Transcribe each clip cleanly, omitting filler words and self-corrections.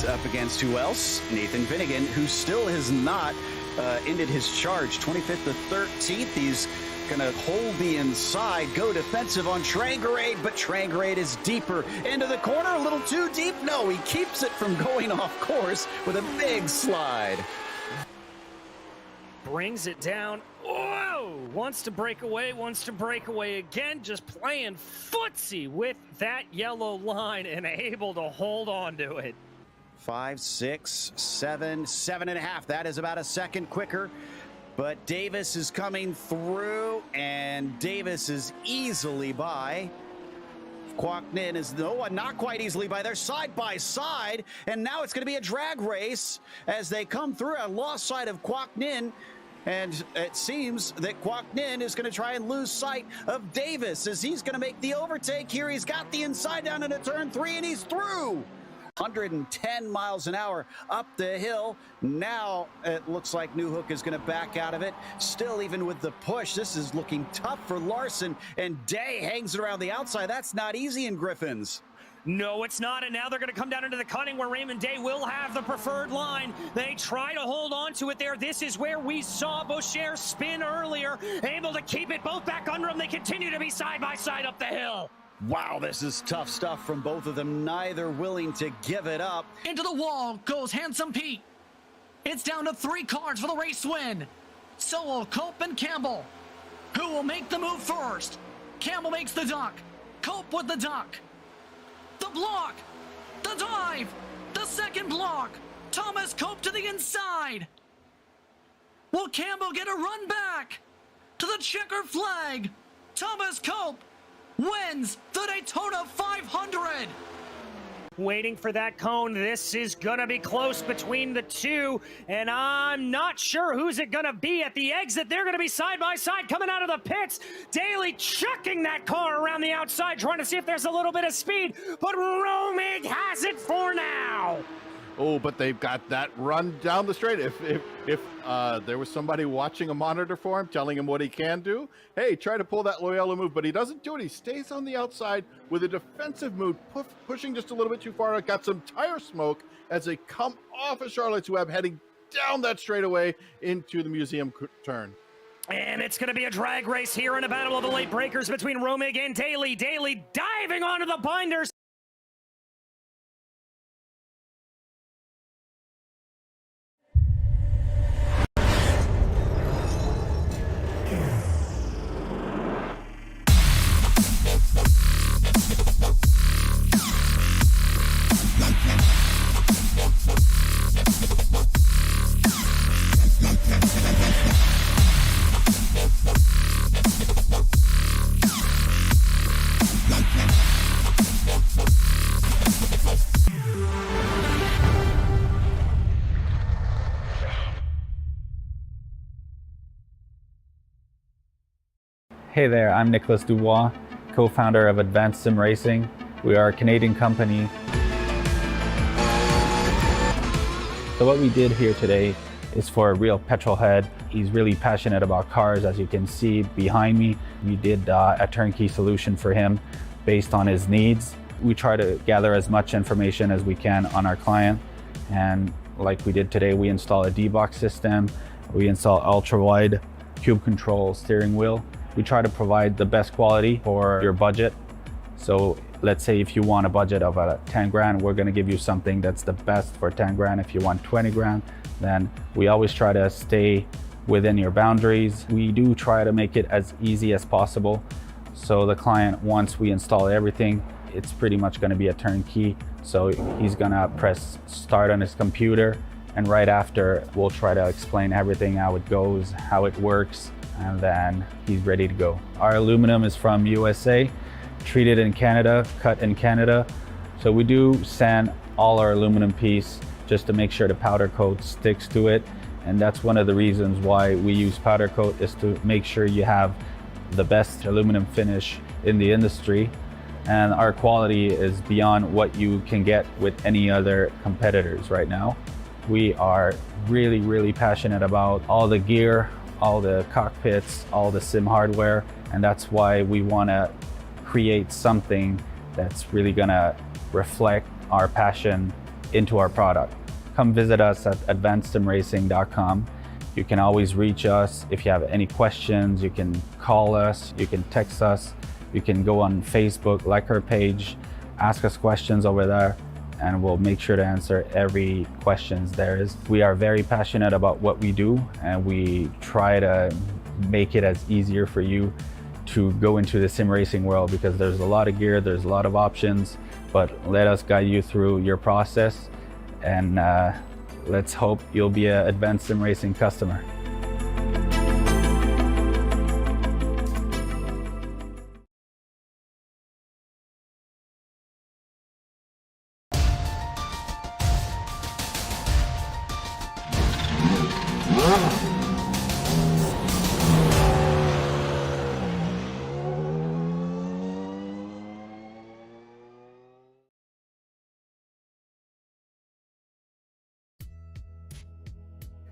up against who else? Nathan Finnegan, who still has not ended his charge. 25th to 13th. He's going to hold the inside, go defensive on Trangarade, but Trangarade is deeper into the corner, a little too deep. No, he keeps it from going off course with a big slide. Brings it down. Whoa! Wants to break away again, just playing footsie with that yellow line and able to hold on to it. 5, 6, 7, 7.5. That is about a second quicker. But Davis is coming through, and Davis is easily by. Quoc Ninh is not quite easily by. They're side by side, and now it's going to be a drag race as they come through. I lost sight of Quoc Ninh, and it seems that Quoc Ninh is going to try and lose sight of Davis as he's going to make the overtake here. He's got the inside down into turn 3, and he's through. 110 miles an hour up the hill. Now it looks like New Hook is going to back out of it. Still, even with the push, this is looking tough for Larson, and Day hangs it around the outside. That's not easy in Griffins. No, it's not, and now they're going to come down into the cutting where Raymond Day will have the preferred line. They try to hold on to it there. This is where we saw Boucher spin earlier, able to keep it both back under him. They continue to be side by side up the hill. Wow, this is tough stuff from both of them, neither willing to give it up. Into the wall goes Handsome Pete. It's down to 3 cars for the race win. Sowell, Cope, and Campbell. Who will make the move first? Campbell makes the duck. Cope with the duck. The block. The dive. The second block. Thomas Cope to the inside. Will Campbell get a run back? To the checker flag. Thomas Cope wins the Daytona 500. Waiting for that cone. This is going to be close between the two, and I'm not sure who's it going to be at the exit. They're going to be side by side coming out of the pits. Daly chucking that car around the outside, trying to see if there's a little bit of speed, but Romig has it for now. Oh, but they've got that run down the straight. If there was somebody watching a monitor for him, telling him what he can do, hey, try to pull that Loyola move, but he doesn't do it. He stays on the outside with a defensive move, pushing just a little bit too far. Got some tire smoke as they come off of Charlotte's Web, heading down that straightaway into the museum turn. And it's going to be a drag race here in a battle of the late breakers between Romig and Daly. Daly diving onto the binders. Hey there, I'm Nicholas Dubois, co-founder of Advanced SimRacing. We are a Canadian company. So what we did here today is for a real petrol head. He's really passionate about cars, as you can see behind me. We did a turnkey solution for him based on his needs. We try to gather as much information as we can on our client. And like we did today, we install a D-box system. We install ultra-wide cube control steering wheel. We try to provide the best quality for your budget. So let's say if you want a budget of 10 grand, we're gonna give you something that's the best for 10 grand. If you want 20 grand, then we always try to stay within your boundaries. We do try to make it as easy as possible. So the client, once we install everything, it's pretty much gonna be a turnkey. So he's gonna press start on his computer, and right after, we'll try to explain everything, how it goes, how it works, and then he's ready to go. Our aluminum is from USA, treated in Canada, cut in Canada. So we do sand all our aluminum piece just to make sure the powder coat sticks to it. And that's one of the reasons why we use powder coat, is to make sure you have the best aluminum finish in the industry. And our quality is beyond what you can get with any other competitors right now. We are really, really passionate about all the gear, all the cockpits, all the sim hardware, and that's why we want to create something that's really going to reflect our passion into our product. Come visit us at advancedsimracing.com. You can always reach us if you have any questions. You can call us, you can text us, you can go on Facebook, like our page, ask us questions over there, and we'll make sure to answer every questions there is. We are very passionate about what we do, and we try to make it as easier for you to go into the sim racing world, because there's a lot of gear, there's a lot of options, but let us guide you through your process, and let's hope you'll be an Advanced Sim Racing customer.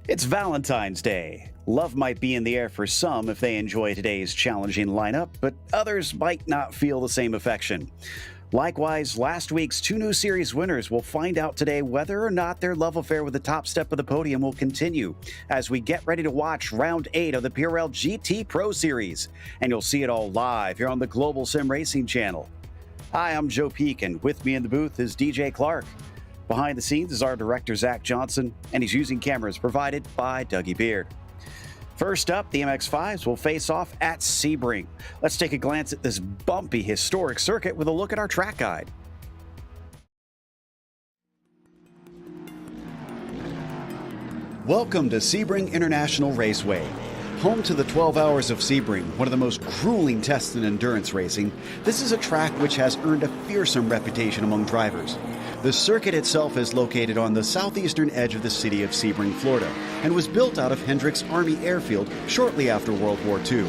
It's Valentine's Day. Love might be in the air for some if they enjoy today's challenging lineup, but others might not feel the same affection. Likewise, last week's 2 new series winners will find out today whether or not their love affair with the top step of the podium will continue as we get ready to watch round 8 of the PRL GT Pro Series. And you'll see it all live here on the Global Sim Racing channel. Hi, I'm Joe Peak, and with me in the booth is DJ Clark. Behind the scenes is our director, Zach Johnson, and he's using cameras provided by Dougie Beard. First up, the MX-5s will face off at Sebring. Let's take a glance at this bumpy, historic circuit with a look at our track guide. Welcome to Sebring International Raceway. Home to the 12 Hours of Sebring, one of the most grueling tests in endurance racing, this is a track which has earned a fearsome reputation among drivers. The circuit itself is located on the southeastern edge of the city of Sebring, Florida, and was built out of Hendricks Army Airfield shortly after World War II.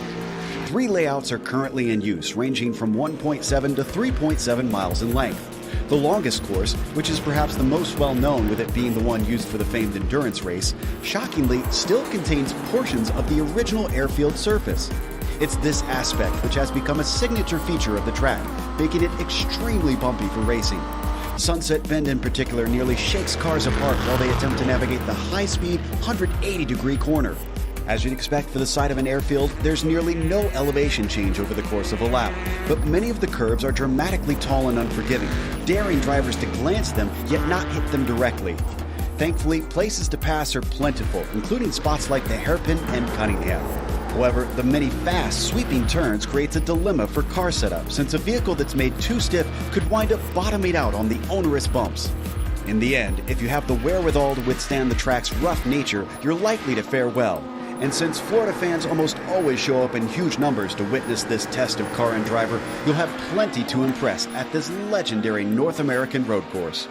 3 layouts are currently in use, ranging from 1.7 to 3.7 miles in length. The longest course, which is perhaps the most well-known with it being the one used for the famed endurance race, shockingly still contains portions of the original airfield surface. It's this aspect which has become a signature feature of the track, making it extremely bumpy for racing. Sunset Bend in particular nearly shakes cars apart while they attempt to navigate the high-speed 180-degree corner. As you'd expect for the side of an airfield, there's nearly no elevation change over the course of a lap, but many of the curves are dramatically tall and unforgiving, daring drivers to glance them yet not hit them directly. Thankfully, places to pass are plentiful, including spots like the Hairpin and Cunningham. However, the many fast, sweeping turns creates a dilemma for car setup, since a vehicle that's made too stiff could wind up bottoming out on the onerous bumps. In the end, if you have the wherewithal to withstand the track's rough nature, you're likely to fare well. And since Florida fans almost always show up in huge numbers to witness this test of car and driver, you'll have plenty to impress at this legendary North American road course.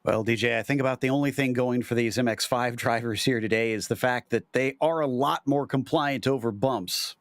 Well, DJ, I think about the only thing going for these MX-5 drivers here today is the fact that they are a lot more compliant over bumps.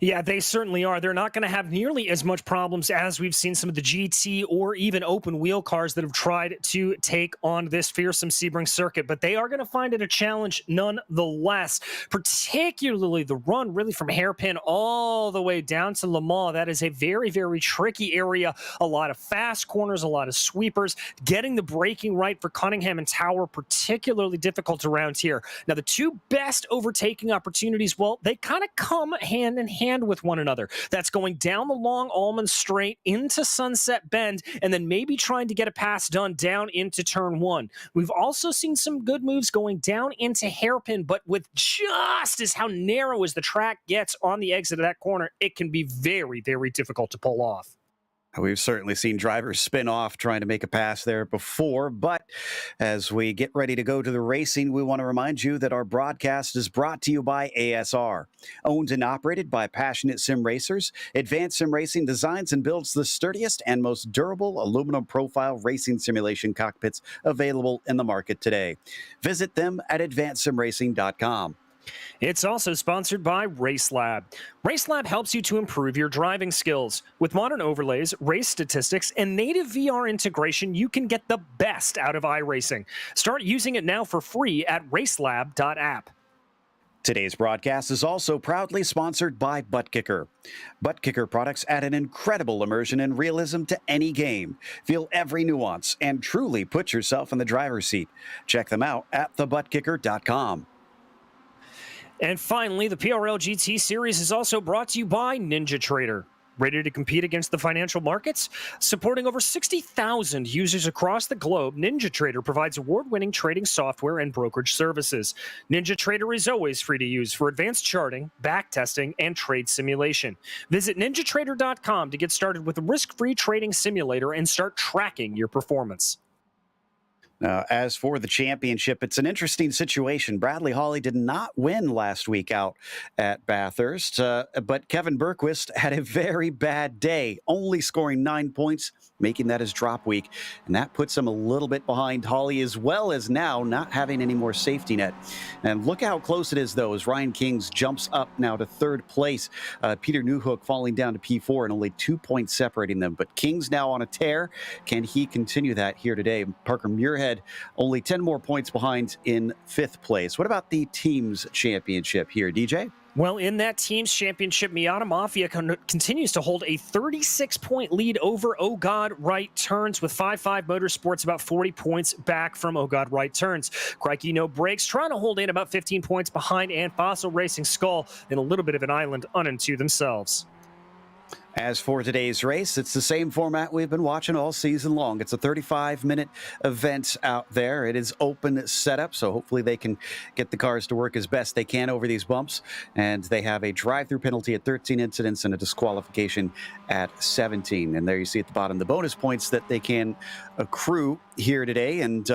Yeah, they certainly are. They're not going to have nearly as much problems as we've seen some of the GT or even open wheel cars that have tried to take on this fearsome Sebring circuit, but they are going to find it a challenge nonetheless, particularly the run really from Hairpin all the way down to Le Mans. That is a very, very tricky area. A lot of fast corners, a lot of sweepers. Getting the braking right for Cunningham and Tower, particularly difficult around here. Now, the 2 best overtaking opportunities, well, they kind of come hand in hand with one another. That's going down the long almond straight into Sunset Bend and then maybe trying to get a pass done down into turn 1. We've also seen some good moves going down into Hairpin, but with just as how narrow as the track gets on the exit of that corner, it can be very, very difficult to pull off. We've certainly seen drivers spin off trying to make a pass there before, but as we get ready to go to the racing, we want to remind you that our broadcast is brought to you by ASR. Owned and operated by passionate sim racers, Advanced Sim Racing designs and builds the sturdiest and most durable aluminum profile racing simulation cockpits available in the market today. Visit them at advancedsimracing.com. It's also sponsored by RaceLab. RaceLab helps you to improve your driving skills. With modern overlays, race statistics, and native VR integration, you can get the best out of iRacing. Start using it now for free at racelab.app. Today's broadcast is also proudly sponsored by ButtKicker. ButtKicker products add an incredible immersion and realism to any game. Feel every nuance and truly put yourself in the driver's seat. Check them out at thebuttkicker.com. And finally, the PRL GT Series is also brought to you by NinjaTrader. Ready to compete against the financial markets? Supporting over 60,000 users across the globe, NinjaTrader provides award-winning trading software and brokerage services. NinjaTrader is always free to use for advanced charting, backtesting, and trade simulation. Visit NinjaTrader.com to get started with a risk-free trading simulator and start tracking your performance. As for the championship, it's an interesting situation. Bradley Hawley did not win last week out at Bathurst, but Kevin Berquist had a very bad day, only scoring 9 points, making that his drop week. And that puts him a little bit behind Hawley, as well as now not having any more safety net. And look how close it is, though, as Ryan Kings jumps up now to third place. Peter Newhook falling down to P4 and only 2 points separating them. But Kings now on a tear. Can he continue that here today? Parker Muirhead only 10 more points behind in fifth place. What about the team's championship here, DJ? Well, in that team's championship, Miata Mafia continues to hold a 36-point lead over Oh God Right Turns, with 5-5 Motorsports about 40 points back from Oh God Right Turns. Crikey No Brakes trying to hold in about 15 points behind, and Fossil Racing Skull in a little bit of an island unto themselves. As for today's race, it's the same format we've been watching all season long. It's a 35-minute event out there. It is open setup, so hopefully they can get the cars to work as best they can over these bumps. And they have a drive-through penalty at 13 incidents and a disqualification at 17. And there you see at the bottom the bonus points that they can accrue here today. And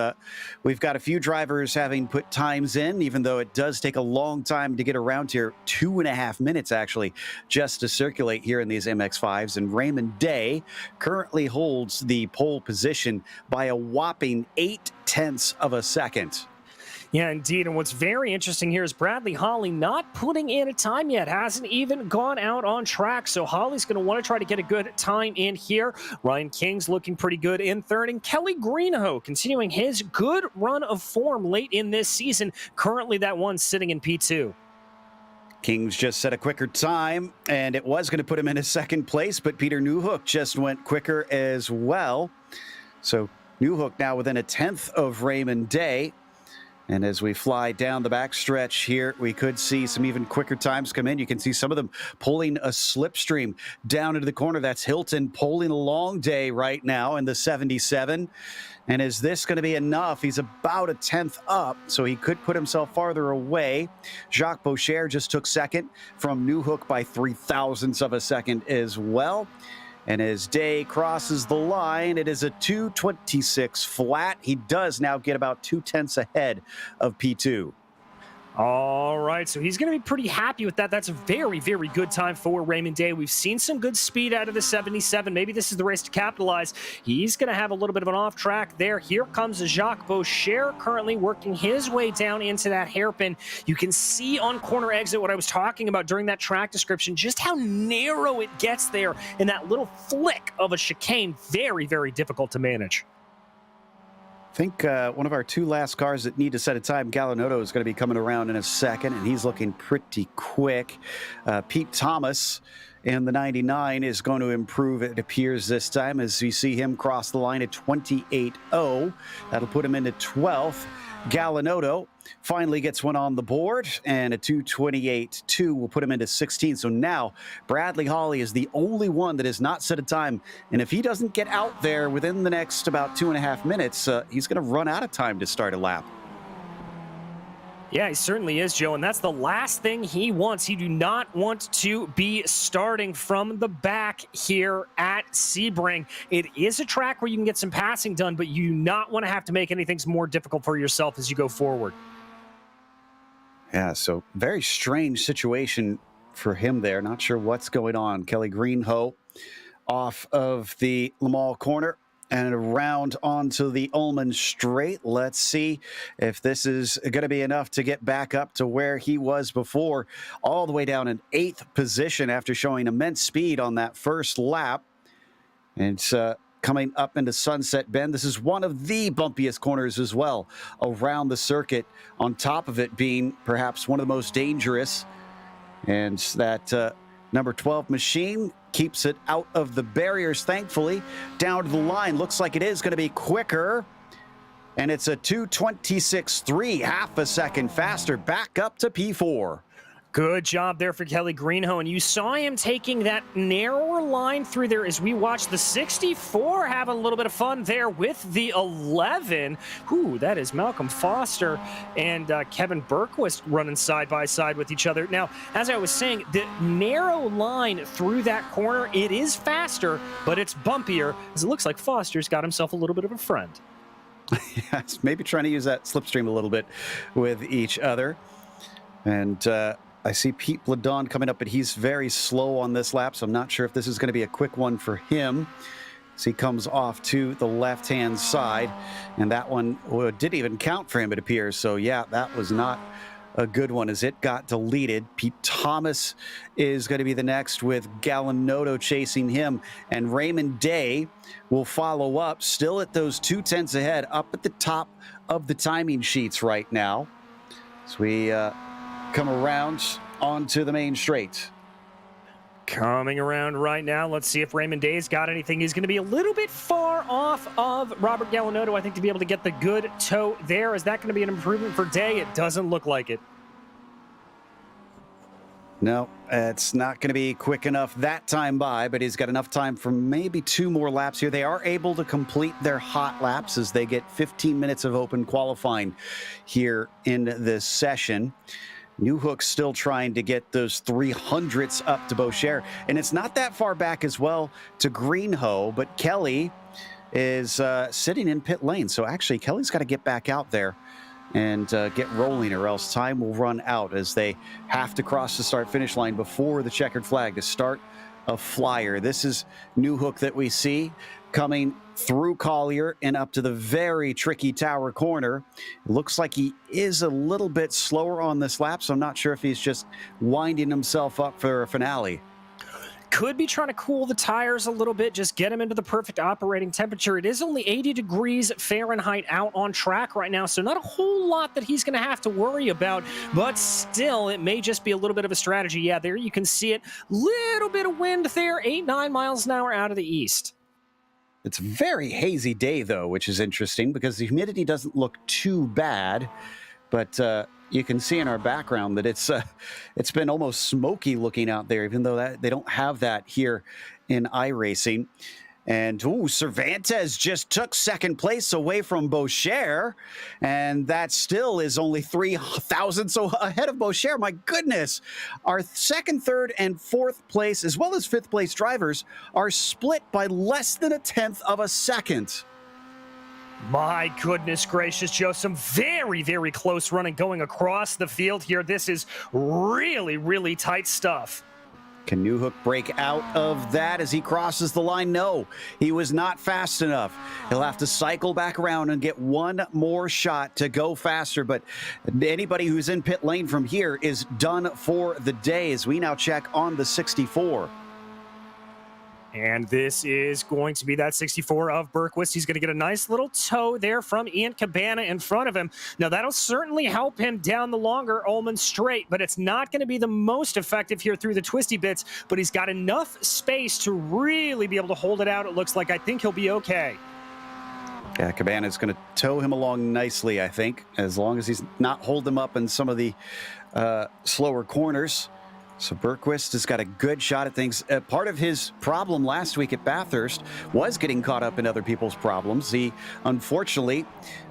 we've got a few drivers having put times in, even though it does take a long time to get around here, 2.5 minutes actually, just to circulate here in these MX-5s. And Raymond Day currently holds the pole position by a whopping 0.8 of a second. Yeah, indeed. And what's very interesting here is Bradley Hawley not putting in a time yet, hasn't even gone out on track. So Hawley's going to want to try to get a good time in here. Ryan King's looking pretty good in third, and Kelly Greenhoe continuing his good run of form late in this season. Currently, that one sitting in P2. Kings just set a quicker time, and it was going to put him in his second place, but Peter Newhook just went quicker as well. So Newhook now within 1/10 of Raymond Day. And as we fly down the backstretch here, we could see some even quicker times come in. You can see some of them pulling a slipstream down into the corner. That's Hilton pulling a long day right now in the 77. And is this going to be enough? He's about 1/10 up, so he could put himself farther away. Jacques Boucher just took second from Newhook by 0.003 of a second as well. And as Day crosses the line, it is a 2:26 flat. He does now get about 0.2 ahead of P2. All right, so he's going to be pretty happy with that. That's a very, very good time for Raymond Day. We've seen some good speed out of the 77. Maybe this is the race to capitalize. He's going to have a little bit of an off track there. Here comes Jacques Boucher, currently working his way down into that hairpin. You can see on corner exit what I was talking about during that track description, just how narrow it gets there in that little flick of a chicane. Very, very difficult to manage. I think one of our two last cars that need to set a time, Gallinotto, is going to be coming around in a second, and he's looking pretty quick. Pete Thomas in the 99 is going to improve, it appears, this time, as you see him cross the line at 28.0. That'll put him into 12th. Gallinotto finally gets one on the board, and a 2:28.2 will put him into 16. So now Bradley Hawley is the only one that has not set a time. And if he doesn't get out there within the next about 2.5 minutes, he's going to run out of time to start a lap. Yeah, he certainly is, Joe, and that's the last thing he wants. He do not want to be starting from the back here at Sebring. It is a track where you can get some passing done, but you do not want to have to make anything more difficult for yourself as you go forward. Yeah, so very strange situation for him there. Not sure what's going on. Kelly Greenhoe off of the Le Mans corner and around onto the Ullman Straight. Let's see if this is going to be enough to get back up to where he was before, all the way down in 8th position after showing immense speed on that first lap. And it's coming up into Sunset Bend. This is one of the bumpiest corners as well around the circuit, on top of it being perhaps one of the most dangerous. And that number 12 machine keeps it out of the barriers, thankfully. Down to the line, looks like it is going to be quicker. And it's a 2:26.3, half a second faster, back up to P4. Good job there for Kelly Greenhoe, and you saw him taking that narrower line through there as we watched the 64 have a little bit of fun there with the 11. Ooh, that is Malcolm Foster and Kevin Berquist running side by side with each other. Now, as I was saying, the narrow line through that corner, it is faster, but it's bumpier, as it looks like Foster's got himself a little bit of a friend. Yes, maybe trying to use that slipstream a little bit with each other. And I see Pete Bladon coming up, but he's very slow on this lap, so I'm not sure if this is going to be a quick one for him. So he comes off to the left-hand side, and that one didn't even count for him, it appears. So, yeah, that was not a good one as it got deleted. Pete Thomas is going to be the next with Gallinotto chasing him, and Raymond Day will follow up, still at those 2/10 ahead, up at the top of the timing sheets right now. So we come around onto the main straight. Coming around right now, let's see if Raymond Day's got anything. He's going to be a little bit far off of Robert Gallinotto, I think, to be able to get the good toe there. Is that going to be an improvement for Day? It doesn't look like it. No, it's not going to be quick enough that time by, but he's got enough time for maybe 2 more laps here. They are able to complete their hot laps as they get 15 minutes of open qualifying here in this session. Newhook's still trying to get those 300ths up to Boucher, and it's not that far back as well to Greenhoe, but Kelly is sitting in pit lane. So actually, Kelly's got to get back out there and get rolling, or else time will run out as they have to cross the start-finish line before the checkered flag to start a flyer. This is Newhook that we see coming through Collier and up to the very tricky Tower corner. It looks like he is a little bit slower on this lap, so I'm not sure if he's just winding himself up for a finale. Could be trying to cool the tires a little bit, just get them into the perfect operating temperature. It is only 80 degrees Fahrenheit out on track right now, so not a whole lot that he's going to have to worry about, but still, it may just be a little bit of a strategy. Yeah, there you can see it. Little bit of wind there, 8-9 miles an hour out of the east. It's a very hazy day, though, which is interesting because the humidity doesn't look too bad, but you can see in our background that it's been almost smoky looking out there, even though they don't have that here in iRacing. And Cervantes just took second place away from Boucher, and that still is only 3 thousandths ahead of Boucher. My goodness, our second, third, and fourth place, as well as fifth place drivers, are split by less than 1/10 of a second. My goodness gracious, Joe, some very, very close running going across the field here. This is really, really tight stuff. Can Newhook break out of that as he crosses the line? No, he was not fast enough. He'll have to cycle back around and get one more shot to go faster. But anybody who's in pit lane from here is done for the day as we now check on the 64. And this is going to be that 64 of Berquist. He's going to get a nice little toe there from Ian Cabana in front of him. Now, that'll certainly help him down the longer Ullman Straight, but it's not going to be the most effective here through the twisty bits, but he's got enough space to really be able to hold it out. It looks like I think he'll be okay. Yeah, Cabana's going to tow him along nicely, I think, as long as he's not hold him up in some of the slower corners. So Berquist has got a good shot at things. Part of his problem last week at Bathurst was getting caught up in other people's problems. He, unfortunately,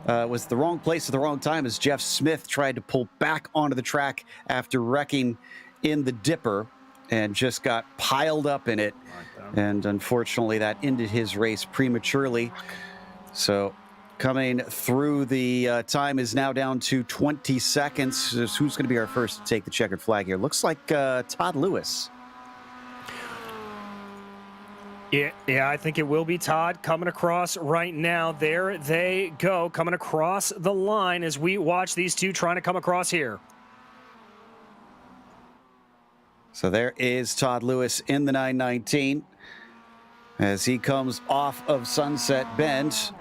was the wrong place at the wrong time as Jeff Smith tried to pull back onto the track after wrecking in the Dipper and just got piled up in it. And unfortunately, that ended his race prematurely. So coming through, the time is now down to 20 seconds. Who's going to be our first to take the checkered flag here? Looks like Todd Lewis. Yeah, I think it will be Todd coming across right now. There they go, coming across the line as we watch these two trying to come across here. So there is Todd Lewis in the 919. as he comes off of Sunset Bend.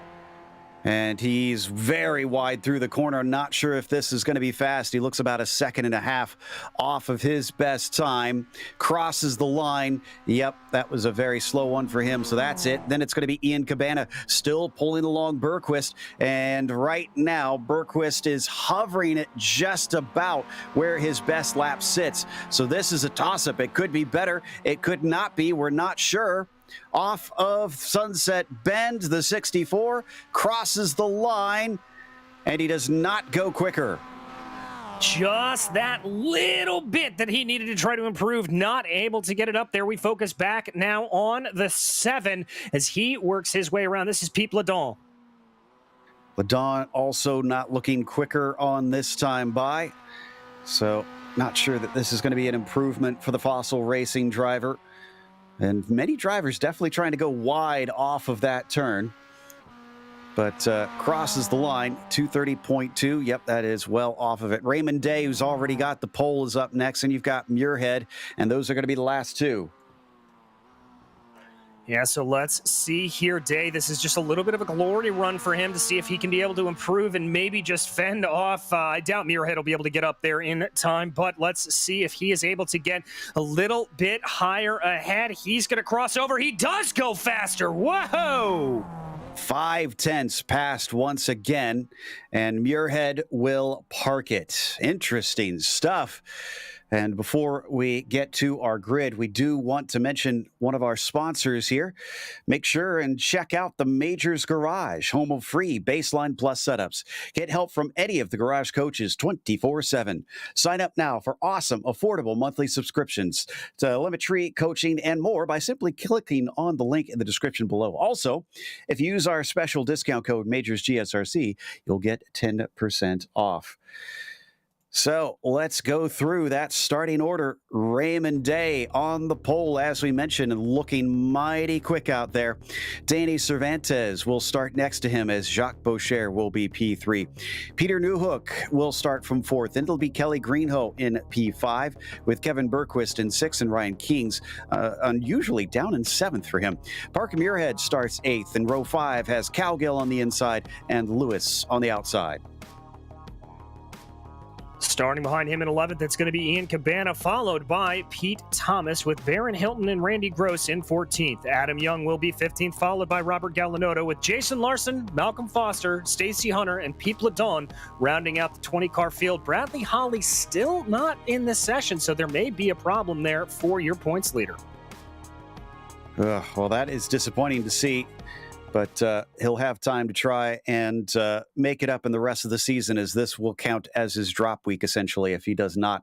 And he's very wide through the corner. Not sure if this is going to be fast. He looks about a second and a half off of his best time. Crosses the line. Yep, that was a very slow one for him. So that's it. Then it's going to be Ian Cabana still pulling along Berquist. And right now, Berquist is hovering at just about where his best lap sits. So this is a toss-up. It could be better. It could not be. We're not sure. Off of Sunset Bend, the 64 crosses the line, and he does not go quicker. Just that little bit that he needed to try to improve, not able to get it up there. We focus back now on the 7 as he works his way around. This is Pete Ledon. Ledon also not looking quicker on this time by, so not sure that this is going to be an improvement for the Fossil Racing driver. And many drivers definitely trying to go wide off of that turn. But crosses the line, 230.2. Yep, that is well off of it. Raymond Day, who's already got the pole, is up next. And you've got Muirhead. And those are going to be the last two. Yeah, so let's see here, Day. This is just a little bit of a glory run for him to see if he can be able to improve and maybe just fend off. I doubt Muirhead will be able to get up there in time, but let's see if he is able to get a little bit higher ahead. He's going to cross over. He does go faster. Whoa! 0.5 past once again, and Muirhead will park it. Interesting stuff. And before we get to our grid, we do want to mention one of our sponsors here. Make sure and check out the Majors Garage, home of free Baseline Plus setups. Get help from any of the garage coaches 24/7. Sign up now for awesome, affordable monthly subscriptions to telemetry, coaching, and more by simply clicking on the link in the description below. Also, if you use our special discount code MajorsGSRC, you'll get 10% off. So let's go through that starting order. Raymond Day on the pole, as we mentioned, and looking mighty quick out there. Danny Cervantes will start next to him as Jacques Boucher will be P3. Peter Newhook will start from 4th. Then it'll be Kelly Greenhoe in P5 with Kevin Berquist in 6th and Ryan Kings unusually down in 7th for him. Parker Muirhead starts 8th, and row 5 has Cowgill on the inside and Lewis on the outside. Starting behind him in 11th, it's going to be Ian Cabana, followed by Pete Thomas with Baron Hilton and Randy Gross in 14th. Adam Young will be 15th, followed by Robert Gallinotto with Jason Larson, Malcolm Foster, Stacey Hunter, and Pete Ledon rounding out the 20-car field. Bradley Holly still not in the session, so there may be a problem there for your points leader. Well, that is disappointing to see. But he'll have time to try and make it up in the rest of the season, as this will count as his drop week, essentially, if he does not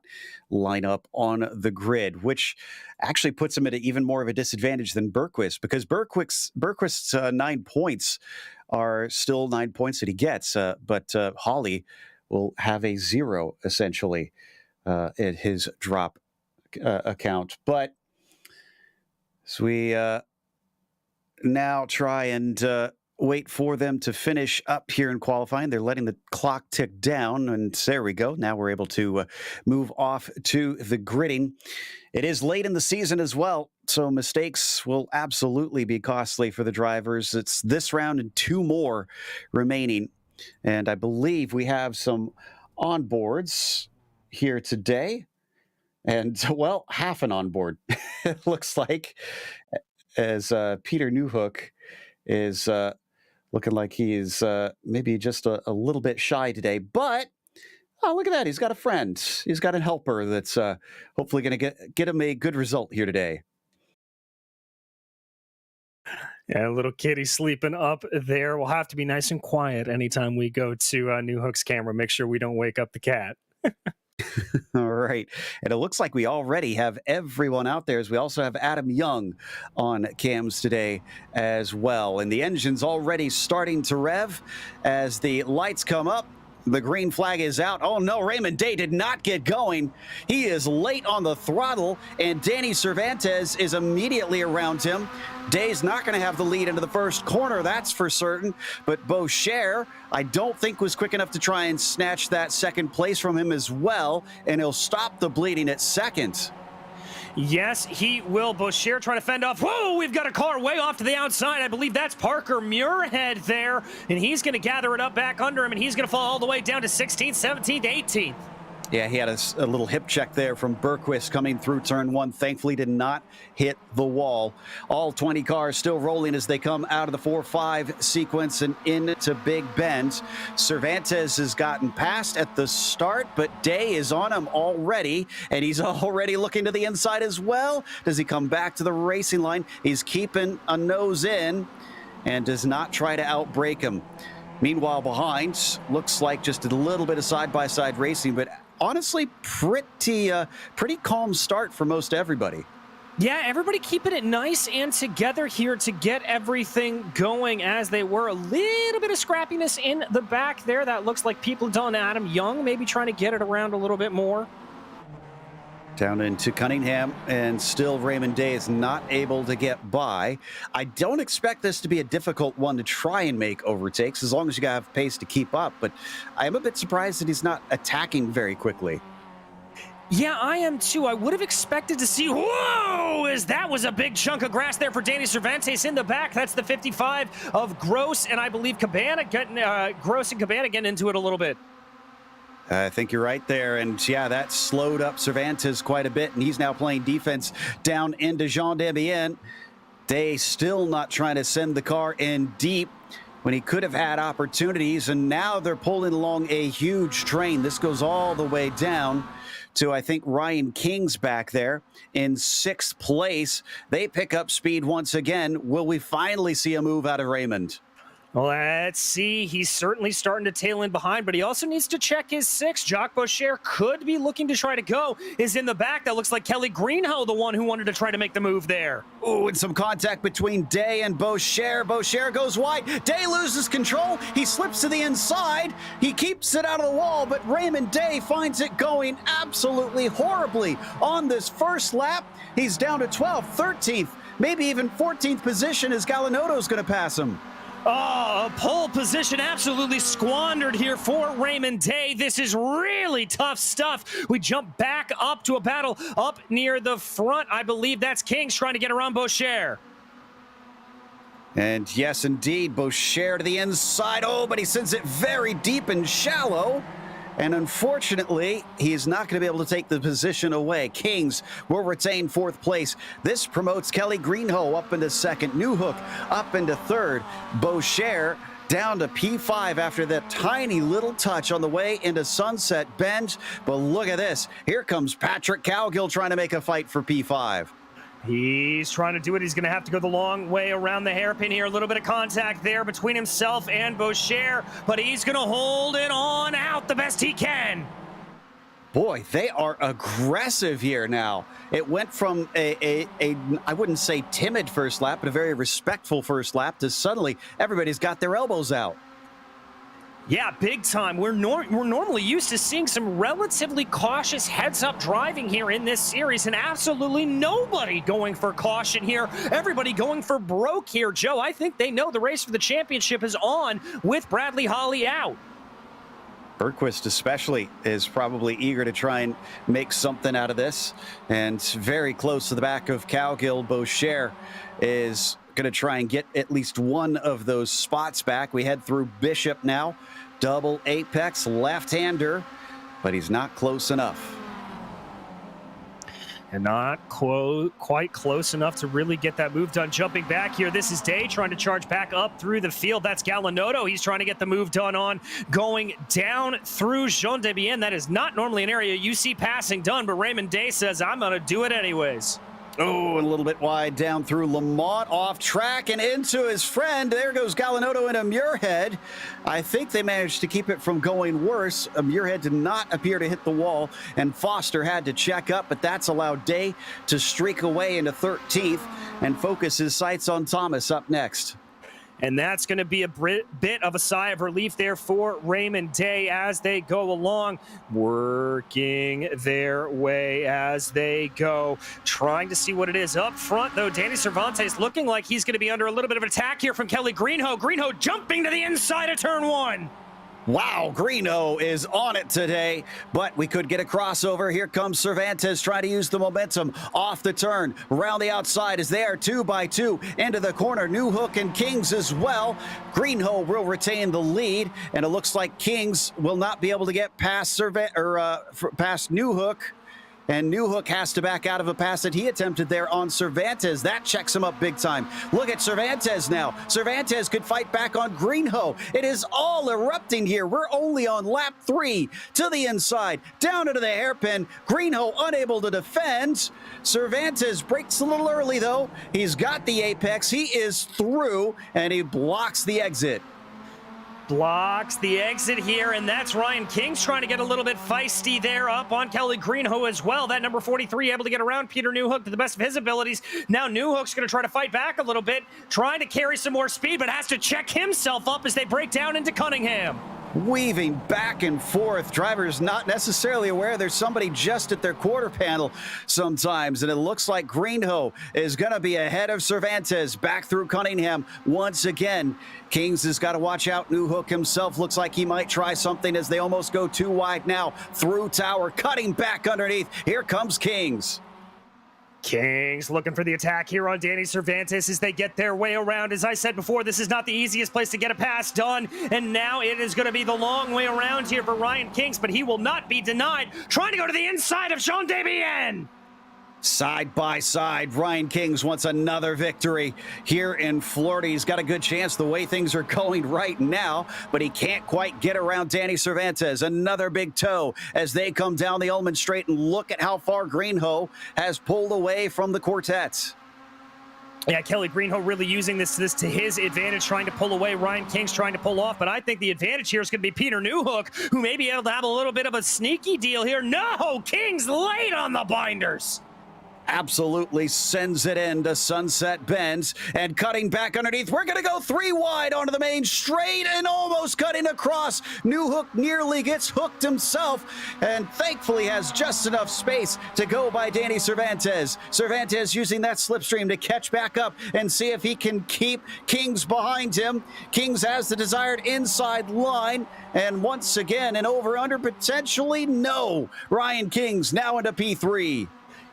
line up on the grid, which actually puts him at even more of a disadvantage than Berquist, because Berquist's 9 points are still 9 points that he gets, but Holly will have a 0, essentially, at his drop account. But so we... now try and wait for them to finish up here in qualifying. They're letting the clock tick down, and there we go. Now we're able to move off to the gridding. It is late in the season as well, so mistakes will absolutely be costly for the drivers. It's this round and 2 more remaining, and I believe we have some onboards here today. And, well, half an onboard, it looks like, as Peter Newhook is looking like he is maybe just a little bit shy today. But, oh, look at that. He's got a friend. He's got a helper that's hopefully going to get him a good result here today. Yeah, little kitty sleeping up there. We'll have to be nice and quiet anytime we go to Newhook's camera. Make sure we don't wake up the cat. All right. And it looks like we already have everyone out there, as we also have Adam Young on cams today as well. And the engine's already starting to rev as the lights come up. The green flag is out. Oh, no, Raymond Day did not get going. He is late on the throttle, and Danny Cervantes is immediately around him. Day's not going to have the lead into the first corner, that's for certain. But Boucher, I don't think, was quick enough to try and snatch that second place from him as well, and he'll stop the bleeding at second. Yes, he will. Boucher trying to fend off. Whoa, we've got a car way off to the outside. I believe that's Parker Muirhead there, and he's going to gather it up back under him, and he's going to fall all the way down to 16th, 17th, 18th. Yeah, he had a little hip check there from Berquist coming through turn one. Thankfully did not hit the wall. All 20 cars still rolling as they come out of the 4-5 sequence and into Big Bend. Cervantes has gotten past at the start, but Day is on him already, and he's already looking to the inside as well. Does he come back to the racing line? He's keeping a nose in and does not try to outbrake him. Meanwhile, behind, looks like just a little bit of side-by-side racing, but honestly, pretty calm start for most everybody. Yeah, everybody keeping it nice and together here to get everything going as they were. A little bit of scrappiness in the back there. That looks like people done Adam Young, maybe trying to get it around a little bit more. Down into Cunningham, and still Raymond Day is not able to get by. I don't expect this to be a difficult one to try and make overtakes, as long as you have pace to keep up, but I am a bit surprised that he's not attacking very quickly. Yeah, I am too. I would have expected to see, whoa, as that was a big chunk of grass there for Danny Cervantes in the back. That's the 55 of Gross, and I believe Cabana getting, Gross and Cabana getting into it a little bit. I think you're right there, and yeah, that slowed up Cervantes quite a bit, and he's now playing defense down into Jean Damien. Day still not trying to send the car in deep when he could have had opportunities, and now they're pulling along a huge train. This goes all the way down to, I think, Ryan King's back there in 6th place. They pick up speed once again. Will we finally see a move out of Raymond? Let's see. He's certainly starting to tail in behind, but he also needs to check his 6. Jacques Boucher could be looking to try to go. Is in the back. That looks like Kelly Greenhow, the one who wanted to try to make the move there. Ooh, and some contact between Day and Boucher. Boucher goes wide. Day loses control. He slips to the inside. He keeps it out of the wall, but Raymond Day finds it going absolutely horribly on this first lap. He's down to 12th, 13th, maybe even 14th position as Galinotto's going to pass him. Oh, pole position absolutely squandered here for Raymond Day. This is really tough stuff. We jump back up to a battle up near the front. I believe that's Kings trying to get around Boucher. And yes, indeed, Boucher to the inside. Oh, but he sends it very deep and shallow. And unfortunately, he's not going to be able to take the position away. Kings will retain 4th place. This promotes Kelly Greenhow up into 2nd. Newhook up into 3rd. Boucher down to P5 after that tiny little touch on the way into Sunset Bend. But look at this. Here comes Patrick Cowgill trying to make a fight for P5. He's trying to do it. He's going to have to go the long way around the hairpin here. A little bit of contact there between himself and Boucher, but he's going to hold it on out the best he can. Boy, they are aggressive here now. It went from a I wouldn't say timid first lap, but a very respectful first lap to suddenly everybody's got their elbows out. Yeah, big time. We're normally used to seeing some relatively cautious heads-up driving here in this series, and absolutely nobody going for caution here. Everybody going for broke here. Joe, I think they know the race for the championship is on with Bradley Holly out. Berquist especially is probably eager to try and make something out of this, and very close to the back of Cowgill. Boucher is going to try and get at least one of those spots back. We head through Bishop now. Double apex left-hander, but he's not close enough. And not quite close enough to really get that move done. Jumping back here, this is Day trying to charge back up through the field. That's Galinotto. He's trying to get the move done on going down through Jean Damien. That is not normally an area you see passing done, but Raymond Day says, I'm going to do it anyways. Oh, and a little bit wide down through Lamont, off track and into his friend. There goes Galinotto into Muirhead. I think they managed to keep it from going worse. Muirhead did not appear to hit the wall, and Foster had to check up, but that's allowed Day to streak away into 13th and focus his sights on Thomas up next. And that's going to be a bit of a sigh of relief there for Raymond Day as they go along, working their way as they go, trying to see what it is. Up front, though, Danny Cervantes looking like he's going to be under a little bit of attack here from Kelly Greenhow. Greenhow jumping to the inside of turn 1. Wow, Greeno is on it today, but we could get a crossover. Here comes Cervantes trying to use the momentum off the turn. Around the outside is there, 2 by 2 into the corner. New Hook and Kings as well. Greenho will retain the lead, and it looks like Kings will not be able to get past past New Hook. And New Hook has to back out of a pass that he attempted there on Cervantes. That checks him up big time. Look at Cervantes now. Cervantes could fight back on Greenho. It is all erupting here. We're only on lap 3 to the inside, down into the hairpin. Greenho unable to defend. Cervantes breaks a little early, though. He's got the apex. He is through, and he blocks the exit. Blocks the exit here, and that's Ryan Kings trying to get a little bit feisty there up on Kelly Greenho as well. That number 43 able to get around Peter Newhook to the best of his abilities. Now Newhook's going to try to fight back a little bit, trying to carry some more speed, but has to check himself up as they break down into Cunningham. Weaving back and forth. Drivers not necessarily aware there's somebody just at their quarter panel sometimes. And it looks like Greenho is going to be ahead of Cervantes back through Cunningham once again. Kings has got to watch out. New Hook himself looks like he might try something as they almost go too wide now through Tower, cutting back underneath. Here comes Kings. Kings looking for the attack here on Danny Cervantes as they get their way around. As I said before, this is not the easiest place to get a pass done, and now it is going to be the long way around here for Ryan Kings, but he will not be denied. Trying to go to the inside of Jean Debienne. Side by side, Ryan Kings wants another victory here in Florida. He's got a good chance the way things are going right now, but he can't quite get around Danny Cervantes. Another big toe as they come down the Ullman Straight, and look at how far Greenho has pulled away from the quartet. Yeah, Kelly Greenho really using this to his advantage, trying to pull away. Ryan King's trying to pull off, but I think the advantage here is going to be Peter Newhook, who may be able to have a little bit of a sneaky deal here. No, King's late on the binders. Absolutely sends it into Sunset Bends, and cutting back underneath. We're going to go 3 wide onto the main straight and almost cutting across. New Hook nearly gets hooked himself and thankfully has just enough space to go by Danny Cervantes. Cervantes using that slipstream to catch back up and see if he can keep Kings behind him. Kings has the desired inside line, and once again an over-under potentially no. Ryan Kings now into P3.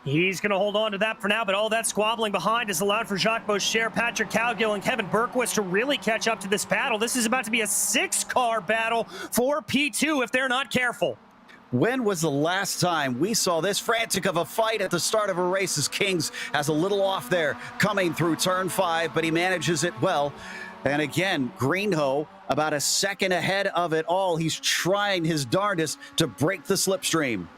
He's going to hold on to that for now, but all that squabbling behind has allowed for Jacques Boucher, Patrick Cowgill, and Kevin Berquist to really catch up to this battle. This is about to be a 6-car battle for P2 if they're not careful. When was the last time we saw this frantic of a fight at the start of a race? As Kings has a little off there coming through turn 5, but he manages it well. And again, Greenho about a second ahead of it all. He's trying his darndest to break the slipstream.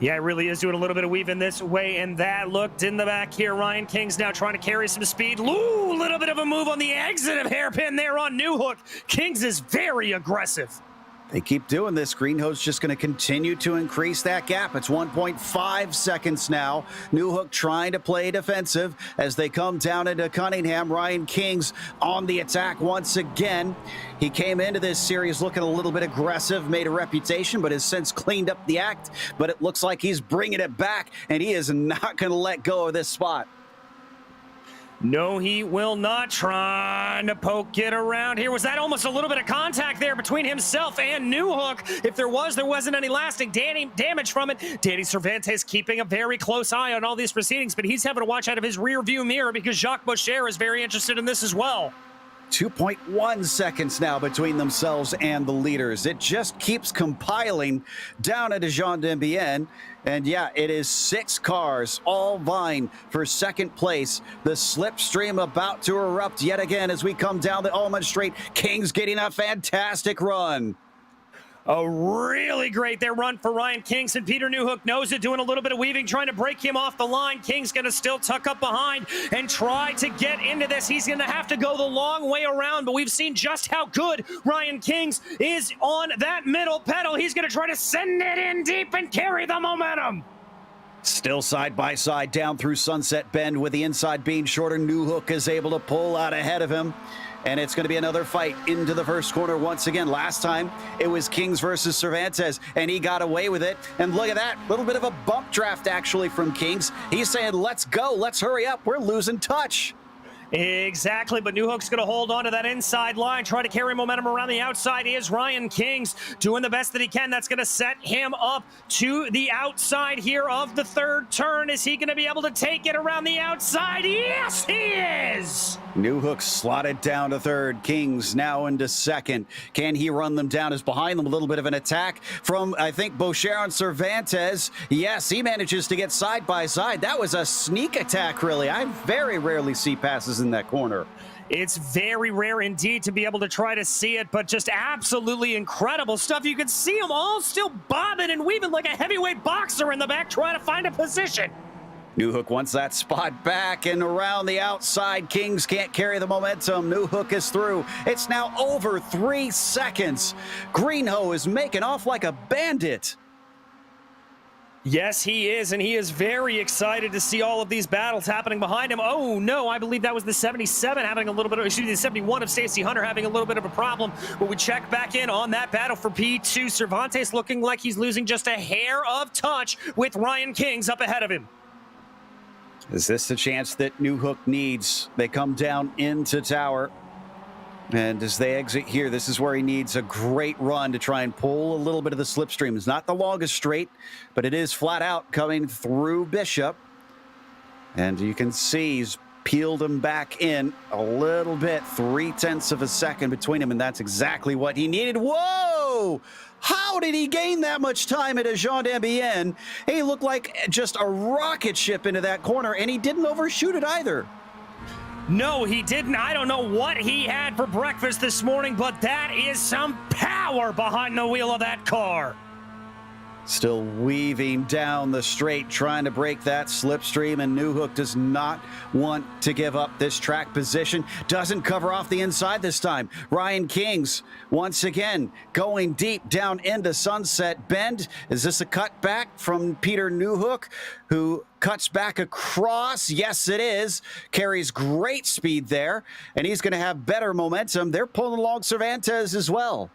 Yeah, it really is doing a little bit of weaving this way and that. Looked in the back here. Ryan King's now trying to carry some speed. Ooh, a little bit of a move on the exit of hairpin there on New Hook. Kings is very aggressive. They keep doing this. Greenho's just going to continue to increase that gap. It's 1.5 seconds now. New Hook trying to play defensive as they come down into Cunningham. Ryan Kings on the attack once again. He came into this series looking a little bit aggressive, made a reputation, but has since cleaned up the act. But it looks like he's bringing it back, and he is not going to let go of this spot. No, he will not. Trying to poke it around here. Was that almost a little bit of contact there between himself and New Hook? If there was, there wasn't any lasting damage from it. Danny Cervantes keeping a very close eye on all these proceedings, but he's having to watch out of his rear view mirror because Jacques Boucher is very interested in this as well. 2.1 seconds now between themselves and the leaders. It just keeps compiling down into Jean Debienne. And yeah, it is 6 cars all vying for second place. The slipstream about to erupt yet again as we come down the Ullman Straight. Kings getting a fantastic run. A really great there run for Ryan Kings, and Peter Newhook knows it, doing a little bit of weaving, trying to break him off the line. King's going to still tuck up behind and try to get into this. He's going to have to go the long way around, but we've seen just how good Ryan Kings is on that middle pedal. He's going to try to send it in deep and carry the momentum. Still side by side down through Sunset Bend with the inside being shorter. New Hook is able to pull out ahead of him. And it's going to be another fight into the first corner once again. Last time it was Kings versus Cervantes, and he got away with it. And look at that, little bit of a bump draft actually from Kings. He's saying, let's go, let's hurry up, we're losing touch. Exactly, but New Hook's going to hold on to that inside line, try to carry momentum around the outside. Is Ryan Kings doing the best that he can. That's going to set him up to the outside here of the third turn. Is he going to be able to take it around the outside? Yes, he is! New Hook slotted down to third. Kings now into second. Can he run them down? Is behind them a little bit of an attack from, I think, Boucher on Cervantes. Yes, he manages to get side by side. That was a sneak attack, really. I very rarely see passes in that corner. It's very rare indeed to be able to try to see it, but just absolutely incredible stuff. You can see them all still bobbing and weaving like a heavyweight boxer in the back trying to find a position. New Hook wants that spot back and around the outside. Kings can't carry the momentum. New Hook is through. It's now over 3 seconds. Greenho is making off like a bandit. Yes, he is, and he is very excited to see all of these battles happening behind him. Oh, no, I believe that was the 77 having a little bit of, excuse me, the 71 of Stacey Hunter having a little bit of a problem. But we check back in on that battle for P2. Cervantes looking like he's losing just a hair of touch with Ryan Kings up ahead of him. Is this the chance that New Hook needs? They come down into tower. And as they exit here, this is where he needs a great run to try and pull a little bit of the slipstream. It's not the longest straight, but it is flat out coming through Bishop. And you can see he's peeled him back in a little bit, 0.3 of a second between him, and that's exactly what he needed. Whoa! How did he gain that much time at a Jean d'Ambien? He looked like just a rocket ship into that corner, and he didn't overshoot it either. No, he didn't. I don't know what he had for breakfast this morning, but that is some power behind the wheel of that car. Still weaving down the straight, trying to break that slipstream, and New Hook does not want to give up this track position. Doesn't cover off the inside this time. Ryan Kings, once again, going deep down into Sunset Bend. Is this a cutback from Peter New Hook, who cuts back across? Yes, it is. Carries great speed there, and he's going to have better momentum. They're pulling along Cervantes as well.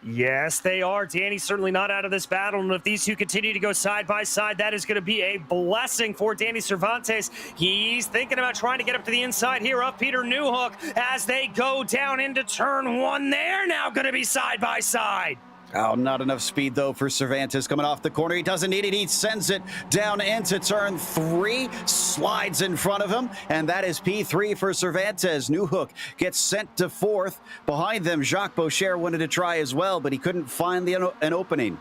Yes, they are. Danny's certainly not out of this battle, and if these two continue to go side by side, that is going to be a blessing for Danny Cervantes. He's thinking about trying to get up to the inside here of Peter Newhook as they go down into turn one. They're now going to be side by side. Oh, not enough speed, though, for Cervantes coming off the corner. He doesn't need it. He sends it down into turn 3, slides in front of him, and that is P3 for Cervantes. New Hook gets sent to 4th. Behind them, Jacques Boucher wanted to try as well, but he couldn't find an opening.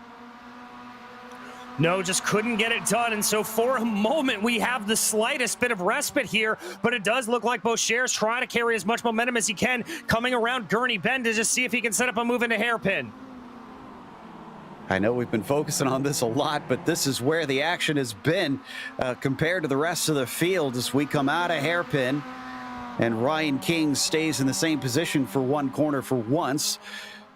No, just couldn't get it done, and so for a moment, we have the slightest bit of respite here, but it does look like Boucher's trying to carry as much momentum as he can, coming around Gurney Bend to just see if he can set up a move into hairpin. I know we've been focusing on this a lot, but this is where the action has been compared to the rest of the field as we come out of hairpin. And Ryan King stays in the same position for one corner for once.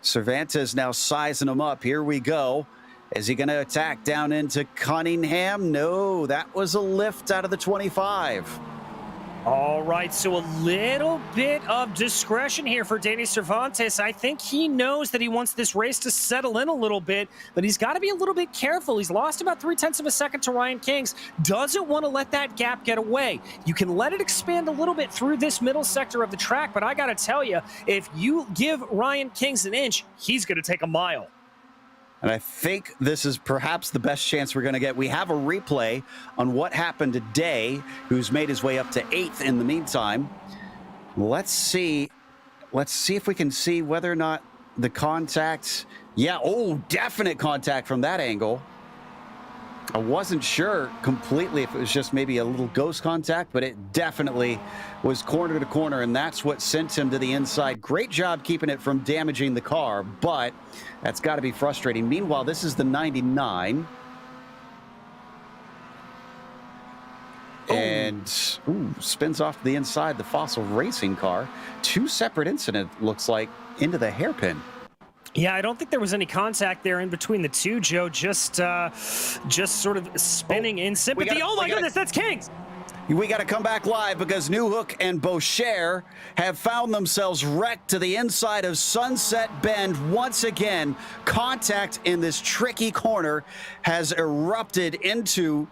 Cervantes now sizing him up. Here we go. Is he going to attack down into Cunningham? No, that was a lift out of the 25. All right, so a little bit of discretion here for Danny Cervantes. I think he knows that he wants this race to settle in a little bit, but he's got to be a little bit careful. He's lost about 0.3 of a second to Ryan Kings. Doesn't want to let that gap get away. You can let it expand a little bit through this middle sector of the track, but I got to tell you, if you give Ryan Kings an inch, he's going to take a mile. And I think this is perhaps the best chance we're going to get. We have a replay on what happened today, who's made his way up to 8th in the meantime. Let's see if we can see whether or not the contact. Yeah, oh, definite contact from that angle. I wasn't sure completely if it was just maybe a little ghost contact, but it definitely was corner to corner, and that's what sent him to the inside. Great job keeping it from damaging the car, but that's got to be frustrating. Meanwhile, this is the 99. And spins off to the inside, the Fossil Racing car. 2 separate incidents, looks like, into the hairpin. Yeah, I don't think there was any contact there in between the two, Joe. Just sort of spinning in sympathy. Oh my goodness, that's Kings! We got to come back live because New Hook and Boucher have found themselves wrecked to the inside of Sunset Bend once again. Contact in this tricky corner has erupted into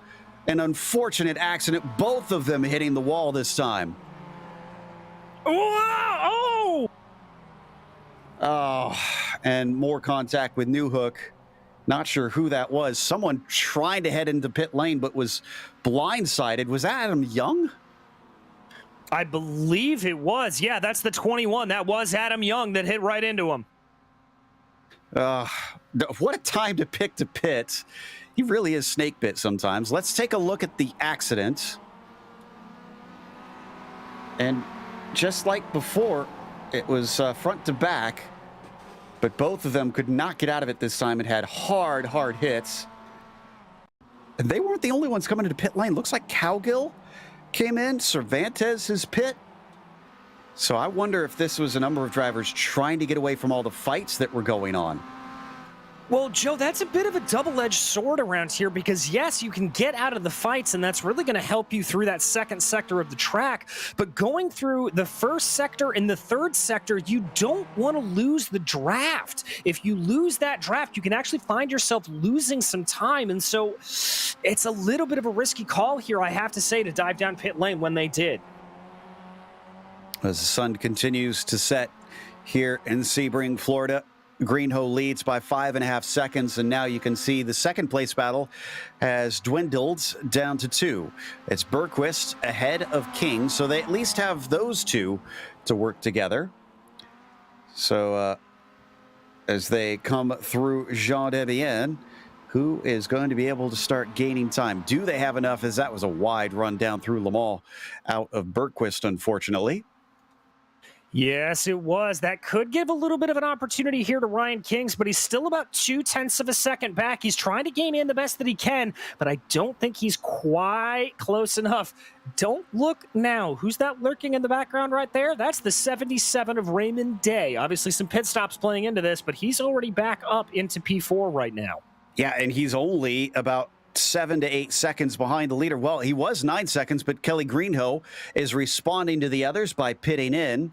an unfortunate accident, both of them hitting the wall this time. Oh! Oh, and more contact with Newhook. Not sure who that was. Someone trying to head into pit lane, but was blindsided. Was that Adam Young? I believe it was. Yeah, that's the 21. That was Adam Young that hit right into him. What a time to pick to pit. He really is snake bit sometimes. Let's take a look at the accident. And just like before, it was front to back, but both of them could not get out of it this time. It had hard hits. And they weren't the only ones coming into pit lane. Looks like Cowgill came in, Cervantes his pit. So I wonder if this was a number of drivers trying to get away from all the fights that were going on. Well, Joe, that's a bit of a double-edged sword around here because, yes, you can get out of the fights, and that's really going to help you through that second sector of the track. But going through the first sector and the third sector, you don't want to lose the draft. If you lose that draft, you can actually find yourself losing some time. And so it's a little bit of a risky call here, I have to say, to dive down pit lane when they did. As the sun continues to set here in Sebring, Florida, Greenhoe leads by 5.5 seconds, and now you can see the second place battle has dwindled down to 2. It's Berquist ahead of King, so they at least have those two to work together. So as they come through Jean Debienne, who is going to be able to start gaining time? Do they have enough, as that was a wide run down through Le Mans out of Berquist, unfortunately. Yes, it was. That could give a little bit of an opportunity here to Ryan Kings, but he's still about 0.2 of a second back. He's trying to gain in the best that he can, but I don't think he's quite close enough. Don't look now. Who's that lurking in the background right there? That's the 77 of Raymond Day. Obviously, some pit stops playing into this, but he's already back up into P4 right now. Yeah, and he's only about 7 to 8 seconds behind the leader. Well, he was 9 seconds, but Kelly Greenhoe is responding to the others by pitting in,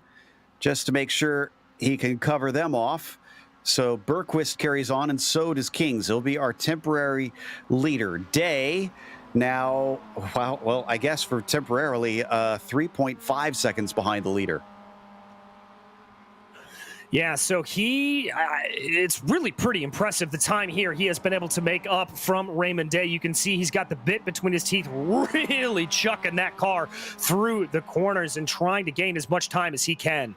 just to make sure he can cover them off. So Berquist carries on, and so does Kings. He'll be our temporary leader. Day now, well, I guess for temporarily, 3.5 seconds behind the leader. Yeah, so it's really pretty impressive the time here he has been able to make up from Raymond Day. You can see he's got the bit between his teeth, really chucking that car through the corners and trying to gain as much time as he can.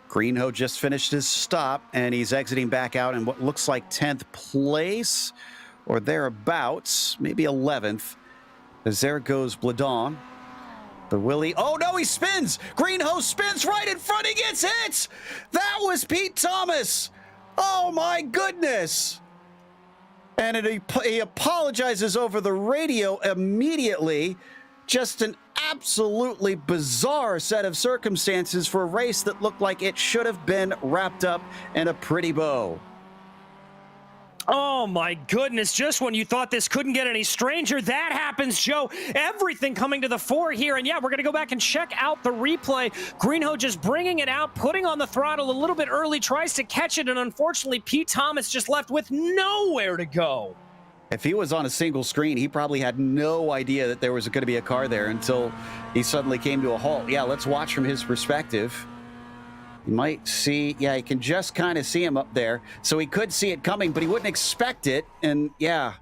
Greenhoe just finished his stop, and he's exiting back out in what looks like 10th place or thereabouts, maybe 11th, as there goes Bladon. The Willie, oh no, he spins! Greenhoe spins right in front, he gets hit! That was Pete Thomas! Oh my goodness! And he apologizes over the radio immediately. Just an absolutely bizarre set of circumstances for a race that looked like it should have been wrapped up in a pretty bow. Oh my goodness, just when you thought this couldn't get any stranger, that happens, Joe. Everything coming to the fore here, and yeah, we're going to go back and check out the replay. Greenhoe just bringing it out, putting on the throttle a little bit early, tries to catch it, and unfortunately, Pete Thomas just left with nowhere to go. If he was on a single screen, he probably had no idea that there was going to be a car there until he suddenly came to a halt. Yeah, let's watch from his perspective. You might see, yeah, you can just kind of see him up there. So he could see it coming, but he wouldn't expect it. And yeah,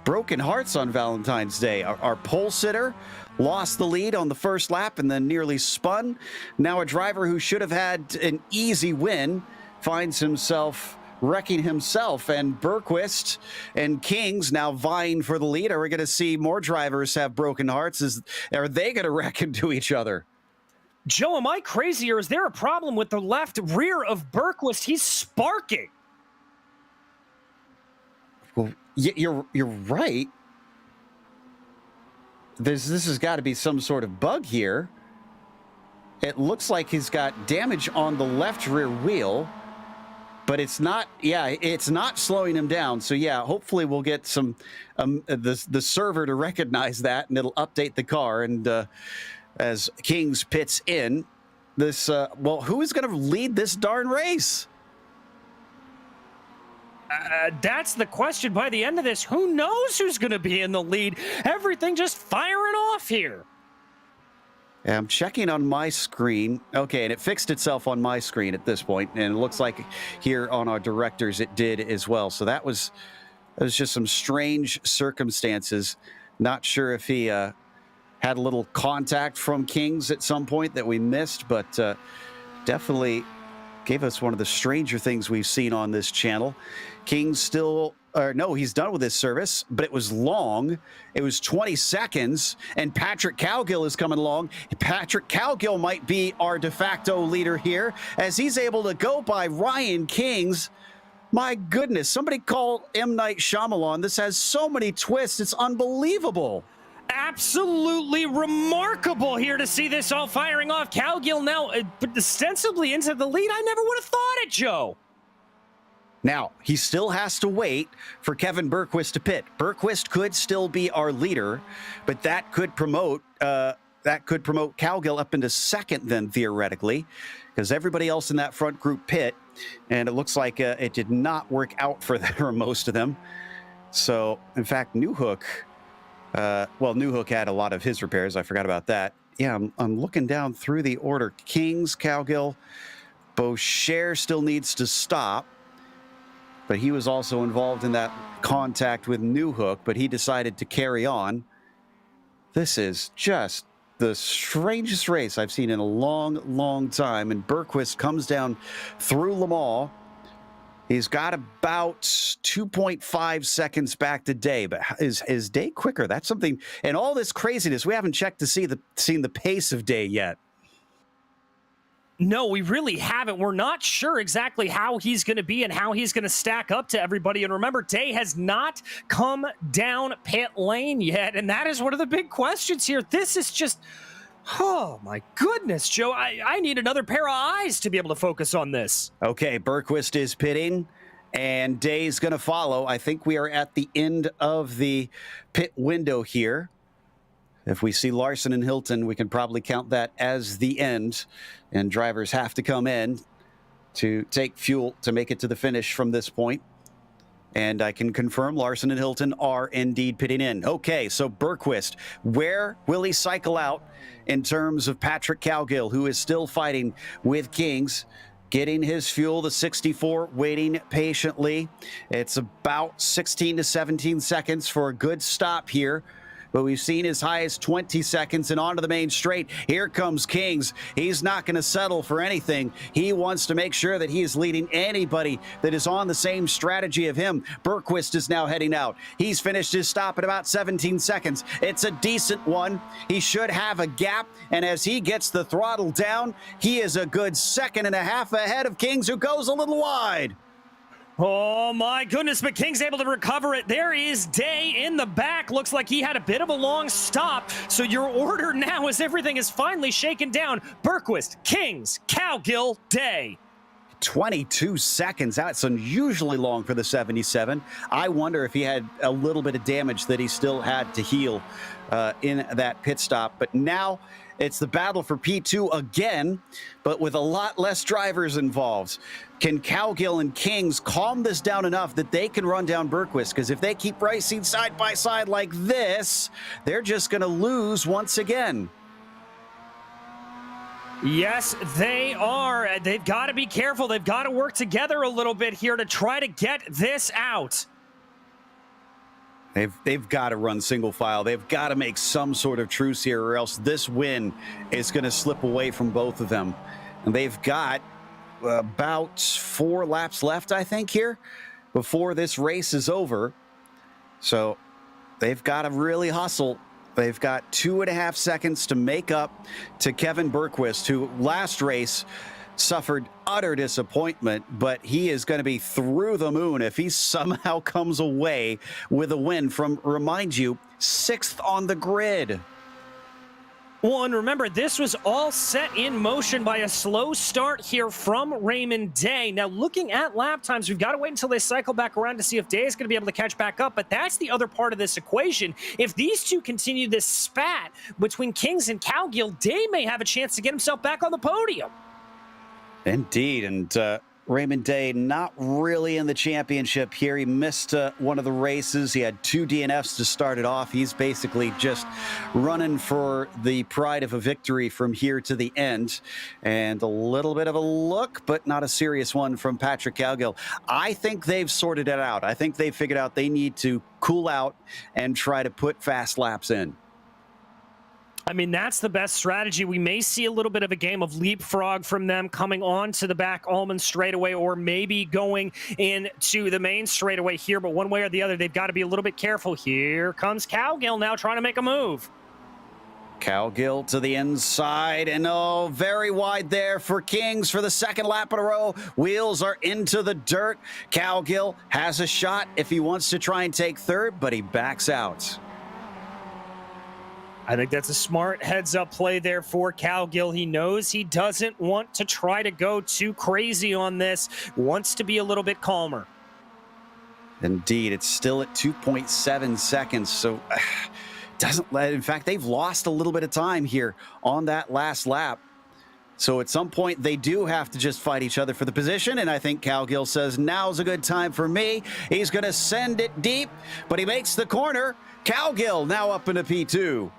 broken hearts on Valentine's Day. Our pole sitter lost the lead on the first lap and then nearly spun. Now a driver who should have had an easy win finds himself wrecking himself, and Berquist and Kings now vying for the lead. Are we going to see more drivers have broken hearts? Are they going to wreck into each other? Joe, am I crazy, or is there a problem with the left rear of Berquist? He's sparking. Well, you're right. This has got to be some sort of bug here. It looks like he's got damage on the left rear wheel, but it's not, yeah, it's not slowing him down. So yeah, hopefully we'll get some, the server to recognize that, and it'll update the car. And as Kings pits in, this, well, who is going to lead this darn race? That's the question. By the end of this, who knows who's going to be in the lead? Everything just firing off here. I'm checking on my screen. Okay, and it fixed itself on my screen at this point, and it looks like here on our directors it did as well. So that was just some strange circumstances. Not sure if he had a little contact from Kings at some point that we missed, but definitely gave us one of the stranger things we've seen on this channel. Kings still, no, he's done with his service, but it was long. It was 20 seconds, and Patrick Cowgill is coming along. Patrick Cowgill might be our de facto leader here, as he's able to go by Ryan Kings. My goodness, somebody call M. Night Shyamalan. This has so many twists, it's unbelievable. Absolutely remarkable here to see this all firing off. Cowgill now ostensibly into the lead. I never would have thought it, Joe. Now, he still has to wait for Kevin Berquist to pit. Berquist could still be our leader, but that could promote Cowgill up into second then, theoretically, because everybody else in that front group pit, and it looks like it did not work out for them, or most of them. So, in fact, Newhook, Newhook had a lot of his repairs. I forgot about that. Yeah, I'm looking down through the order. Kings, Cowgill, Boucher still needs to stop, but he was also involved in that contact with Newhook, but he decided to carry on. This is just the strangest race I've seen in a long, long time, and Berquist comes down through Le Mans. He's got about 2.5 seconds back to Day, but is Day quicker? That's something. And all this craziness, we haven't checked to seen the pace of Day yet. No, we really haven't. We're not sure exactly how he's going to be and how he's going to stack up to everybody. And remember, Day has not come down pit lane yet, and that is one of the big questions here. This is just, oh my goodness, Joe. I need another pair of eyes to be able to focus on this. Okay, Berquist is pitting, and Day's going to follow. I think we are at the end of the pit window here. If we see Larson and Hilton, we can probably count that as the end, and drivers have to come in to take fuel to make it to the finish from this point. And I can confirm Larson and Hilton are indeed pitting in. Okay, so Berquist, where will he cycle out in terms of Patrick Cowgill, who is still fighting with Kings, getting his fuel, the 64, waiting patiently. It's about 16 to 17 seconds for a good stop here, but we've seen as high as 20 seconds and onto the main straight. Here comes Kings. He's not going to settle for anything. He wants to make sure that he is leading anybody that is on the same strategy of him. Berquist is now heading out. He's finished his stop at about 17 seconds. It's a decent one. He should have a gap, and as he gets the throttle down, he is a good second and a half ahead of Kings, who goes a little wide. Oh my goodness, but King's able to recover it. There is Day in the back. Looks like he had a bit of a long stop. So your order now is everything is finally shaken down. Berquist, Kings, Cowgill, Day. 22 seconds. That's unusually long for the 77. I wonder if he had a little bit of damage that he still had to heal in that pit stop. But now it's the battle for P2 again, but with a lot less drivers involved. Can Cowgill and Kings calm this down enough that they can run down Berquist? Because if they keep racing side by side like this, they're just going to lose once again. Yes, they are. They've got to be careful. They've got to work together a little bit here to try to get this out. They've got to run single file. They've got to make some sort of truce here, or else this win is going to slip away from both of them. And they've got about 4 laps left, I think, here before this race is over. So they've got to really hustle. They've got 2.5 seconds to make up to Kevin Berquist, who last race suffered utter disappointment, but he is going to be through the moon if he somehow comes away with a win from, remind you, 6th on the grid. Well, and remember, this was all set in motion by a slow start here from Raymond Day. Now, looking at lap times, we've got to wait until they cycle back around to see if Day is going to be able to catch back up, but that's the other part of this equation. If these two continue this spat between Kings and Cowgill, Day may have a chance to get himself back on the podium. Indeed, and Raymond Day not really in the championship here. He missed one of the races. He had 2 DNFs to start it off. He's basically just running for the pride of a victory from here to the end. And a little bit of a look, but not a serious one from Patrick Cowgill. I think they've sorted it out. I think they've figured out they need to cool out and try to put fast laps in. I mean, that's the best strategy. We may see a little bit of a game of leapfrog from them coming on to the back almond straightaway, or maybe going into the main straightaway here. But one way or the other, they've got to be a little bit careful. Here comes Cowgill now trying to make a move. Cowgill to the inside, and oh, very wide there for Kings for the second lap in a row. Wheels are into the dirt. Cowgill has a shot if he wants to try and take third, but he backs out. I think that's a smart heads-up play there for Cowgill. He knows he doesn't want to try to go too crazy on this, wants to be a little bit calmer. Indeed, it's still at 2.7 seconds, so in fact, they've lost a little bit of time here on that last lap. So at some point, they do have to just fight each other for the position, and I think Cowgill says, now's a good time for me. He's going to send it deep, but he makes the corner. Cowgill now up into P2.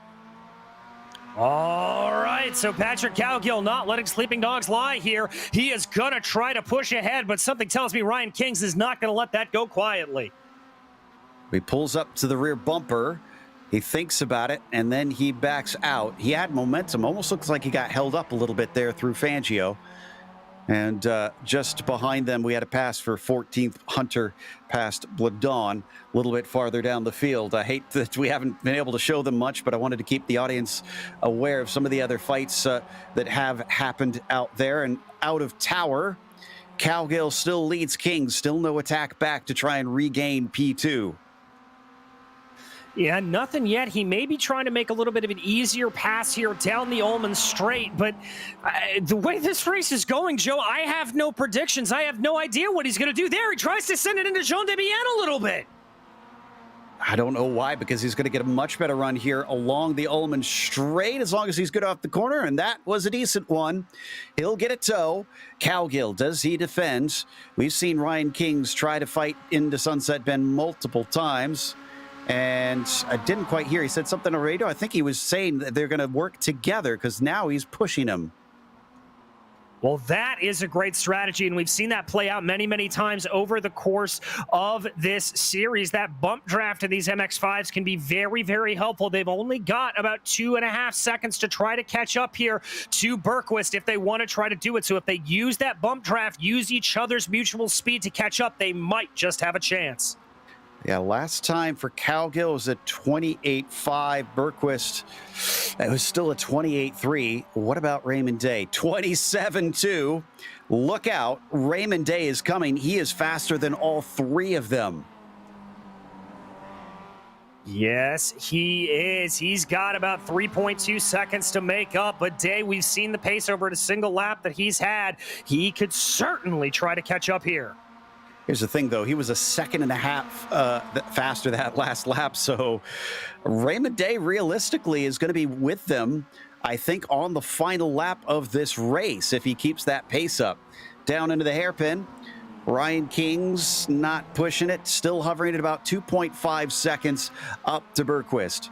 All right, so Patrick Cowgill not letting sleeping dogs lie here. He is going to try to push ahead, but something tells me Ryan Kings is not going to let that go quietly. He pulls up to the rear bumper. He thinks about it, and then he backs out. He had momentum. Almost looks like he got held up a little bit there through Fangio. And just behind them, we had a pass for 14th Hunter past Bladon, a little bit farther down the field. I hate that we haven't been able to show them much, but I wanted to keep the audience aware of some of the other fights that have happened out there. And out of Tower, Cowgill still leads Kings. Still no attack back to try and regain P2. Yeah, nothing yet. He may be trying to make a little bit of an easier pass here down the Ullman Straight, but the way this race is going, Joe, I have no predictions. I have no idea what he's going to do there. He tries to send it into Jean Debian a little bit. I don't know why, because he's going to get a much better run here along the Ullman Straight as long as he's good off the corner, and that was a decent one. He'll get a tow. Cowgill, does he defend? We've seen Ryan Kings try to fight into Sunset Bend multiple times. And I didn't quite hear. He said something on the radio. I think he was saying that they're going to work together because now he's pushing him. Well, that is a great strategy, and we've seen that play out many, many times over the course of this series. That bump draft of these MX-5s can be very, very helpful. They've only got about 2.5 seconds to try to catch up here to Berquist if they want to try to do it. So if they use that bump draft, use each other's mutual speed to catch up, they might just have a chance. Yeah, last time for Cowgill was a 28.5. Berquist, it was still a 28.3. What about Raymond Day? 27.2. Look out. Raymond Day is coming. He is faster than all three of them. Yes, he is. He's got about 3.2 seconds to make up. But Day, we've seen the pace over at a single lap that he's had. He could certainly try to catch up here. Here's the thing, though. He was a 1.5 seconds faster that last lap. So Raymond Day realistically is going to be with them, I think, on the final lap of this race if he keeps that pace up. Down into the hairpin. Ryan Kings not pushing it. Still hovering at about 2.5 seconds up to Berquist.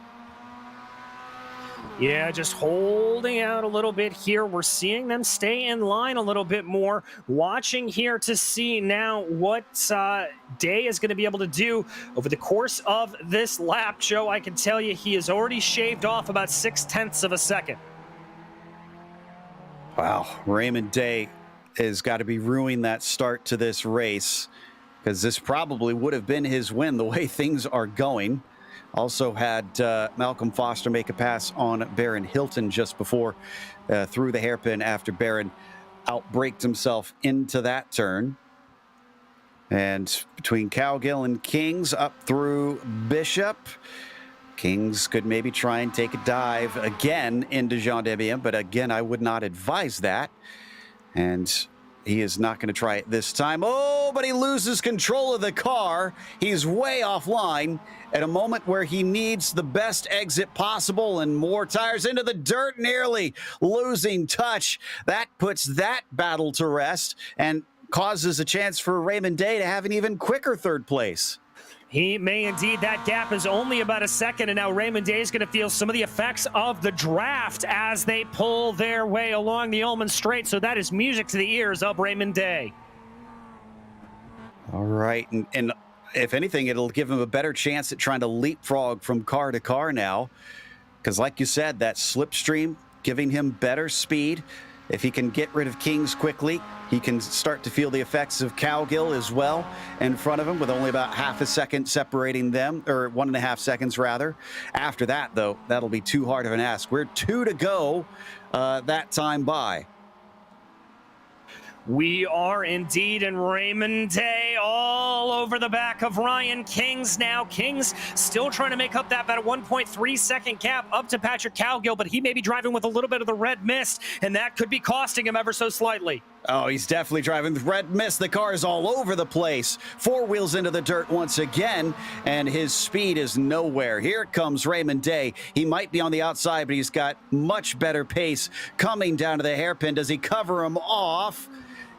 Yeah, just holding out a little bit here. We're seeing them stay in line a little bit more. Watching here to see now what Day is going to be able to do over the course of this lap. Joe, I can tell you he has already shaved off about 0.6 of a second. Wow, Raymond Day has got to be ruining that start to this race because this probably would have been his win the way things are going. Also had Malcolm Foster make a pass on Baron Hilton just before through the hairpin after Baron outbraked himself into that turn. And between Cowgill and Kings up through Bishop. Kings could maybe try and take a dive again into Jean Debian, but again, I would not advise that. And he is not going to try it this time. Oh, but he loses control of the car. He's way offline at a moment where he needs the best exit possible, and more tires into the dirt, nearly losing touch. That puts that battle to rest. And causes a chance for Raymond Day to have an even quicker third place. He may indeed. That gap is only about a second, and now Raymond Day is going to feel some of the effects of the draft as they pull their way along the Ullman Straight. So that is music to the ears of Raymond Day. All right, and if anything, it'll give him a better chance at trying to leapfrog from car to car now, because like you said, that slipstream giving him better speed. If he can get rid of Kings quickly, he can start to feel the effects of Cowgill as well in front of him, with only about half a second separating them, or 1.5 seconds rather. After that, though, that'll be too hard of an ask. We're 2 to go that time by. We are indeed, in Raymond Day all over the back of Ryan Kings now. Kings still trying to make up that about a 1.3 second gap up to Patrick Cowgill, but he may be driving with a little bit of the red mist, and that could be costing him ever so slightly. Oh, he's definitely driving with red mist. The car is all over the place. 4 wheels into the dirt once again, and his speed is nowhere. Here comes Raymond Day. He might be on the outside, but he's got much better pace coming down to the hairpin. Does he cover him off?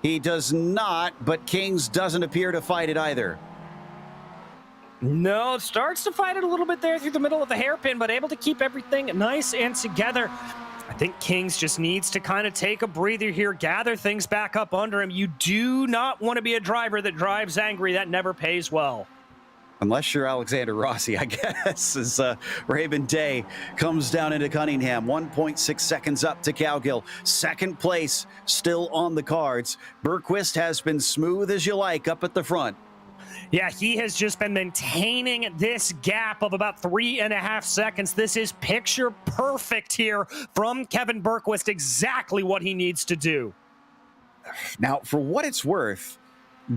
He does not, but Kings doesn't appear to fight it either. No, starts to fight it a little bit there through the middle of the hairpin, but able to keep everything nice and together. I think Kings just needs to kind of take a breather here, gather things back up under him. You do not want to be a driver that drives angry. That never pays well. Unless you're Alexander Rossi, I guess, as Raymond Day comes down into Cunningham. 1.6 seconds up to Cowgill. Second place still on the cards. Berquist has been smooth as you like up at the front. Yeah, he has just been maintaining this gap of about 3.5 seconds. This is picture perfect here from Kevin Berquist, exactly what he needs to do. Now, for what it's worth,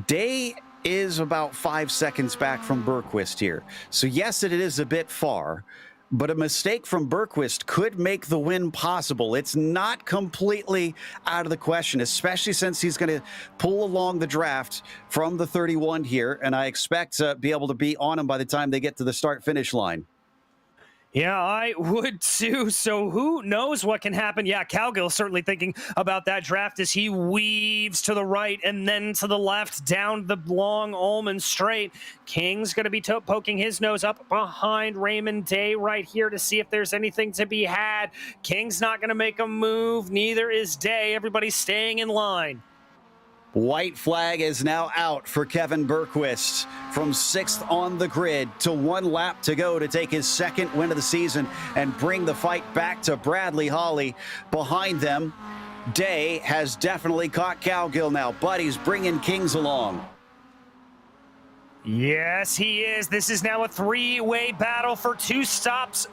Day is about 5 seconds back from Berquist here. So yes, it is a bit far, but a mistake from Berquist could make the win possible. It's not completely out of the question, especially since he's going to pull along the draft from the 31 here, and I expect to be able to be on him by the time they get to the start-finish line. Yeah, I would too. So who knows what can happen? Yeah, Cowgill certainly thinking about that draft as he weaves to the right and then to the left down the long Ullman Straight. King's going to be poking his nose up behind Raymond Day right here to see if there's anything to be had. King's not going to make a move. Neither is Day. Everybody's staying in line. White flag is now out for Kevin Berquist from 6th on the grid to 1 lap to go to take his second win of the season and bring the fight back to Bradley Hawley. Behind them, Day has definitely caught Cowgill now, but he's bringing Kings along. Yes, he is. This is now a 3-way battle for 2 steps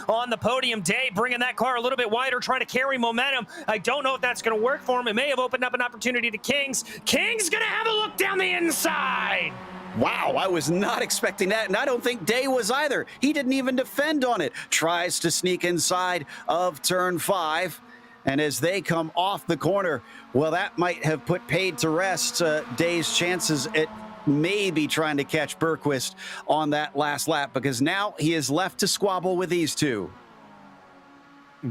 on the podium. Day bringing that car a little bit wider, trying to carry momentum. I don't know if that's going to work for him. It may have opened up an opportunity to Kings. Kings going to have a look down the inside. Wow, I was not expecting that, and I don't think Day was either. He didn't even defend on it. Tries to sneak inside of turn 5. And as they come off the corner, well, that might have put paid to rest Day's chances at maybe trying to catch Berquist on that last lap, because now he is left to squabble with these two.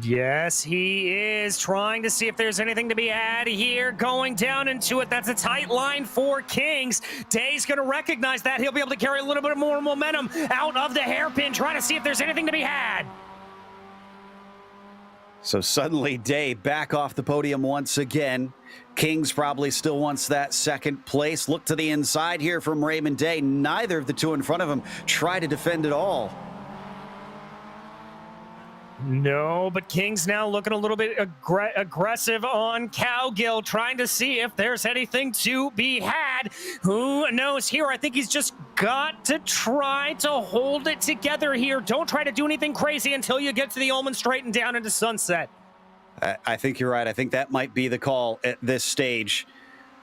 Yes, he is trying to see if there's anything to be had here. Going down into it. That's a tight line for Kings. Day's going to recognize that. He'll be able to carry a little bit more momentum out of the hairpin, trying to see if there's anything to be had. So suddenly Day back off the podium once again. Kings probably still wants that second place. Look to the inside here from Raymond Day. Neither of the two in front of him try to defend at all. No, but King's now looking a little bit aggressive on Cowgill, trying to see if there's anything to be had. Who knows here? I think he's just got to try to hold it together here. Don't try to do anything crazy until you get to the Ullman Straight and down into Sunset. I think you're right. I think that might be the call at this stage.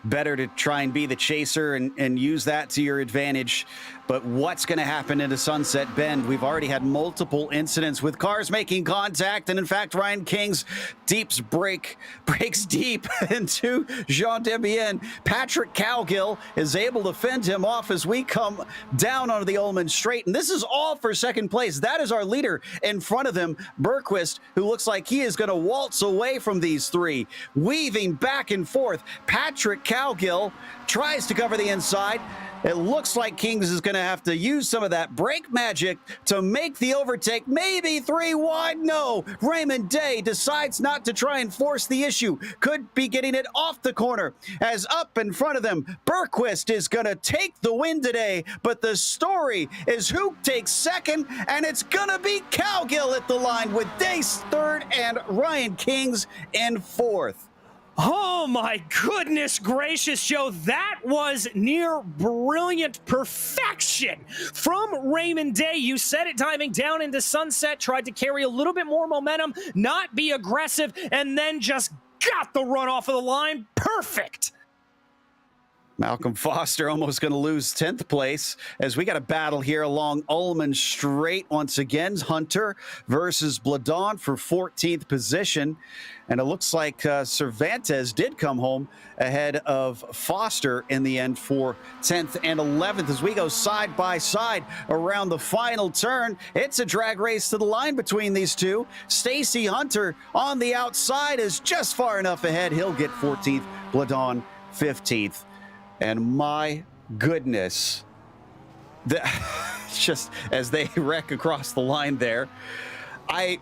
Better to try and be the chaser and use that to your advantage. But what's going to happen into Sunset Bend? We've already had multiple incidents with cars making contact. And in fact, Ryan King's breaks deep into Jean Debienne. Patrick Cowgill is able to fend him off as we come down onto the Ullman Straight. And this is all for second place. That is our leader in front of them, Berquist, who looks like he is going to waltz away from these three. Weaving back and forth, Patrick Cowgill tries to cover the inside. It looks like Kings is going to have to use some of that brake magic to make the overtake. Maybe 3 wide. No. Raymond Day decides not to try and force the issue. Could be getting it off the corner. As up in front of them, Berquist is going to take the win today. But the story is who takes second, and it's going to be Cowgill at the line with Day third and Ryan Kings in fourth. Oh my goodness gracious, Joe. That was near brilliant perfection from Raymond Day. You said it, diving down into sunset, tried to carry a little bit more momentum, not be aggressive, and then just got the run off of the line. Perfect. Malcolm Foster almost going to lose 10th place as we got a battle here along Ullman Straight once again. Hunter versus Bladon for 14th position. And it looks like Cervantes did come home ahead of Foster in the end for 10th and 11th as we go side by side around the final turn. It's a drag race to the line between these two. Stacy Hunter on the outside is just far enough ahead. He'll get 14th, Bladon 15th. And my goodness, just as they wreck across the line there, I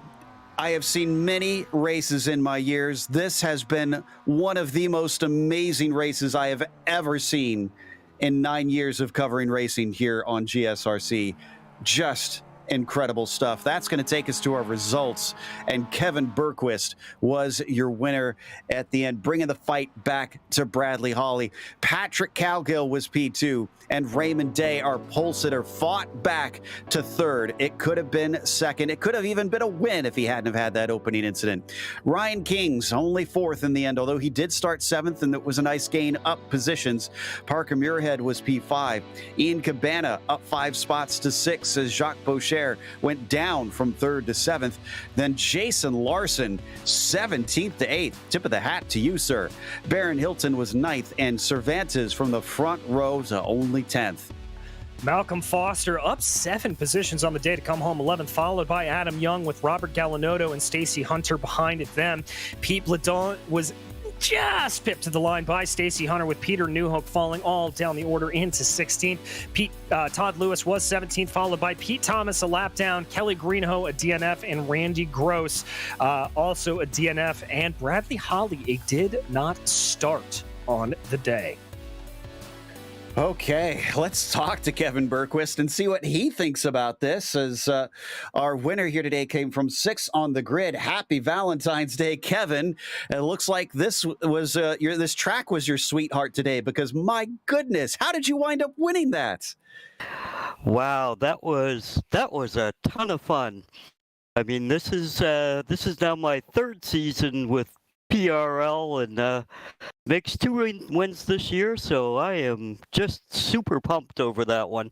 have seen many races in my years. This has been one of the most amazing races I have ever seen in 9 years of covering racing here on GSRC. Just incredible stuff. That's going to take us to our results. And Kevin Berquist was your winner at the end, bringing the fight back to Bradley Holly. Patrick Cowgill was P2, and Raymond Day, our pole sitter, fought back to third. It could have been second. It could have even been a win if he hadn't have had that opening incident. Ryan Kings only fourth in the end, although he did start seventh, and it was a nice gain up positions. Parker Muirhead was P5. Ian Cabana up 5 spots to 6 as Jacques Boucher went down from 3rd to 7th. Then Jason Larson, 17th to 8th. Tip of the hat to you, sir. Baron Hilton was 9th, and Cervantes from the front row to only 10th. Malcolm Foster up 7 positions on the day to come home 11th, followed by Adam Young with Robert Gallinotto and Stacy Hunter behind it. Them. Pete Bladon was just pipped to the line by Stacy Hunter, with Peter Newhook falling all down the order into 16th. Todd Lewis was 17th, followed by Pete Thomas, a lap down, Kelly Greenhoe, a DNF, and Randy Gross, also a DNF, and Bradley Holly, did not start on the day. Okay, let's talk to Kevin Berquist and see what he thinks about this, as our winner here today came from 6 on the grid. Happy Valentine's Day, Kevin. It looks like this was this track was your sweetheart today, because my goodness, how did you wind up winning that? Wow, that was a ton of fun. I mean, this is now my 3rd season with PRL, and makes 2 wins this year, so I am just super pumped over that one.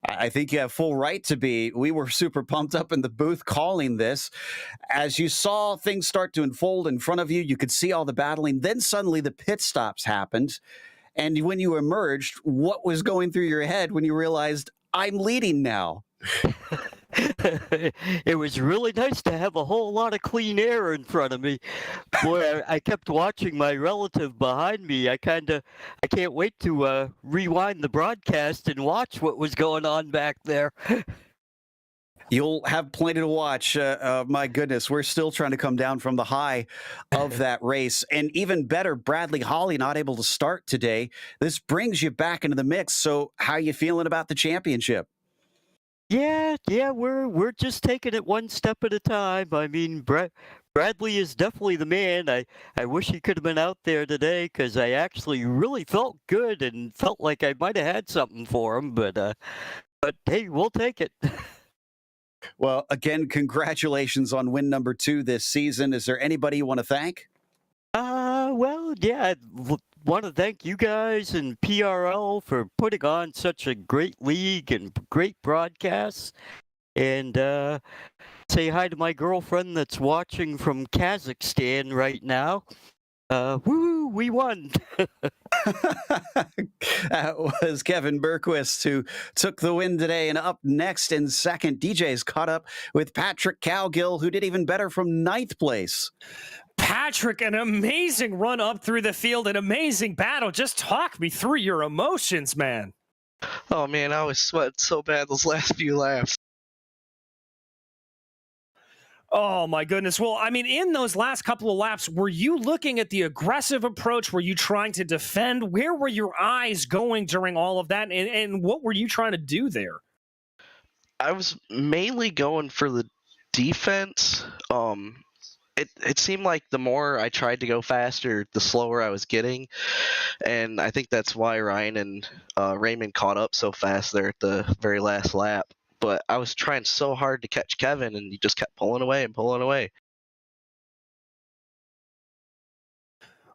I think you have full right to be. We were super pumped up in the booth calling this. As you saw things start to unfold in front of you, you could see all the battling. Then suddenly the pit stops happened. And when you emerged, what was going through your head when you realized, I'm leading now? It was really nice to have a whole lot of clean air in front of me. Boy, I kept watching my relative behind me. I can't wait to rewind the broadcast and watch what was going on back there. You'll have plenty to watch. My goodness, we're still trying to come down from the high of that race. And even better, Bradley Holly not able to start today. This brings you back into the mix. So how are you feeling about the championship? Yeah, we're just taking it one step at a time. I mean, Bradley is definitely the man. I wish he could have been out there today, because I actually really felt good and felt like I might have had something for him. But hey, we'll take it. Well, again, congratulations on win number 2 this season. Is there anybody you want to thank? Well, yeah, I want to thank you guys and PRL for putting on such a great league and great broadcasts. And say hi to my girlfriend that's watching from Kazakhstan right now. Woo, we won. That was Kevin Berquist, who took the win today. And up next in second, DJ's caught up with Patrick Cowgill, who did even better from 9th place. Patrick, an amazing run up through the field, an amazing battle. Just talk me through your emotions, man. Oh man, I was sweating so bad those last few laps. Oh my goodness. Well, I mean, in those last couple of laps, were you looking at the aggressive approach? Were you trying to defend? Where were your eyes going during all of that? And what were you trying to do there? I was mainly going for the defense. It seemed like the more I tried to go faster, the slower I was getting. And I think that's why Ryan and Raymond caught up so fast there at the very last lap. But I was trying so hard to catch Kevin, and he just kept pulling away and pulling away.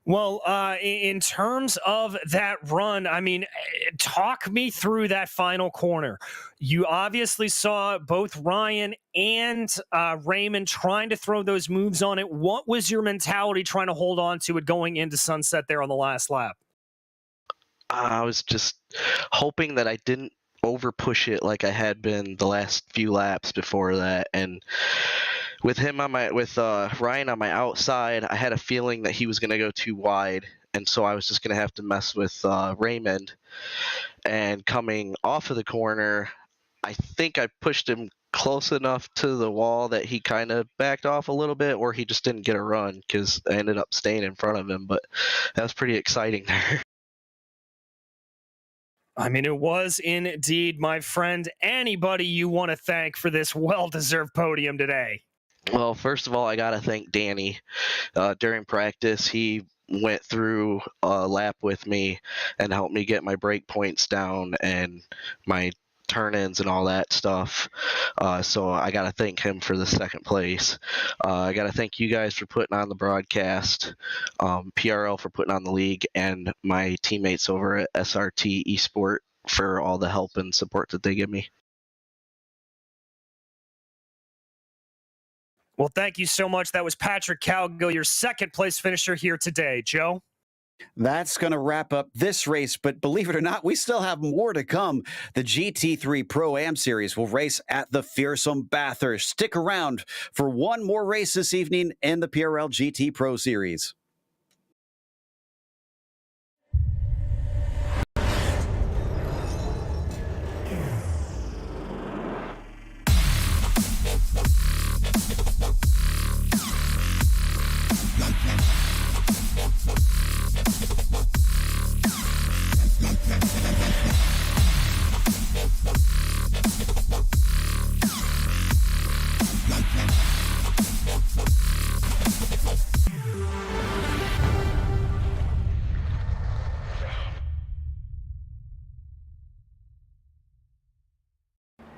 Well, in terms of that run, I mean, talk me through that final corner. You obviously saw both Ryan and Raymond trying to throw those moves on it. What was your mentality trying to hold on to it going into sunset there on the last lap? I was just hoping that I didn't over push it like I had been the last few laps before that. And with him on my Ryan on my outside, I had a feeling that he was going to go too wide, and so I was just going to have to mess with Raymond. And coming off of the corner, I think I pushed him close enough to the wall that he kind of backed off a little bit, or he just didn't get a run because I ended up staying in front of him. But that was pretty exciting there. I mean, it was indeed, my friend. Anybody you want to thank for this well-deserved podium today? Well, first of all, I got to thank Danny. During practice, he went through a lap with me and helped me get my brake points down and my turn-ins and all that stuff. So I got to thank him for the second place. I got to thank you guys for putting on the broadcast, PRL for putting on the league, and my teammates over at SRT Esport for all the help and support that they give me. Well, thank you so much. That was Patrick Cowgill, your second place finisher here today. Joe? That's going to wrap up this race, but believe it or not, we still have more to come. The GT3 Pro-Am Series will race at the fearsome Bathurst. Stick around for one more race this evening in the PRL GT Pro Series.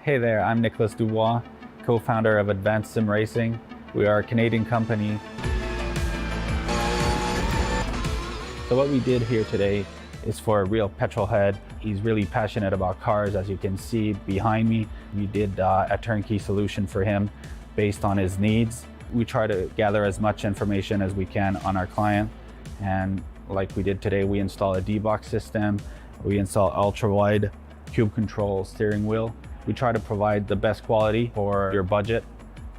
Hey there, I'm Nicholas Dubois, co-founder of Advanced SimRacing. We are a Canadian company. So what we did here today is for a real petrol head. He's really passionate about cars, as you can see behind me. We did a turnkey solution for him based on his needs. We try to gather as much information as we can on our client. And like we did today, we install a D-box system. We install ultra-wide cube control steering wheel. We try to provide the best quality for your budget.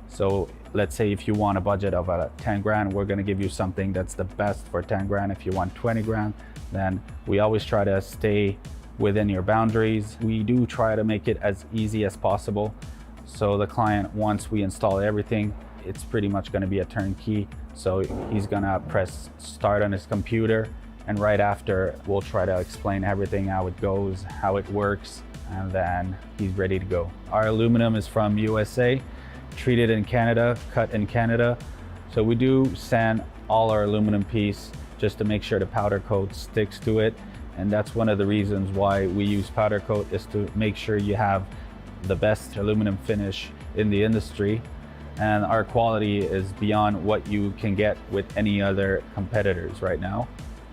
So let's say if you want a budget of 10 grand, we're gonna give you something that's the best for 10 grand. If you want 20 grand, then we always try to stay within your boundaries. We do try to make it as easy as possible. So the client, once we install everything, it's pretty much gonna be a turnkey. So he's gonna press start on his computer, and right after, we'll try to explain everything, how it goes, how it works, and then he's ready to go. Our aluminum is from USA, treated in Canada, cut in Canada. So we do sand all our aluminum piece just to make sure the powder coat sticks to it. And that's one of the reasons why we use powder coat, is to make sure you have the best aluminum finish in the industry. And our quality is beyond what you can get with any other competitors right now.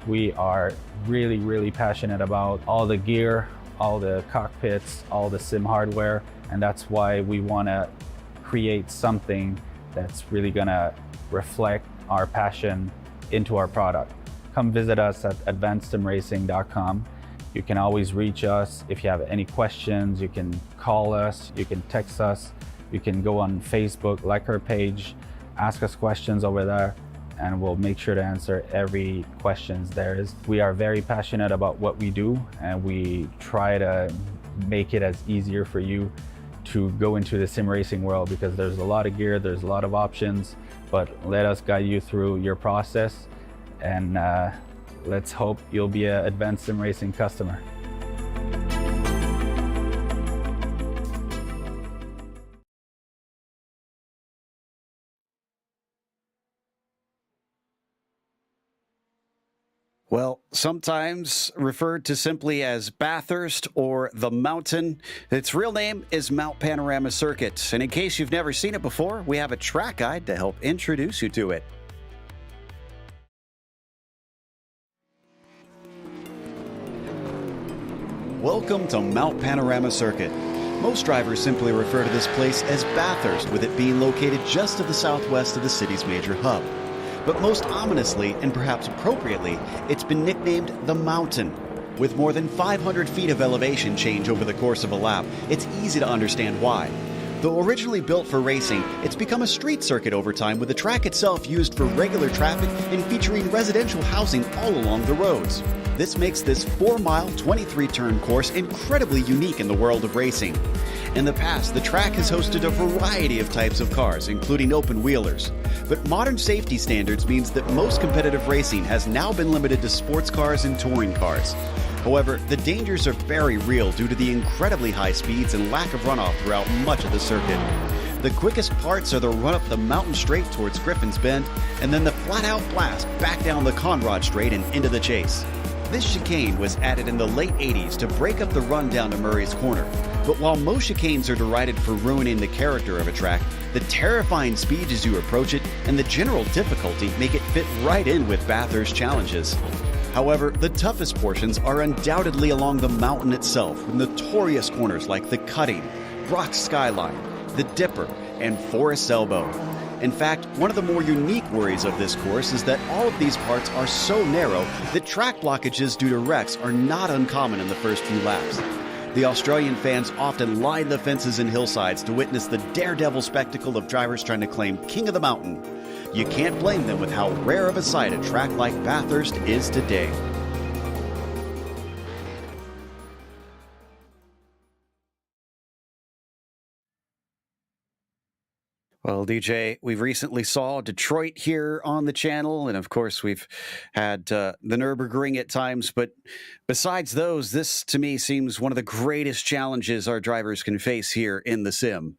We are really, really passionate about all the gear, all the cockpits, all the sim hardware, and that's why we want to create something that's really going to reflect our passion into our product. Come visit us at advancedsimracing.com. You can always reach us if you have any questions. You can call us, you can text us, you can go on Facebook, like our page, ask us questions over there. and we'll make sure to answer every questions there is. We are very passionate about what we do, and we try to make it as easier for you to go into the sim racing world, because there's a lot of gear, there's a lot of options, but let us guide you through your process, and let's hope you'll be an advanced sim racing customer. Well, sometimes referred to simply as Bathurst or the Mountain, its real name is Mount Panorama Circuit. And in case you've never seen it before, we have a track guide to help introduce you to it. Welcome to Mount Panorama Circuit. Most drivers simply refer to this place as Bathurst, with it being located just to the southwest of the city's major hub. But most ominously, and perhaps appropriately, it's been nicknamed the Mountain. With more than 500 feet of elevation change over the course of a lap, it's easy to understand why. Though originally built for racing, it's become a street circuit over time, with the track itself used for regular traffic and featuring residential housing all along the roads. This makes this 4-mile, 23-turn course incredibly unique in the world of racing. In the past, the track has hosted a variety of types of cars, including open-wheelers. But modern safety standards means that most competitive racing has now been limited to sports cars and touring cars. However, the dangers are very real due to the incredibly high speeds and lack of runoff throughout much of the circuit. The quickest parts are the run up the mountain straight towards Griffin's Bend, and then the flat-out blast back down the Conrod Straight and into the chase. This chicane was added in the late 80s to break up the run down to Murray's Corner. But while most chicanes are derided for ruining the character of a track, the terrifying speed as you approach it and the general difficulty make it fit right in with Bathurst challenges. However, the toughest portions are undoubtedly along the mountain itself, with notorious corners like the Cutting, Rock Skyline, the Dipper, and Forest Elbow. In fact, one of the more unique worries of this course is that all of these parts are so narrow that track blockages due to wrecks are not uncommon in the first few laps. The Australian fans often line the fences and hillsides to witness the daredevil spectacle of drivers trying to claim King of the Mountain. You can't blame them with how rare of a sight a track like Bathurst is today. Well, DJ, we've recently saw Detroit here on the channel, and of course we've had the Nürburgring at times, but besides those, this to me seems one of the greatest challenges our drivers can face here in the sim.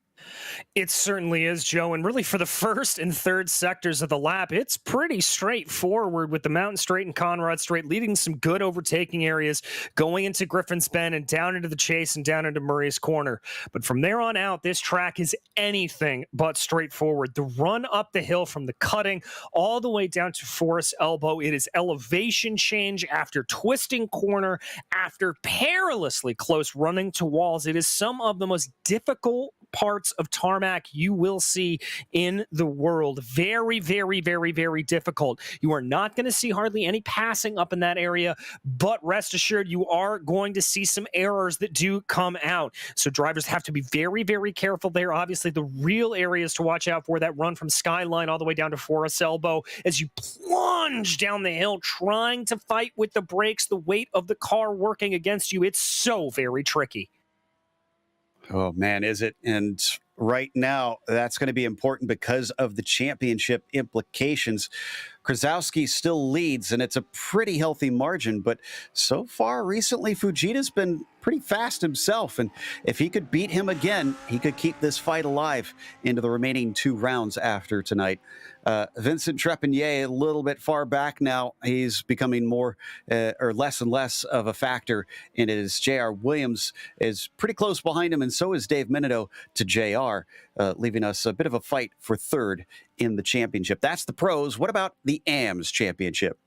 It certainly is, Joe, and really for the first and third sectors of the lap, it's pretty straightforward with the Mountain Straight and Conrod Straight leading some good overtaking areas going into Griffin's Bend and down into the Chase and down into Murray's Corner. But from there on out, this track is anything but straightforward. The run up the hill from the Cutting all the way down to Forest Elbow, it is elevation change after twisting corner, after perilously close running to walls. It is some of the most difficult parts of tarmac you will see in the world. Very, very, very, very difficult. You are not going to see hardly any passing up in that area, but rest assured you are going to see some errors that do come out. So drivers have to be very, very careful there. Obviously, the real areas to watch out for, that run from Skyline all the way down to Forest Elbow as you plunge down the hill trying to fight with the brakes, the weight of the car working against you. It's so very tricky. Oh, man, is it? And right now, that's going to be important because of the championship implications. Krasowski still leads, and it's a pretty healthy margin. But so far, recently, Fujita's been pretty fast himself. And if he could beat him again, he could keep this fight alive into the remaining 2 rounds after tonight. Vincent Trepanier, a little bit far back now. He's becoming more or less and less of a factor in his. J.R. Williams is pretty close behind him, and so is Dave Minato to J.R., leaving us a bit of a fight for third in the championship. That's the pros. What about the AMS championship?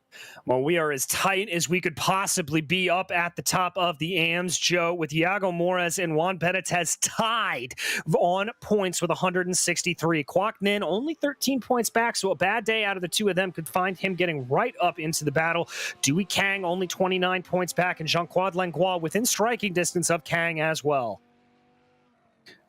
Well, we are as tight as we could possibly be up at the top of the AMS, Joe, with Iago Moraz and Juan Benitez tied on points with 163. Kwok Nin only 13 points back, so a bad day out of the two of them could find him getting right up into the battle. Dewey Kang only 29 points back, and Jean-Claude Langlois within striking distance of Kang as well.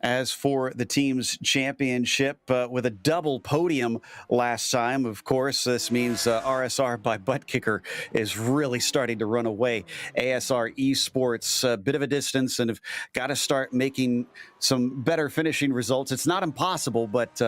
As for the team's championship, with a double podium last time, of course, this means RSR by ButtKicker is really starting to run away. ASR Esports, a bit of a distance, and have got to start making some better finishing results. It's not impossible, but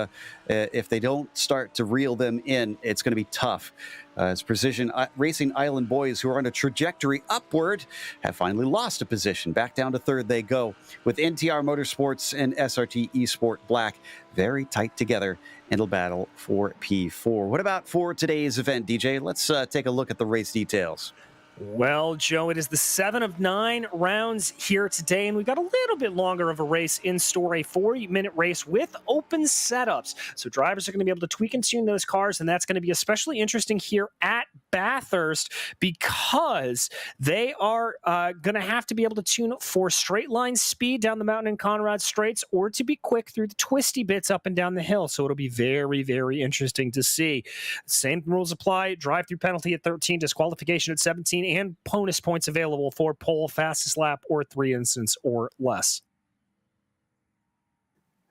if they don't start to reel them in, it's going to be tough. As Precision Racing Island boys, who are on a trajectory upward, have finally lost a position. Back down to third they go, with NTR Motorsports and SRT Esport Black very tight together in a battle for P4. What about for today's event, DJ? Let's take a look at the race details. Well, Joe, it is the 7 of 9 rounds here today, and we've got a little bit longer of a race in store, a 40-minute race with open setups. So drivers are going to be able to tweak and tune those cars, and that's going to be especially interesting here at Bathurst because they are going to have to be able to tune for straight line speed down the mountain in Conrad Straits or to be quick through the twisty bits up and down the hill. So it'll be very, very interesting to see. Same rules apply. Drive-through penalty at 13, disqualification at 17, and bonus points available for pole, fastest lap, or 3 instants or less.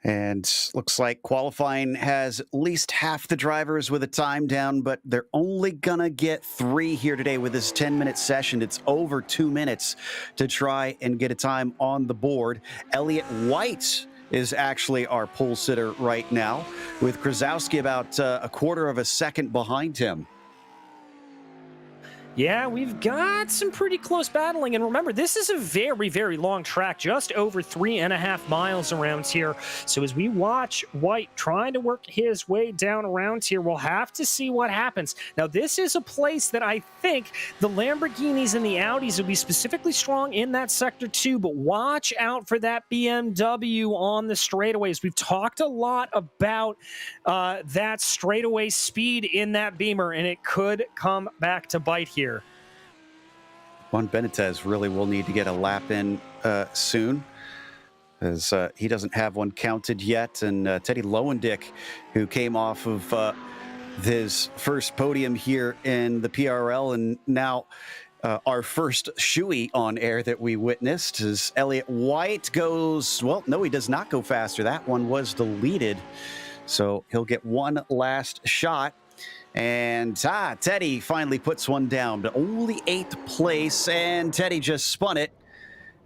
And looks like qualifying has at least half the drivers with a time down, but they're only gonna get 3 here today with this 10-minute session. It's over 2 minutes to try and get a time on the board. Elliott White is actually our pole sitter right now, with Krasowski about a quarter of a second behind him. Yeah, we've got some pretty close battling. And remember, this is a very, very long track, just over 3.5 miles around here. So as we watch White trying to work his way down around here, we'll have to see what happens. Now, this is a place that I think the Lamborghinis and the Audis will be specifically strong in that sector too, but watch out for that BMW on the straightaways. We've talked a lot about that straightaway speed in that Beamer, and it could come back to bite here. Juan Benitez really will need to get a lap in soon, as he doesn't have one counted yet. And Teddy Lowendick, who came off of his first podium here in the PRL, and now our first shoey on air that we witnessed, as Elliott White goes, well, no, he does not go faster. That one was deleted. So he'll get one last shot. And Teddy finally puts one down, but only 8th place, and Teddy just spun it,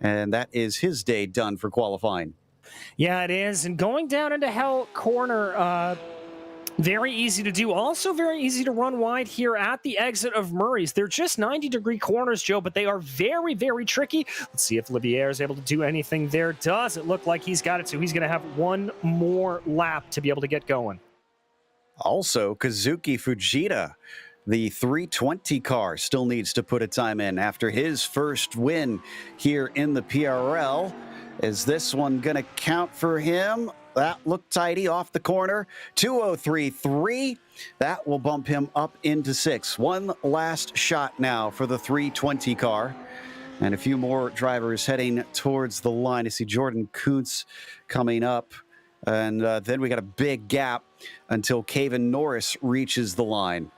and that is his day done for qualifying. Yeah, it is. And going down into Hell Corner, very easy to do. Also very easy to run wide here at the exit of Murray's. They're just 90-degree corners, Joe, but they are very, very tricky. Let's see if Liviere is able to do anything there. Does it look like he's got it, so he's going to have one more lap to be able to get going. Also, Kazuki Fujita, the 320 car, still needs to put a time in after his first win here in the PRL. Is this one going to count for him? That looked tidy off the corner. 2:03.3. That will bump him up into 6th. One last shot now for the 320 car. And a few more drivers heading towards the line. I see Jordan Kuntz coming up. And then we got a big gap until Caven Norris reaches the line.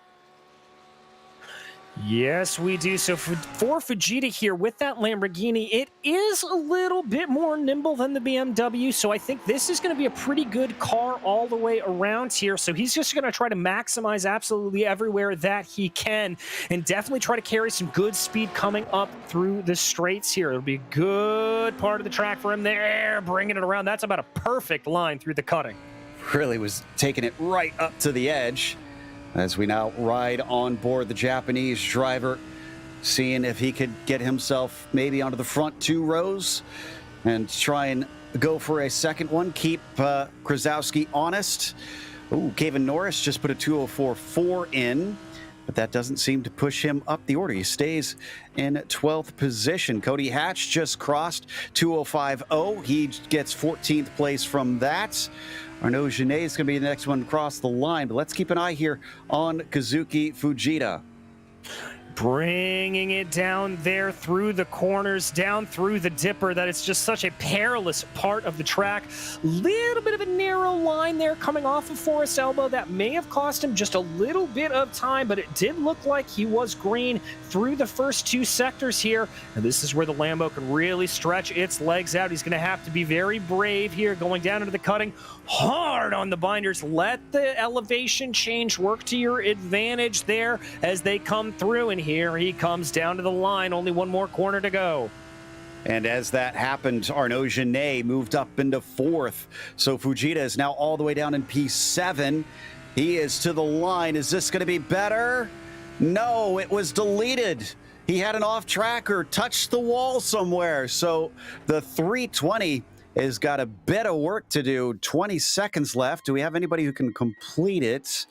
Yes, we do. So for Fujita here with that Lamborghini, it is a little bit more nimble than the BMW. So I think this is going to be a pretty good car all the way around here. So he's just going to try to maximize absolutely everywhere that he can and definitely try to carry some good speed coming up through the straights here. It'll be a good part of the track for him there, bringing it around. That's about a perfect line through the cutting. Really was taking it right up to the edge. As we now ride on board the Japanese driver, seeing if he could get himself maybe onto the front 2 rows and try and go for a second one. Keep Krasowski honest. Ooh, Caven Norris just put a 2:04.4 in, but that doesn't seem to push him up the order. He stays in 12th position. Cody Hatch just crossed 2:05.0. He gets 14th place from that. Arnaud Genet is going to be the next one across the line, but let's keep an eye here on Kazuki Fujita. Bringing it down there through the corners, down through the dipper, that it's just such a perilous part of the track. Little bit of a narrow line line there coming off of Forest Elbow. That may have cost him just a little bit of time, but it did look like he was green through the first 2 sectors here. And this is where the Lambo can really stretch its legs out. He's going to have to be very brave here, going down into the cutting, hard on the binders. Let the elevation change work to your advantage there as they come through. And here he comes down to the line. Only one more corner to go. And as that happened, Arnaud Genet moved up into 4th. So Fujita is now all the way down in P7. He is to the line. Is this going to be better? No, it was deleted. He had an off tracker, touched the wall somewhere. So the 320 has got a bit of work to do. 20 seconds left. Do we have anybody who can complete it?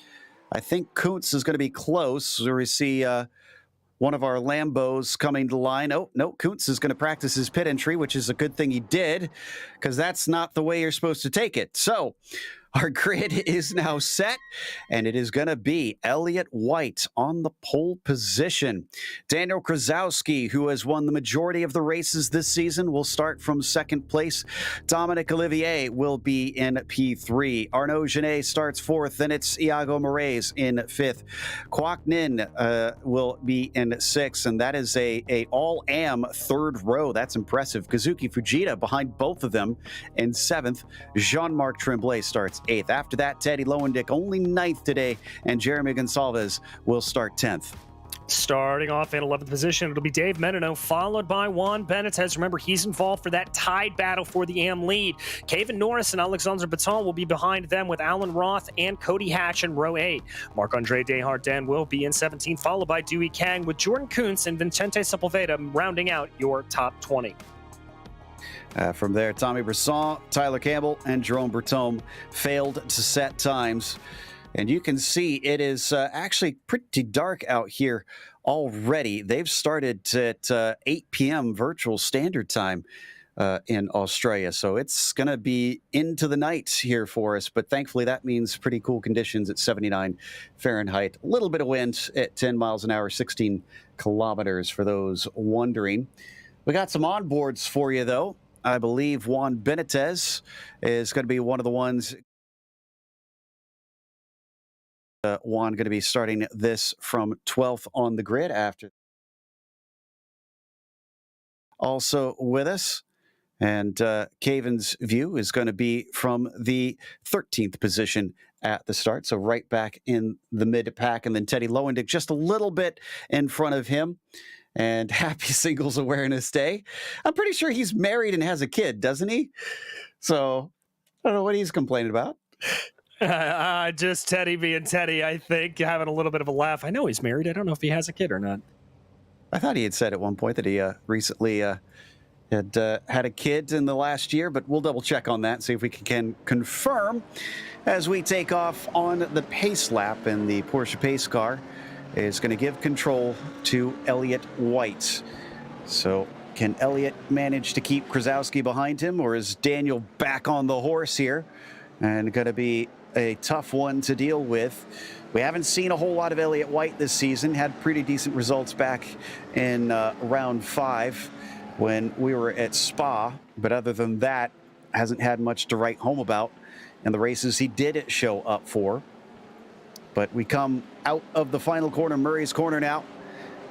I think Kuntz is going to be close. We see one of our Lambos coming to line. Oh, no, Kuntz is going to practice his pit entry, which is a good thing he did, because that's not the way you're supposed to take it. So our grid is now set, and it is going to be Elliott White on the pole position. Daniel Krasowski, who has won the majority of the races this season, will start from 2nd place. Dominic Olivier will be in P3. Arnaud Genet starts 4th, then it's Iago Moraes in 5th. Kwok Nin will be in 6th, and that is a all-am 3rd row. That's impressive. Kazuki Fujita behind both of them in 7th. Jean-Marc Tremblay starts 8th. After that, Teddy Lowendick only 9th today, and Jeremy Gonsalves will start 10th. Starting off in 11th position, it'll be Dave Menino, followed by Juan Benitez. Remember, he's involved for that tied battle for the AM lead. Caven Norris and Alexander Baton will be behind them with Alan Roth and Cody Hatch in row 8. Marc-Andre Desjardins will be in 17th, followed by Dewey Kang with Jordan Kuntz and Vincente Sepulveda rounding out your top 20. From there, Tommy Brisson, Tyler Campbell, and Jerome Bertome failed to set times. And you can see it is actually pretty dark out here already. They've started at 8 p.m. virtual standard time in Australia. So it's going to be into the night here for us. But thankfully, that means pretty cool conditions at 79 Fahrenheit. A little bit of wind at 10 miles an hour, 16 kilometers for those wondering. We got some onboards for you, though. I believe Juan Benitez is going to be one of the ones. Juan going to be starting this from 12th on the grid after. Also with us, and Caven's view is going to be from the 13th position at the start. So right back in the mid-pack, and then Teddy Lowendick just a little bit in front of him. And happy Singles Awareness Day. I'm pretty sure he's married and has a kid, doesn't he? So I don't know what he's complaining about. Just Teddy being Teddy, I think, having a little bit of a laugh. I know he's married. I don't know if he has a kid or not. I thought he had said at one point that he recently had a kid in the last year, but we'll double check on that, see if we can confirm as we take off on the pace lap in the Porsche pace car. Is going to give control to Elliott White. So can Elliott manage to keep Krasowski behind him, or is Daniel back on the horse here? And going to be a tough one to deal with. We haven't seen a whole lot of Elliott White this season. Had pretty decent results back in round 5 when we were at Spa. But other than that, hasn't had much to write home about in the races he did show up for. But we come out of the final corner, Murray's corner now.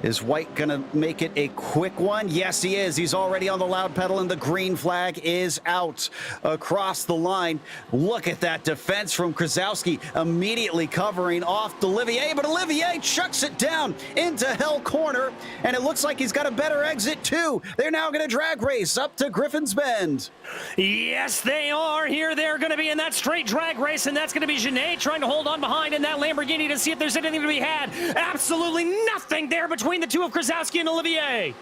Is White going to make it a quick one? Yes, he is. He's already on the loud pedal, and the green flag is out across the line. Look at that defense from Krasowski, immediately covering off Olivier, but Olivier chucks it down into Hell Corner, and it looks like he's got a better exit, too. They're now going to drag race up to Griffin's Bend. Yes, they are. Here they're going to be in that straight drag race, and that's going to be Genet trying to hold on behind in that Lamborghini to see if there's anything to be had. Absolutely nothing there between the two of Krasowski and Olivier.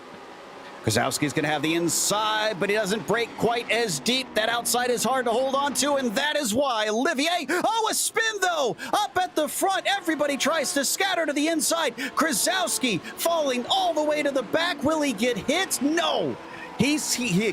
Krasowski's going to have the inside, but he doesn't break quite as deep. That outside is hard to hold on to, and that is why Olivier, a spin though, up at the front. Everybody tries to scatter to the inside. Krasowski falling all the way to the back. Will he get hit? No. He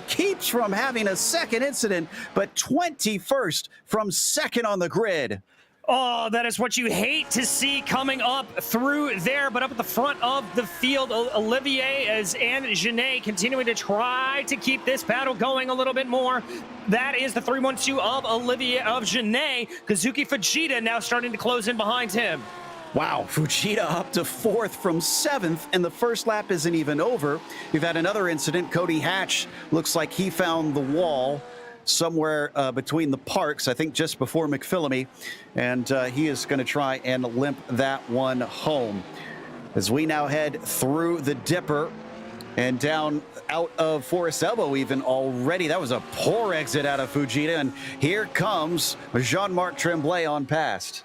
keeps from having a second incident, but 21st from second on the grid. Oh, that is what you hate to see coming up through there. But up at the front of the field, Olivier and Genet continuing to try to keep this battle going a little bit more. That is the 3-1-2 of Olivier of Genet. Kazuki Fujita now starting to close in behind him. Wow, Fujita up to 4th from 7th, and the first lap isn't even over. We've had another incident. Cody Hatch looks like he found the wall somewhere between the parks, I think just before McPhillamy, and he is going to try and limp that one home. As we now head through the Dipper and down out of Forest Elbow even already. That was a poor exit out of Fujita, and here comes Jean-Marc Tremblay on past.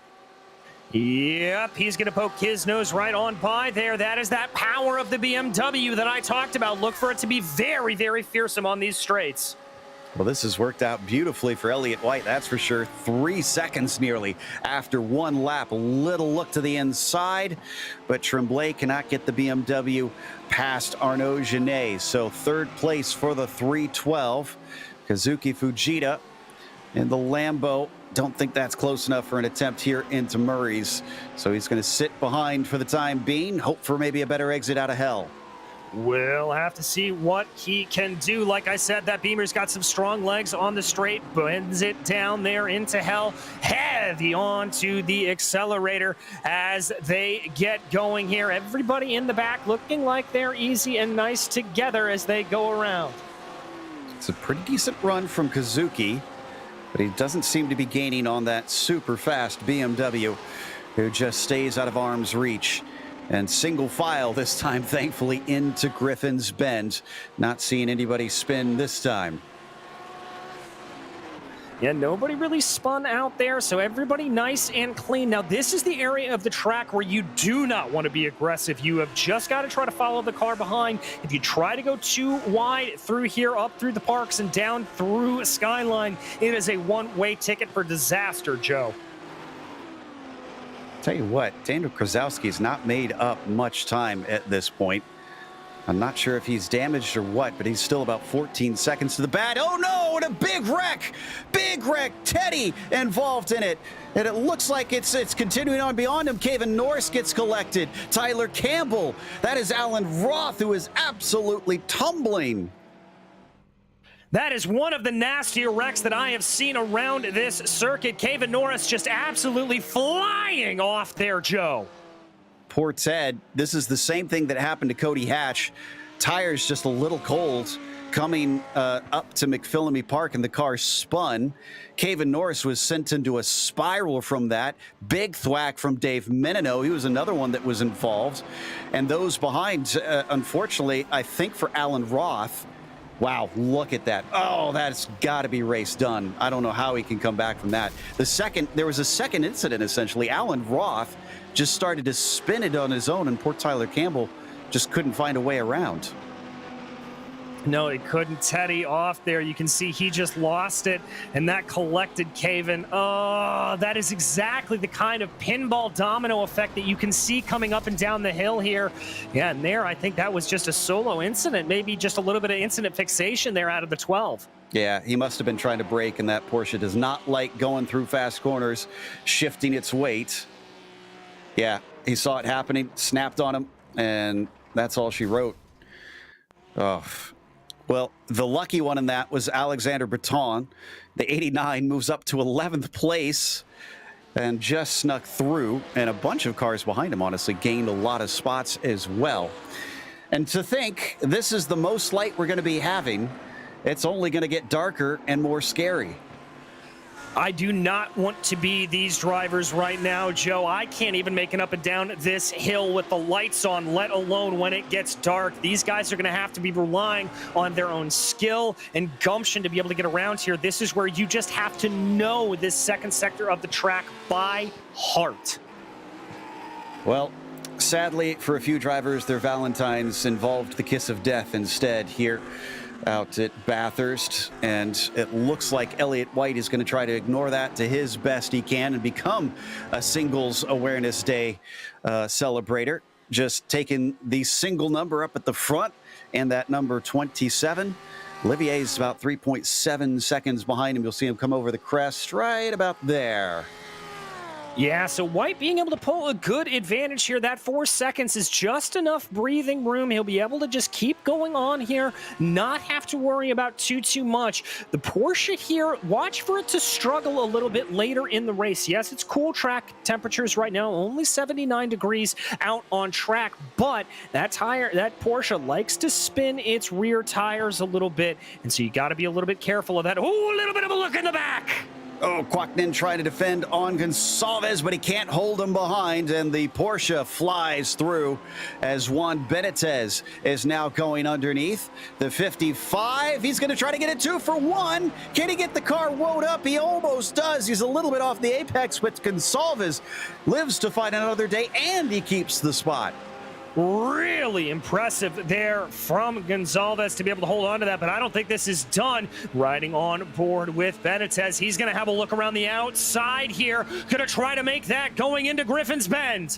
Yep, he's going to poke his nose right on by there. That is that power of the BMW that I talked about. Look for it to be very, very fearsome on these straights. Well, this has worked out beautifully for Elliott White, that's for sure. 3 seconds nearly after one lap. A little look to the inside, but Tremblay cannot get the BMW past Arnaud Genet. So 3rd place for the 312. Kazuki Fujita in the Lambo. Don't think that's close enough for an attempt here into Murray's. So he's going to sit behind for the time being. Hope for maybe a better exit out of hell. We'll have to see what he can do. Like I said, that Beamer's got some strong legs on the straight, bends it down there into hell, heavy onto the accelerator as they get going here. Everybody in the back looking like they're easy and nice together as they go around. It's a pretty decent run from Kazuki, but he doesn't seem to be gaining on that super fast BMW, who just stays out of arm's reach. And single file this time, thankfully, into Griffin's Bend. Not seeing anybody spin this time. Yeah, nobody really spun out there, so everybody nice and clean. Now, this is the area of the track where you do not want to be aggressive. You have just got to try to follow the car behind. If you try to go too wide through here, up through the parks and down through Skyline, it is a one-way ticket for disaster, Joe. Tell you what, Daniel Krasowski's not made up much time at this point. I'm not sure if he's damaged or what, but he's still about 14 seconds to the bad. Oh no, and a big wreck! Big wreck! Teddy involved in it. And it looks like it's continuing on beyond him. Caven Norris gets collected. Tyler Campbell. That is Alan Roth, who is absolutely tumbling. That is one of the nastier wrecks that I have seen around this circuit. Caven Norris just absolutely flying off there, Joe. Poor Ted. This is the same thing that happened to Cody Hatch. Tires just a little cold coming up to McPhillamy Park, and the car spun. Caven Norris was sent into a spiral from that. Big thwack from Dave Menino. He was another one that was involved. And those behind, unfortunately, I think for Alan Roth, wow, look at that. Oh, that's got to be race done. I don't know how he can come back from that. There was a second incident, essentially. Alan Roth just started to spin it on his own, and poor Tyler Campbell just couldn't find a way around. No, he couldn't. Teddy off there. You can see he just lost it, and that collected Caven. Oh, that is exactly the kind of pinball domino effect that you can see coming up and down the hill here. Yeah, and there, I think that was just a solo incident, maybe just a little bit of incident fixation there out of the 12. Yeah, he must have been trying to brake, and that Porsche does not like going through fast corners, shifting its weight. Yeah, he saw it happening, snapped on him, and that's all she wrote. Oh. Well, the lucky one in that was Alexander Breton. The 89 moves up to 11th place and just snuck through, and a bunch of cars behind him, honestly, gained a lot of spots as well. And to think this is the most light we're going to be having, it's only going to get darker and more scary. I do not want to be these drivers right now, Joe. I can't even make it up and down this hill with the lights on, let alone when it gets dark. These guys are going to have to be relying on their own skill and gumption to be able to get around here. This is where you just have to know this second sector of the track by heart. Well, sadly, for a few drivers, their Valentines involved the kiss of death instead here out at Bathurst, and it looks like Elliott White is going to try to ignore that to his best he can and become a Singles Awareness Day celebrator, just taking the single number up at the front and that number 27. Olivier's about 3.7 seconds behind him. You'll see him come over the crest right about there. Yeah, so White being able to pull a good advantage here. That 4 seconds is just enough breathing room. He'll be able to just keep going on here, not have to worry about too much. The Porsche here, watch for it to struggle a little bit later in the race. Yes, it's cool track temperatures right now, only 79 degrees out on track, but that Porsche likes to spin its rear tires a little bit, and so you got to be a little bit careful of that. Oh, a little bit of a look in the back. Oh, Quacknin trying to defend on Gonçalves, but he can't hold him behind, and the Porsche flies through as Juan Benitez is now going underneath the 55. He's going to try to get it 2 for 1. Can he get the car wound up? He almost does. He's a little bit off the apex, but Gonçalves lives to fight another day, and he keeps the spot. Really impressive there from Gonçalves to be able to hold on to that, but I don't think this is done. Riding on board with Benitez. He's going to have a look around the outside here. Going to try to make that going into Griffin's Bend.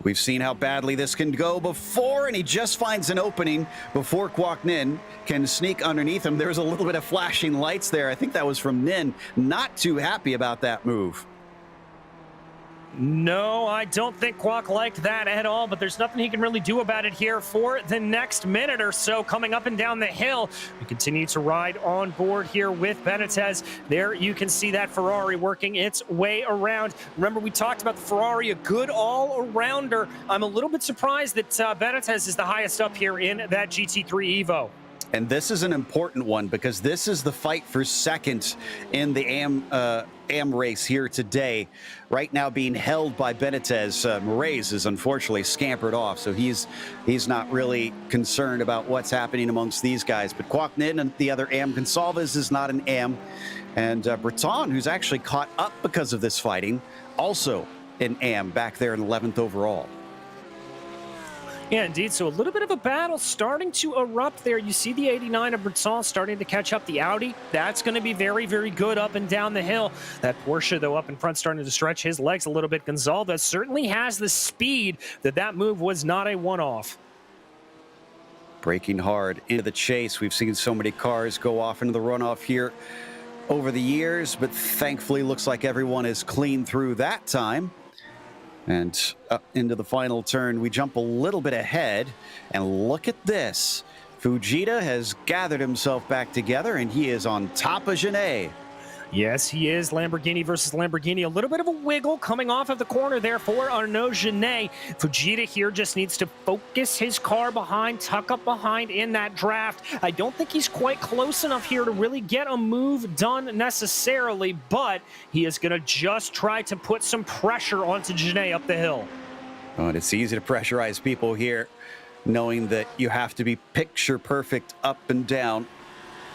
We've seen how badly this can go before, and he just finds an opening before Kwok Nin can sneak underneath him. There's a little bit of flashing lights there. I think that was from Nin. Not too happy about that move. No, I don't think Kwok liked that at all, but there's nothing he can really do about it here for the next minute or so. Coming up and down the hill, we continue to ride on board here with Benitez. There you can see that Ferrari working its way around. Remember, we talked about the Ferrari, a good all-arounder. I'm a little bit surprised that Benitez is the highest up here in that GT3 Evo. And this is an important one because this is the fight for second in the AM race here today. Right now being held by Benitez. Moraes is unfortunately scampered off, so he's not really concerned about what's happening amongst these guys. But Kwok Nin and the other AM, Gonçalves is not an AM. And Breton, who's actually caught up because of this fighting, also an AM back there in 11th overall. Yeah, indeed. So a little bit of a battle starting to erupt there. You see the 89 of Breton starting to catch up the Audi. That's going to be very, very good up and down the hill. That Porsche, though, up in front starting to stretch his legs a little bit. Gonçalves certainly has the speed that move was not a one-off. Breaking hard into the chase. We've seen so many cars go off into the runoff here over the years, but thankfully looks like everyone is clean through that time. And up into the final turn, we jump a little bit ahead, and look at this. Fujita has gathered himself back together, and he is on top of Genet. Yes, he is. Lamborghini versus Lamborghini. A little bit of a wiggle coming off of the corner there for Arnaud Genet. Fujita here just needs to focus his car behind, tuck up behind in that draft. I don't think he's quite close enough here to really get a move done necessarily, but he is going to just try to put some pressure onto Genet up the hill. Oh, and it's easy to pressurize people here, knowing that you have to be picture perfect up and down.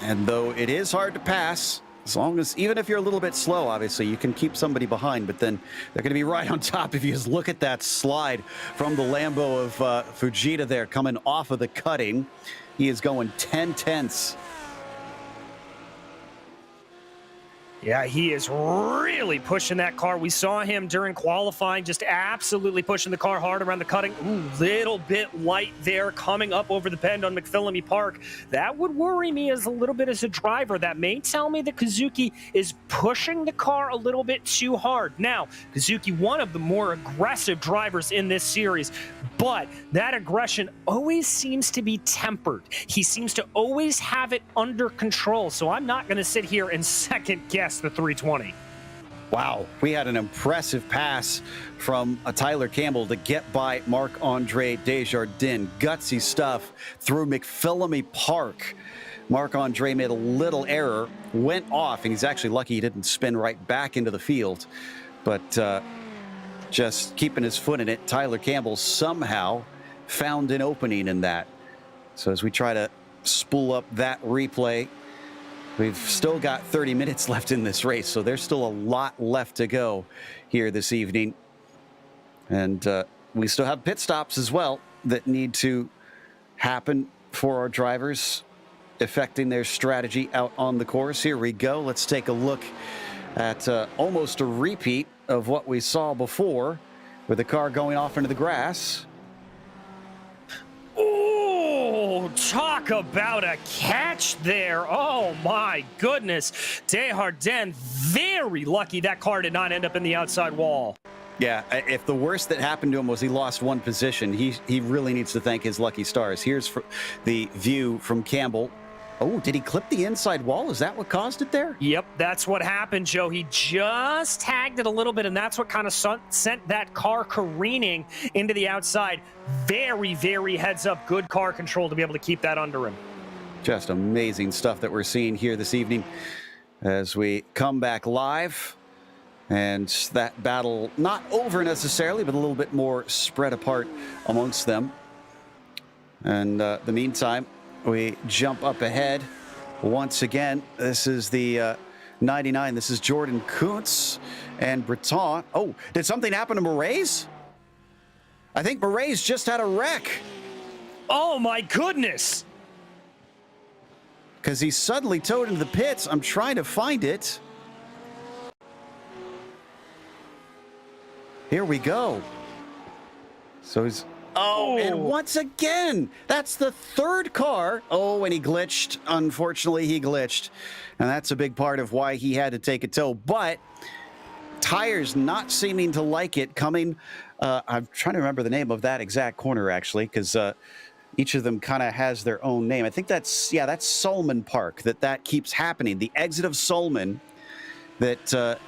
And though it is hard to pass, as long as, even if you're a little bit slow, obviously, you can keep somebody behind, but then they're going to be right on top. If you just look at that slide from the Lambo of Fujita there coming off of the cutting, he is going 10/10ths. Yeah, he is really pushing that car. We saw him during qualifying, just absolutely pushing the car hard around the cutting. Ooh, little bit light there coming up over the bend on McPhillamy Park. That would worry me as a driver. That may tell me that Kazuki is pushing the car a little bit too hard. Now, Kazuki, one of the more aggressive drivers in this series, but that aggression always seems to be tempered. He seems to always have it under control, so I'm not going to sit here and second guess the 320. Wow, we had an impressive pass from Tyler Campbell to get by Marc-Andre Desjardins. Gutsy stuff through McPhillamy Park. Marc-Andre made a little error, went off, and he's actually lucky he didn't spin right back into the field. But just keeping his foot in it, Tyler Campbell somehow found an opening in that. So as we try to spool up that replay, we've still got 30 minutes left in this race, so there's still a lot left to go here this evening. And we still have pit stops as well that need to happen for our drivers, affecting their strategy out on the course. Here we go. Let's take a look at almost a repeat of what we saw before with the car going off into the grass. Oh, talk about a catch there. Oh, my goodness. Desjardins, very lucky that car did not end up in the outside wall. Yeah, if the worst that happened to him was he lost one position, he really needs to thank his lucky stars. Here's the view from Campbell. Oh, did he clip the inside wall? Is that what caused it there? Yep, that's what happened, Joe. He just tagged it a little bit, and that's what kind of sent that car careening into the outside. Very, very heads up, good car control to be able to keep that under him. Just amazing stuff that we're seeing here this evening as we come back live. And that battle not over necessarily, but a little bit more spread apart amongst them. And the meantime, we jump up ahead once again. This is the 99. This is Jordan Kuntz and Breton. Oh, did something happen to Moraes? I think Moraes just had a wreck. Oh, my goodness. Because he suddenly towed into the pits. I'm trying to find it. Here we go. So he's... Oh, and once again, that's the third car. Oh, and he glitched. Unfortunately, he glitched. And that's a big part of why he had to take a tow. But tires not seeming to like it coming. I'm trying to remember the name of that exact corner, actually, because each of them kind of has their own name. I think that's, yeah, that's Solomon Park, that keeps happening. The exit of Solomon that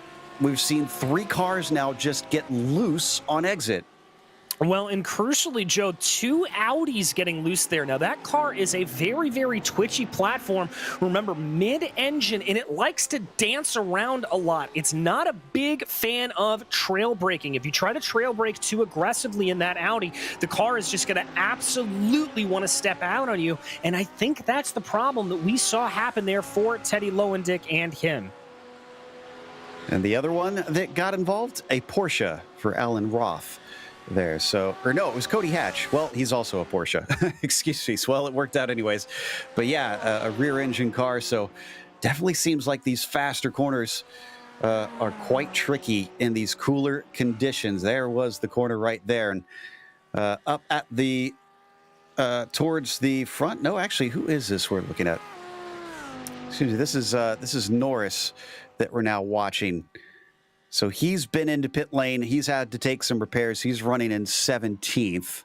we've seen 3 cars now just get loose on exit. Well, and crucially, Joe, 2 Audis getting loose there. Now, that car is a very, very twitchy platform. Remember, mid-engine, and it likes to dance around a lot. It's not a big fan of trail braking. If you try to trail brake too aggressively in that Audi, the car is just going to absolutely want to step out on you. And I think that's the problem that we saw happen there for Teddy Lowendick and him. And the other one that got involved, a Porsche for Alan Roth. There, so, or no, it was Cody Hatch. Well, he's also a Porsche. Excuse me. Well, it worked out anyways. But yeah, a rear engine car. So definitely seems like these faster corners are quite tricky in these cooler conditions. There was the corner right there. And up at the, towards the front. No, actually, who is this we're looking at? Excuse me. This is Norris that we're now watching. So he's been into pit lane. He's had to take some repairs. He's running in 17th.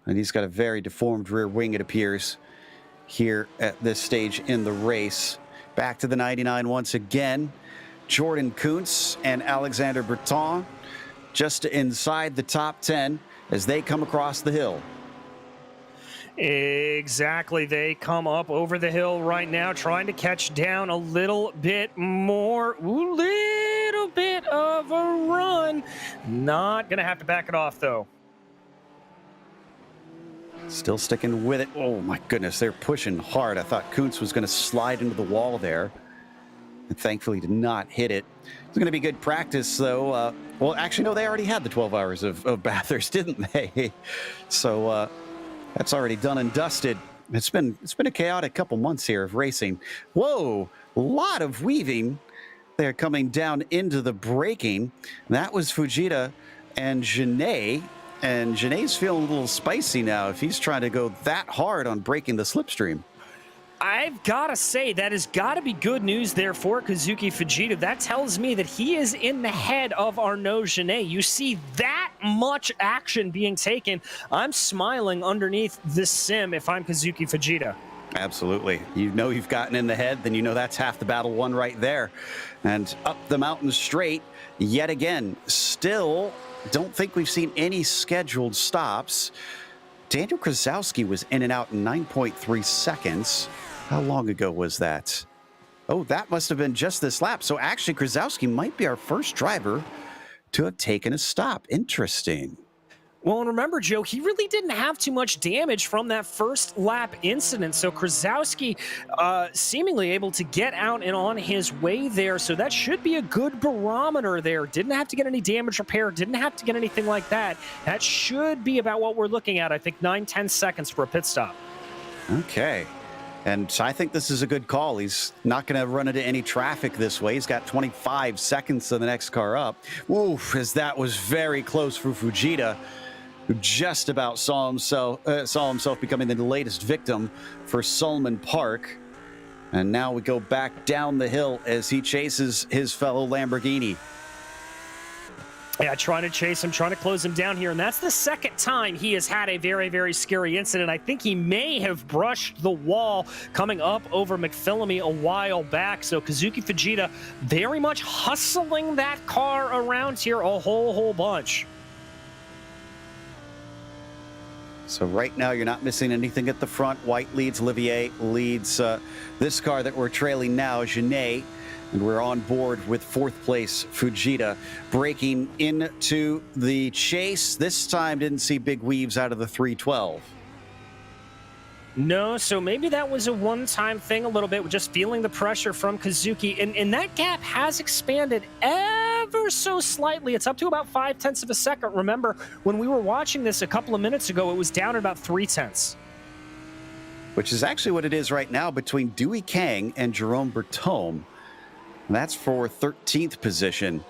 And he's got a very deformed rear wing, it appears, here at this stage in the race. Back to the 99 once again. Jordan Kuntz and Alexander Breton just inside the top 10 as they come across the hill. Exactly. They come up over the hill right now, trying to catch down a little bit more. Ooh, little bit of a run. Not going to have to back it off, though. Still sticking with it. Oh, my goodness. They're pushing hard. I thought Kuntz was going to slide into the wall there. And thankfully did not hit it. It's going to be good practice, though. Well, actually, no, they already had the 12 hours of Bathurst, didn't they? So, that's already done and dusted. It's been a chaotic couple months here of racing. Whoa, a lot of weaving. They're coming down into the braking. That was Fujita and Genet. And Genet's feeling a little spicy now if he's trying to go that hard on breaking the slipstream. I've got to say, that has got to be good news there for Kazuki Fujita. That tells me that he is in the head of Arnaud Genet. You see that much action being taken. I'm smiling underneath this sim if I'm Kazuki Fujita. Absolutely. You know you've gotten in the head, then you know that's half the battle won right there. And up the mountain straight, yet again. Still, don't think we've seen any scheduled stops. Daniel Krasowski was in and out in 9.3 seconds. How long ago was that? Oh, that must have been just this lap. So actually, Krasowski might be our first driver to have taken a stop. Interesting. Well, and remember, Joe, he really didn't have too much damage from that first lap incident. So Krasowski seemingly able to get out and on his way there. So that should be a good barometer there. Didn't have to get any damage repair. Didn't have to get anything like that. That should be about what we're looking at. I think 9-10 seconds for a pit stop. Okay. And I think this is a good call. He's not going to run into any traffic this way. He's got 25 seconds to the next car up. Oof, as that was very close for Fujita, who just about saw himself becoming the latest victim for Solomon Park. And now we go back down the hill as he chases his fellow Lamborghini. Yeah, trying to chase him, trying to close him down here. And that's the second time he has had a very, very scary incident. I think he may have brushed the wall coming up over McPhillamy a while back. So Kazuki Fujita very much hustling that car around here a whole bunch. So right now, you're not missing anything at the front. White leads, Olivier leads this car that we're trailing now, Genet. And we're on board with fourth place Fujita, breaking into the chase. This time didn't see big weaves out of the 312. No, so maybe that was a one-time thing a little bit, just feeling the pressure from Kazuki. And that gap has expanded ever so slightly. It's up to about 0.5 of a second. Remember, when we were watching this a couple of minutes ago, it was down at about 0.3. Which is actually what it is right now between Dewey Kang and Jerome Bertome. And that's for 13th position.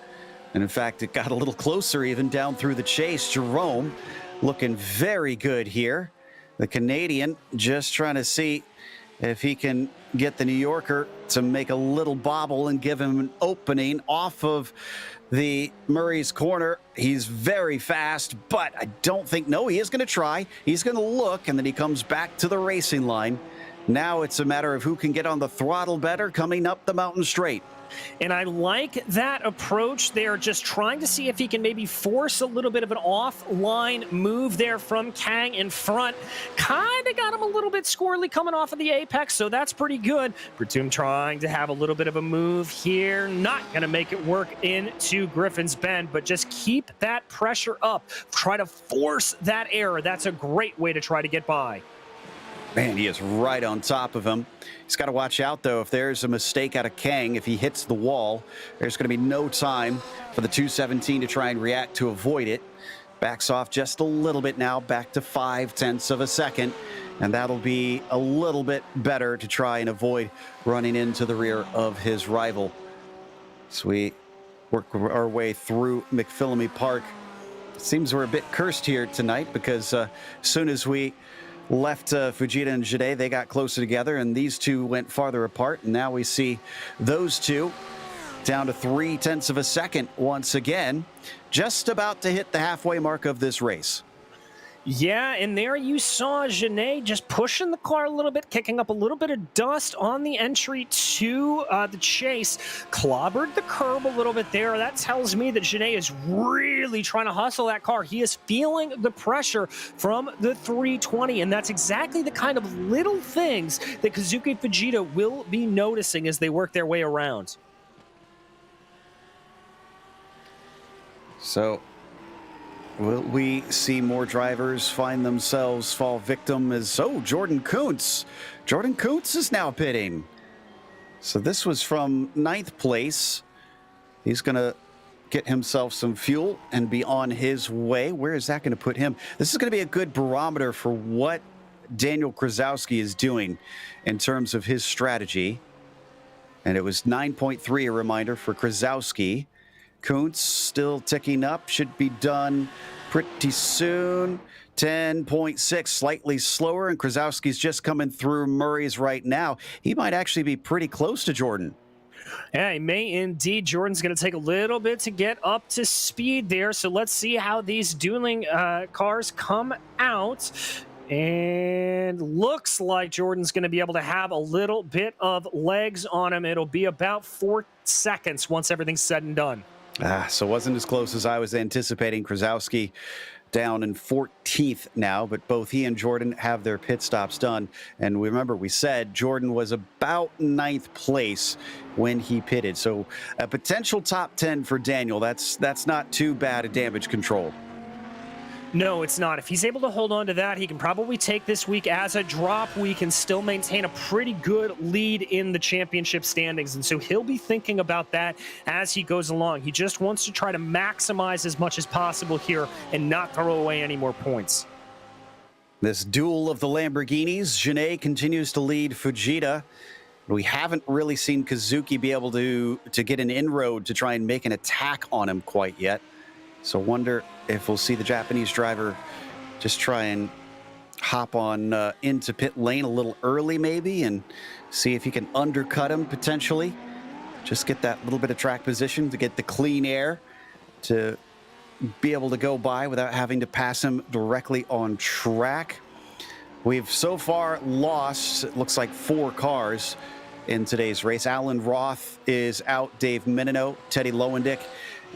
And in fact, it got a little closer even down through the chase. Jerome looking very good here. The Canadian just trying to see if he can get the New Yorker to make a little bobble and give him an opening off of the Murray's corner. He's very fast, but I don't think, no, he is going to try. He's going to look, and then he comes back to the racing line. Now it's a matter of who can get on the throttle better coming up the mountain straight. And I like that approach there, just trying to see if he can maybe force a little bit of an offline move there from Kang in front. Kind of got him a little bit squirrely coming off of the apex, so that's pretty good. Bertome trying to have a little bit of a move here. Not going to make it work into Griffin's Bend, but just keep that pressure up. Try to force that error. That's a great way to try to get by. Man, he is right on top of him. He's got to watch out, though. If there's a mistake out of Kang, if he hits the wall, there's going to be no time for the 217 to try and react to avoid it. Backs off just a little bit now, back to 0.5 of a second. And that'll be a little bit better to try and avoid running into the rear of his rival. So we work our way through McPhillamy Park. It seems we're a bit cursed here tonight because as soon as we left Fujita and Jide, they got closer together, and these two went farther apart. And now we see those two down to 0.3 of a second once again, just about to hit the halfway mark of this race. Yeah, and there you saw Genet just pushing the car a little bit, kicking up a little bit of dust on the entry to the chase. Clobbered the curb a little bit there. That tells me that Genet is really trying to hustle that car. He is feeling the pressure from the 320, and that's exactly the kind of little things that Kazuki Fujita will be noticing as they work their way around. So will we see more drivers find themselves fall victim as, oh, Jordan Kuntz. Jordan Kuntz is now pitting. So this was from 9th place. He's going to get himself some fuel and be on his way. Where is that going to put him? This is going to be a good barometer for what Daniel Krasowski is doing in terms of his strategy. And it was 9.3, a reminder for Krasowski. Kuntz still ticking up, should be done pretty soon. 10.6, slightly slower, and Krasowski's just coming through Murray's right now. He might actually be pretty close to Jordan. Yeah, he may indeed. Jordan's going to take a little bit to get up to speed there, so let's see how these dueling cars come out. And looks like Jordan's going to be able to have a little bit of legs on him. It'll be about 4 seconds once everything's said and done. So it wasn't as close as I was anticipating. Krasowski down in 14th now, but both he and Jordan have their pit stops done. And remember, we said Jordan was about 9th place when he pitted. So a potential top 10 for Daniel. That's not too bad a damage control. No, it's not. If he's able to hold on to that, he can probably take this week as a drop week and still maintain a pretty good lead in the championship standings. And so he'll be thinking about that as he goes along. He just wants to try to maximize as much as possible here and not throw away any more points. This duel of the Lamborghinis, Genet continues to lead Fujita. We haven't really seen Kazuki be able to get an inroad to try and make an attack on him quite yet. So wonder if we'll see the Japanese driver just try and hop on into pit lane a little early maybe and see if he can undercut him potentially. Just get that little bit of track position to get the clean air to be able to go by without having to pass him directly on track. We've so far lost, it looks like 4 cars in today's race. Alan Roth is out, Dave Menino, Teddy Lowendick,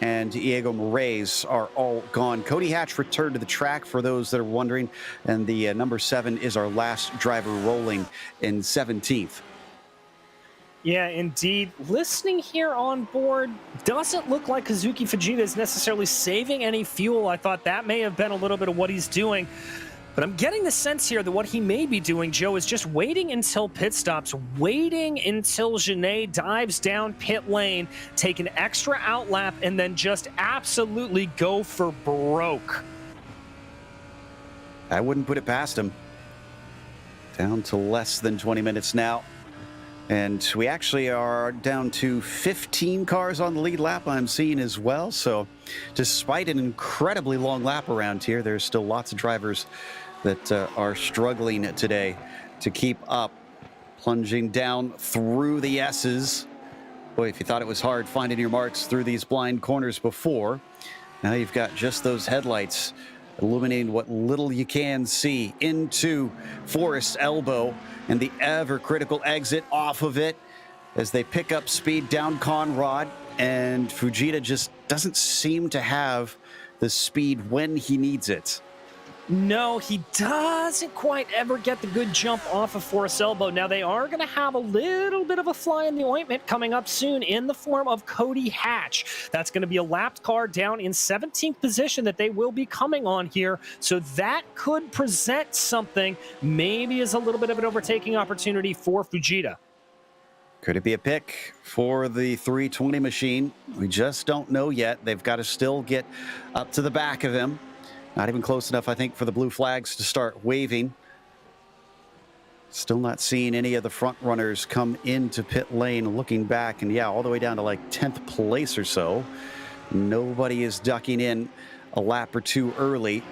and Diego Moraes are all gone. Cody Hatch returned to the track, for those that are wondering, and the number 7 is our last driver rolling in 17th. Yeah, indeed. Listening here on board, doesn't look like Kazuki Fujita is necessarily saving any fuel. I thought that may have been a little bit of what he's doing. But I'm getting the sense here that what he may be doing, Joe, is just waiting until pit stops, waiting until Genet dives down pit lane, take an extra outlap, and then just absolutely go for broke. I wouldn't put it past him. Down to less than 20 minutes now. And we actually are down to 15 cars on the lead lap, I'm seeing as well. So despite an incredibly long lap around here, there's still lots of drivers that are struggling today to keep up. Plunging down through the S's. Boy, if you thought it was hard finding your marks through these blind corners before, now you've got just those headlights illuminating what little you can see into Forest Elbow and the ever critical exit off of it as they pick up speed down Conrad, and Fujita just doesn't seem to have the speed when he needs it. No, he doesn't quite ever get the good jump off of Forest Elbow. Now, they are going to have a little bit of a fly in the ointment coming up soon in the form of Cody Hatch. That's going to be a lapped car down in 17th position that they will be coming on here. So that could present something, maybe as a little bit of an overtaking opportunity for Fujita. Could it be a pick for the 320 machine? We just don't know yet. They've got to still get up to the back of him. Not even close enough, I think, for the blue flags to start waving. Still not seeing any of the front runners come into pit lane. Looking back, and yeah, all the way down to like 10th place or so. Nobody is ducking in a lap or two early.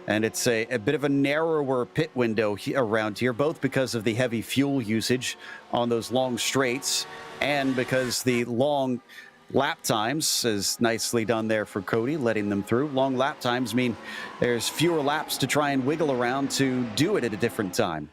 And it's a bit of a narrower pit window around here, both because of the heavy fuel usage on those long straights and because the long lap times is nicely done there for Cody, letting them through. Long lap times mean there's fewer laps to try and wiggle around to do it at a different time.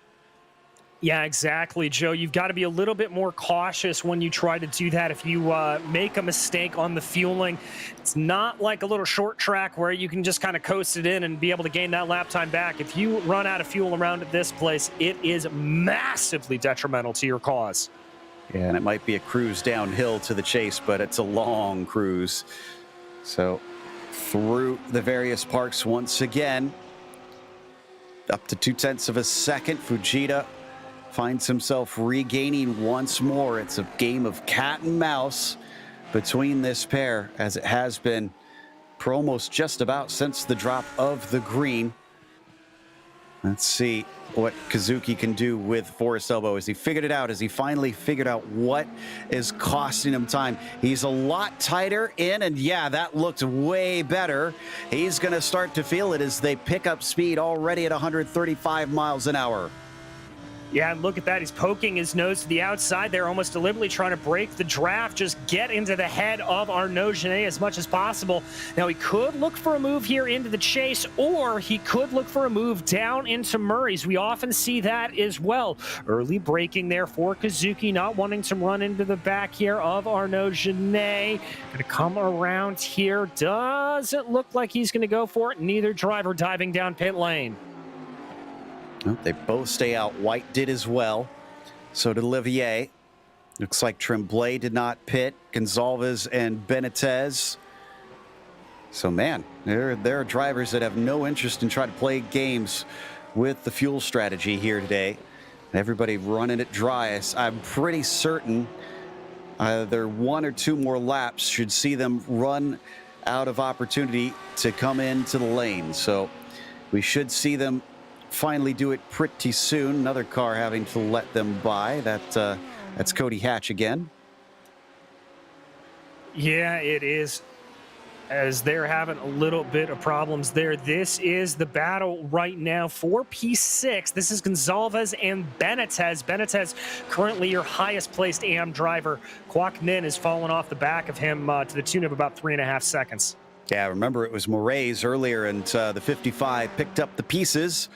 Yeah, exactly, Joe. You've got to be a little bit more cautious when you try to do that. If you make a mistake on the fueling, it's not like a little short track where you can just kind of coast it in and be able to gain that lap time back. If you run out of fuel around at this place, it is massively detrimental to your cause. Yeah, and it might be a cruise downhill to the chase, but it's a long cruise. So through the various parks once again, up to 0.2 of a second. Fujita finds himself regaining once more. It's a game of cat and mouse between this pair, as it has been for almost just about since the drop of the green. Let's see what Kazuki can do with Forest Elbow. Has he figured it out? Has he finally figured out what is costing him time? He's a lot tighter in, and yeah, that looked way better. He's going to start to feel it as they pick up speed already at 135 miles an hour. Yeah, look at that. He's poking his nose to the outside there, almost deliberately trying to break the draft, just get into the head of Arnaud Genet as much as possible. Now, he could look for a move here into the chase, or he could look for a move down into Murray's. We often see that as well. Early braking there for Kazuki, not wanting to run into the back here of Arnaud Genet. Going to come around here. Doesn't look like he's going to go for it. Neither driver diving down pit lane. Well, they both stay out. White did as well. So did Olivier. Looks like Tremblay did not pit. Gonzalez and Benitez. So, man, there are drivers that have no interest in trying to play games with the fuel strategy here today. Everybody running it dry. I'm pretty certain either 1 or 2 more laps should see them run out of opportunity to come into the lane. So we should see them finally do it pretty soon. Another car having to let them by. That's Cody Hatch again. Yeah, it is, as they're having a little bit of problems there. This is the battle right now for P6. This is Gonzalez and Benitez. Benitez, currently your highest placed AM driver. Kwok Nin has fallen off the back of him to the tune of about 3.5 seconds. Yeah, remember it was Moraes earlier, and the 55 picked up the pieces.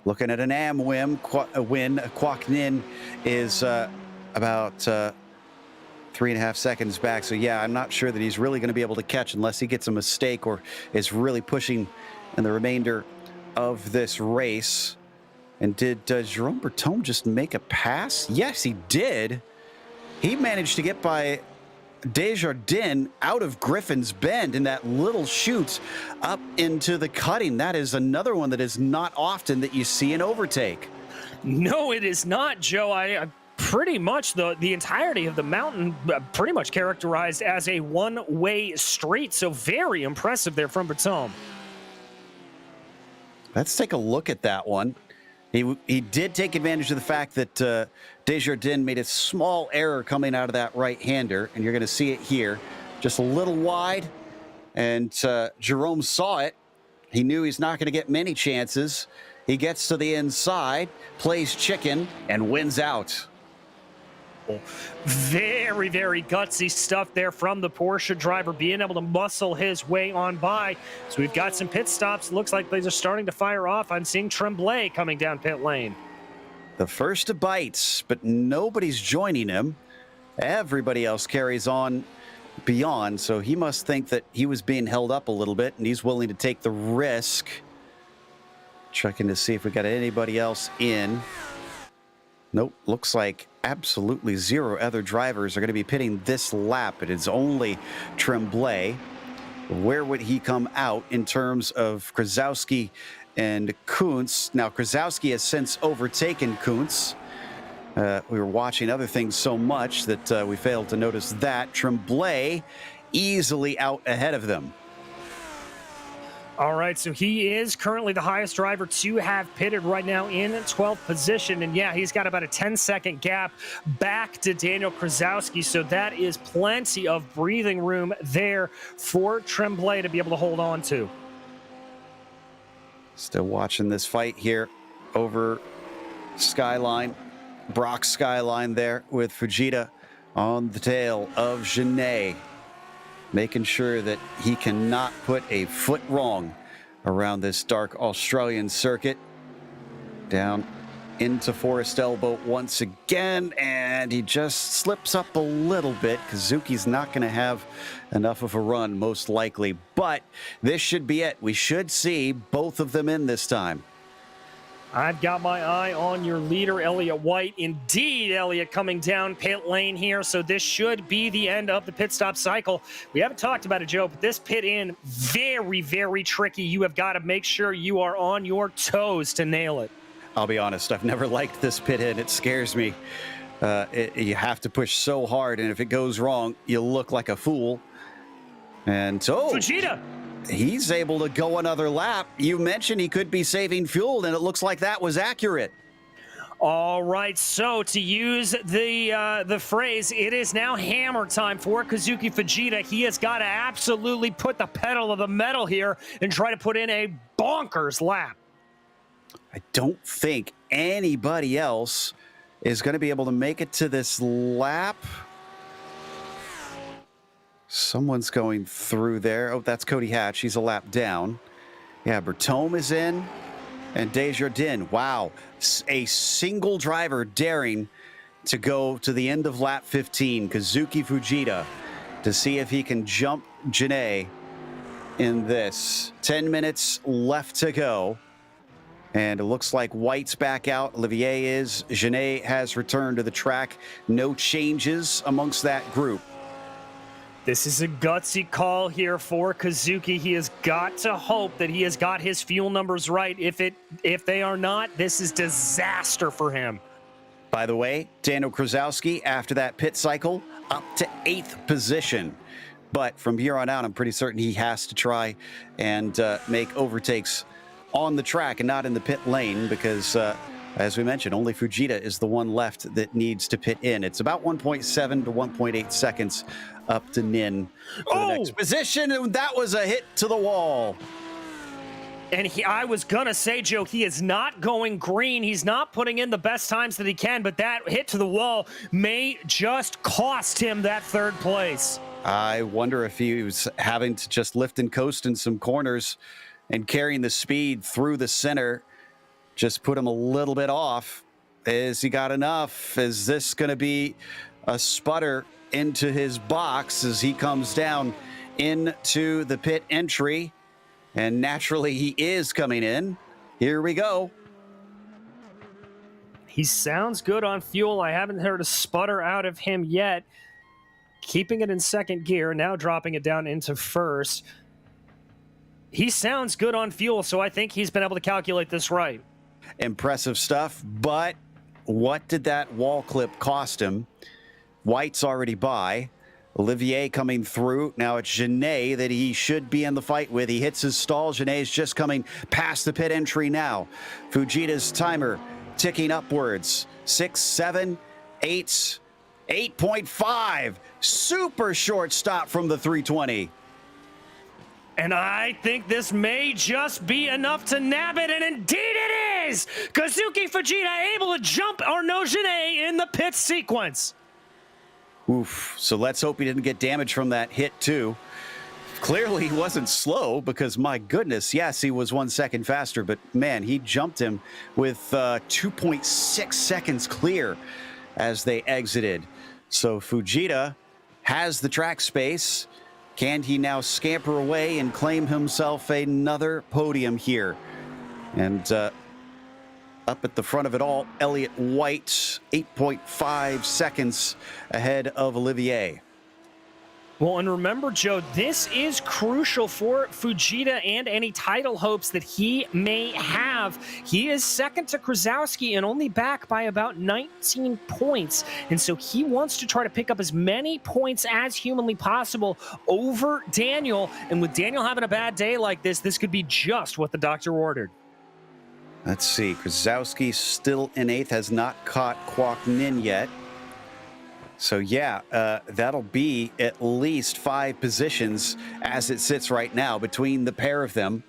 Looking at an AM win. Kwok Nin is about 3.5 seconds back. So yeah, I'm not sure that he's really going to be able to catch unless he gets a mistake or is really pushing in the remainder of this race. And did Jerome Bertome just make a pass? Yes, he did. He managed to get by Desjardins out of Griffin's Bend in that little chute up into the cutting. That is another one that is not often that you see an overtake. No, it is not, Joe. I pretty much the entirety of the mountain pretty much characterized as a one-way street. So very impressive there from Bertome. Let's take a look at that one. He did take advantage of the fact that Desjardins made a small error coming out of that right-hander, and you're going to see it here. Just a little wide, and Jerome saw it. He knew he's not going to get many chances. He gets to the inside, plays chicken, and wins out. Very, very gutsy stuff there from the Porsche driver, being able to muscle his way on by. So we've got some pit stops. Looks like they're starting to fire off. I'm seeing Tremblay coming down pit lane. The first to bites, but nobody's joining him. Everybody else carries on beyond, so he must think that he was being held up a little bit, and he's willing to take the risk. Checking to see if we got anybody else in. Nope, looks like absolutely zero other drivers are going to be pitting this lap. It is only Tremblay. Where would he come out in terms of Krasowski and Kuntz? Now, Krasowski has since overtaken Kuntz. We were watching other things so much that we failed to notice that. Tremblay easily out ahead of them. All right, so he is currently the highest driver to have pitted right now in 12th position. And yeah, he's got about a 10-second gap back to Daniel Krasowski. So that is plenty of breathing room there for Tremblay to be able to hold on to. Still watching this fight here over Skyline. Brock Skyline there with Fujita on the tail of Genet, making sure that he cannot put a foot wrong around this dark Australian circuit. Down into Forest Elbow once again, and he just slips up a little bit. Kazuki's not going to have enough of a run, most likely, but this should be it. We should see both of them in this time. I've got my eye on your leader, Elliott White. Indeed, Elliott coming down pit lane here, so this should be the end of the pit stop cycle. We haven't talked about it, Joe, but this pit in, very, very tricky. You have got to make sure you are on your toes to nail it. I'll be honest, I've never liked this pit in. It scares me. You have to push so hard, and if it goes wrong, you look like a fool. And so... Fujita! He's able to go another lap. You mentioned he could be saving fuel, and it looks like that was accurate. All right, so to use the phrase, it is now hammer time for Kazuki Fujita. He has got to absolutely put the pedal to the metal here and try to put in a bonkers lap. I don't think anybody else is going to be able to make it to this lap. Someone's going through there. Oh, that's Cody Hatch. He's a lap down. Yeah, Bertome is in. And Desjardins. Wow. A single driver daring to go to the end of lap 15. Kazuki Fujita to see if he can jump Genet in this. 10 minutes left to go. And it looks like White's back out. Olivier is. Genet has returned to the track. No changes amongst that group. This is a gutsy call here for Kazuki. He has got to hope that he has got his fuel numbers right. If they are not, this is disaster for him. By the way, Daniel Krasowski, after that pit cycle, up to 8th position. But from here on out, I'm pretty certain he has to try and make overtakes on the track and not in the pit lane because, as we mentioned, only Fujita is the one left that needs to pit in. It's about 1.7 to 1.8 seconds up to Nin for the next position, and that was a hit to the wall. And I was going to say, Joe, he is not going green. He's not putting in the best times that he can, but that hit to the wall may just cost him that third place. I wonder if he was having to just lift and coast in some corners and carrying the speed through the center just put him a little bit off. Is he got enough? Is this going to be a sputter into his box as he comes down into the pit entry? And naturally, he is coming in. Here we go. He sounds good on fuel. I haven't heard a sputter out of him yet. Keeping it in second gear, now dropping it down into first. He sounds good on fuel, so I think he's been able to calculate this right. Impressive stuff, but what did that wall clip cost him? White's already by. Olivier coming through. Now it's Genet that he should be in the fight with. He hits his stall. Genet's just coming past the pit entry now. Fujita's timer ticking upwards. 6, 7, 8, 8.5. Super short stop from the 320. And I think this may just be enough to nab it, and indeed it is! Kazuki Fujita able to jump Arnaud Genet in the pit sequence. Oof, so let's hope he didn't get damage from that hit too. Clearly he wasn't slow because my goodness, yes, he was 1 second faster, but man, he jumped him with 2.6 seconds clear as they exited. So Fujita has the track space. Can he now scamper away and claim himself another podium here? And up at the front of it all, Elliott White, 8.5 seconds ahead of Olivier. Well, and remember, Joe, this is crucial for Fujita and any title hopes that he may have. He is second to Krasowski and only back by about 19 points. And so he wants to try to pick up as many points as humanly possible over Daniel. And with Daniel having a bad day like this could be just what the doctor ordered. Let's see. Krasowski still in 8th, has not caught Kwok Nin yet. So yeah, that'll be at least 5 positions as it sits right now between the pair of them.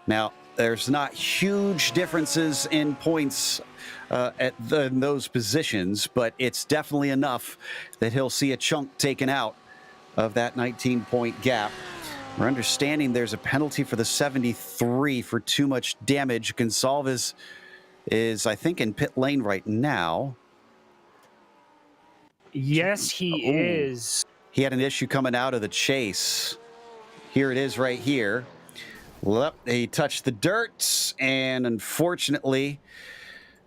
Now, there's not huge differences in points in those positions, but it's definitely enough that he'll see a chunk taken out of that 19-point gap. We're understanding there's a penalty for the 73 for too much damage. Gonsalves is, I think, in pit lane right now. Yes, he is. He had an issue coming out of the chase. Here it is right here. Well, he touched the dirt, and unfortunately,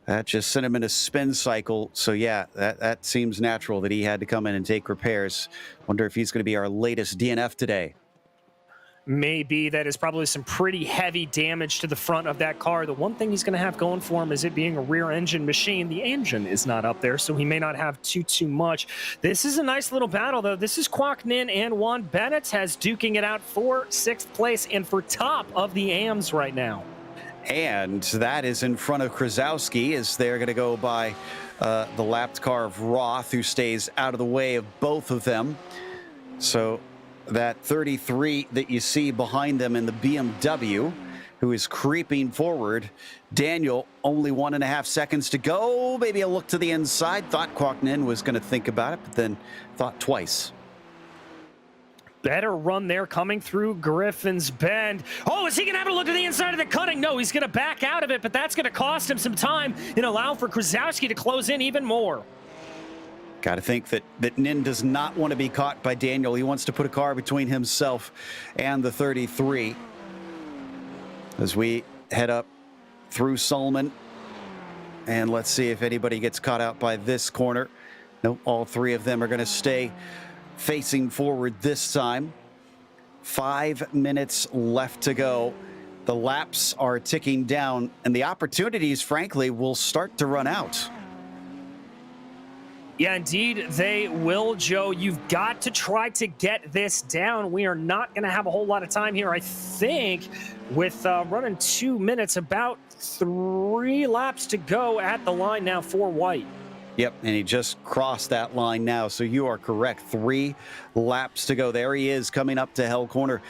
that just sent him in a spin cycle. So yeah, that seems natural that he had to come in and take repairs. Wonder if he's going to be our latest DNF today. Maybe. That is probably some pretty heavy damage to the front of that car. The one thing he's going to have going for him is it being a rear engine machine. The engine is not up there, so he may not have too much. This is a nice little battle, though. This is Kwok Nin and Juan Benitez duking it out for 6th place and for top of the AMs right now. And that is in front of Krasowski as they're going to go by the lapped car of Roth, who stays out of the way of both of them. So that 33 that you see behind them in the BMW, who is creeping forward. Daniel, only 1.5 seconds to go. Maybe a look to the inside. Thought Kwok Nin was going to think about it, but then thought twice. Better run there coming through Griffin's Bend. Oh, is he going to have a look to the inside of the cutting? No, he's going to back out of it, but that's going to cost him some time and allow for Krasowski to close in even more. Got to think that Nin does not want to be caught by Daniel. He wants to put a car between himself and the 33. As we head up through Solomon. And let's see if anybody gets caught out by this corner. Nope, all 3 of them are going to stay facing forward this time. 5 minutes left to go. The laps are ticking down, and the opportunities, frankly, will start to run out. Yeah, indeed, they will, Joe. You've got to try to get this down. We are not going to have a whole lot of time here, I think, with running 2 minutes, about 3 laps to go at the line now for White. Yep, and he just crossed that line now, so you are correct. 3 laps to go. There he is coming up to Hell Corner.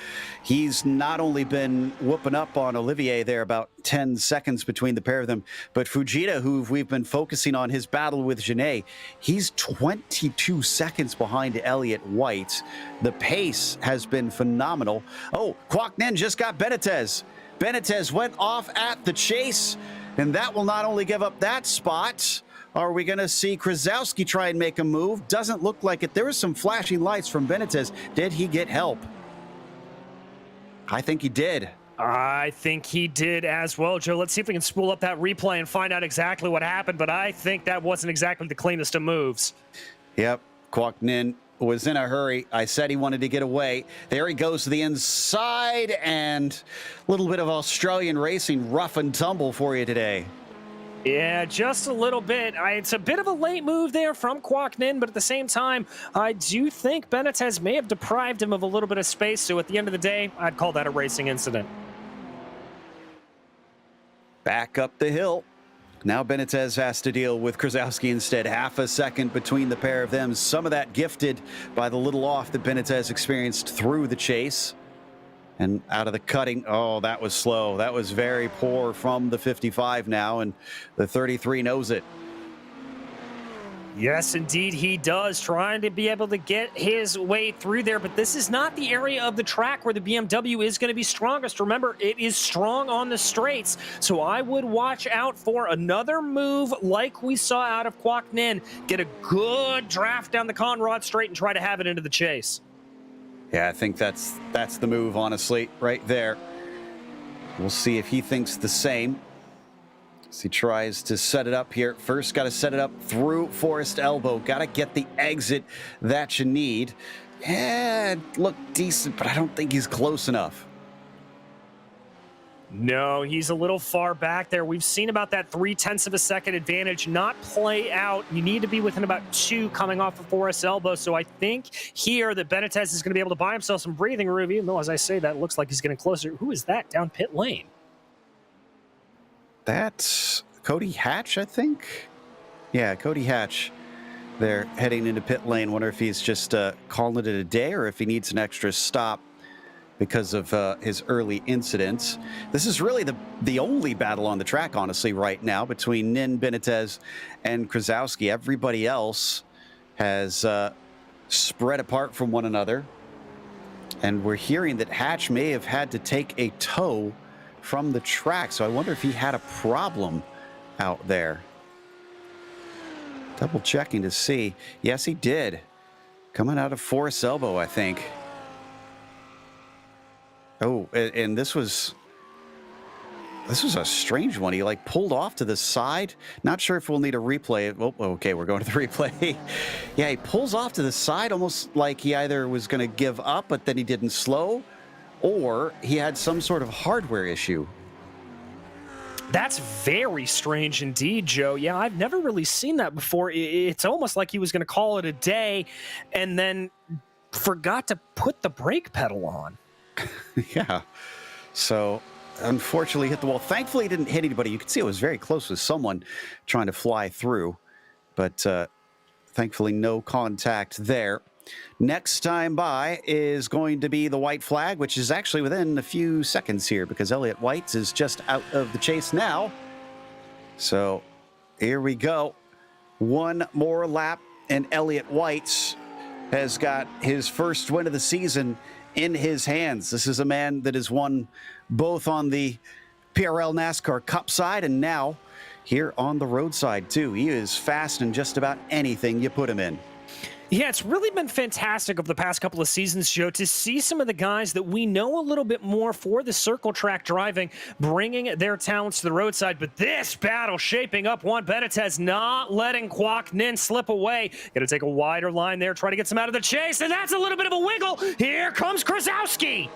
He's not only been whooping up on Olivier there, about 10 seconds between the pair of them, but Fujita, who we've been focusing on his battle with Genet, he's 22 seconds behind Elliott White. The pace has been phenomenal. Oh, Kwok Nin just got Benitez. Benitez went off at the chase, and that will not only give up that spot. Are we going to see Krasowski try and make a move? Doesn't look like it. There was some flashing lights from Benitez. Did he get help? I think he did. I think he did as well, Joe. Let's see if we can spool up that replay and find out exactly what happened, but I think that wasn't exactly the cleanest of moves. Yep, Kwok Nin was in a hurry. I said he wanted to get away. There he goes to the inside, and a little bit of Australian racing rough and tumble for you today. Yeah, just a little bit. It's a bit of a late move there from Kwok Nin, but at the same time, I do think Benitez may have deprived him of a little bit of space, so at the end of the day, I'd call that a racing incident. Back up the hill. Now Benitez has to deal with Krasowski instead. Half a second between the pair of them. Some of that gifted by the little off that Benitez experienced through the chase. And out of the cutting, oh, that was slow. That was very poor from the 55 now, and the 33 knows it. Yes, indeed, he does, trying to be able to get his way through there, but this is not the area of the track where the BMW is going to be strongest. Remember, it is strong on the straights, so I would watch out for another move like we saw out of Kwok Nin. Get a good draft down the Conrad straight and try to have it into the chase. Yeah, I think that's the move, honestly, right there. We'll see if he thinks the same as he tries to set it up here. First, got to set it up through Forest Elbow. Got to get the exit that you need. Yeah, it looked decent, but I don't think he's close enough. No, he's a little far back there. We've seen about that 0.3 of a second advantage not play out. You need to be within about 2 coming off of Forest Elbow. So I think here that Benitez is going to be able to buy himself some breathing room, even though, as I say, that looks like he's getting closer. Who is that down pit lane? That's Cody Hatch, I think. Yeah, Cody Hatch. They're heading into pit lane. Wonder if he's just calling it a day or if he needs an extra stop because of his early incidents. This is really the only battle on the track, honestly, right now between Nin, Benitez, and Krasowski. Everybody else has spread apart from one another. And we're hearing that Hatch may have had to take a tow from the track. So I wonder if he had a problem out there. Double checking to see. Yes, he did. Coming out of Forest Elbow, I think. Oh, and this was a strange one. He like pulled off to the side. Not sure if we'll need a replay. Oh, okay, we're going to the replay. Yeah, he pulls off to the side almost like he either was going to give up, but then he didn't slow, or he had some sort of hardware issue. That's very strange indeed, Joe. Yeah, I've never really seen that before. It's almost like he was going to call it a day and then forgot to put the brake pedal on. Yeah. So unfortunately hit the wall. Thankfully, he didn't hit anybody. You could see it was very close with someone trying to fly through, but thankfully no contact there. Next time by is going to be the white flag, which is actually within a few seconds here because Elliott White is just out of the chase now. So here we go. One more lap, and Elliott White has got his first win of the season in his hands. This is a man that has won both on the PRL NASCAR Cup side and now here on the road side too. He is fast in just about anything you put him in. Yeah, it's really been fantastic over the past couple of seasons, Joe, to see some of the guys that we know a little bit more for the circle track driving, bringing their talents to the roadside. But this battle shaping up one. Benitez not letting Kwok Nin slip away. Got to take a wider line there, try to get some out of the chase, and that's a little bit of a wiggle. Here comes Krasowski.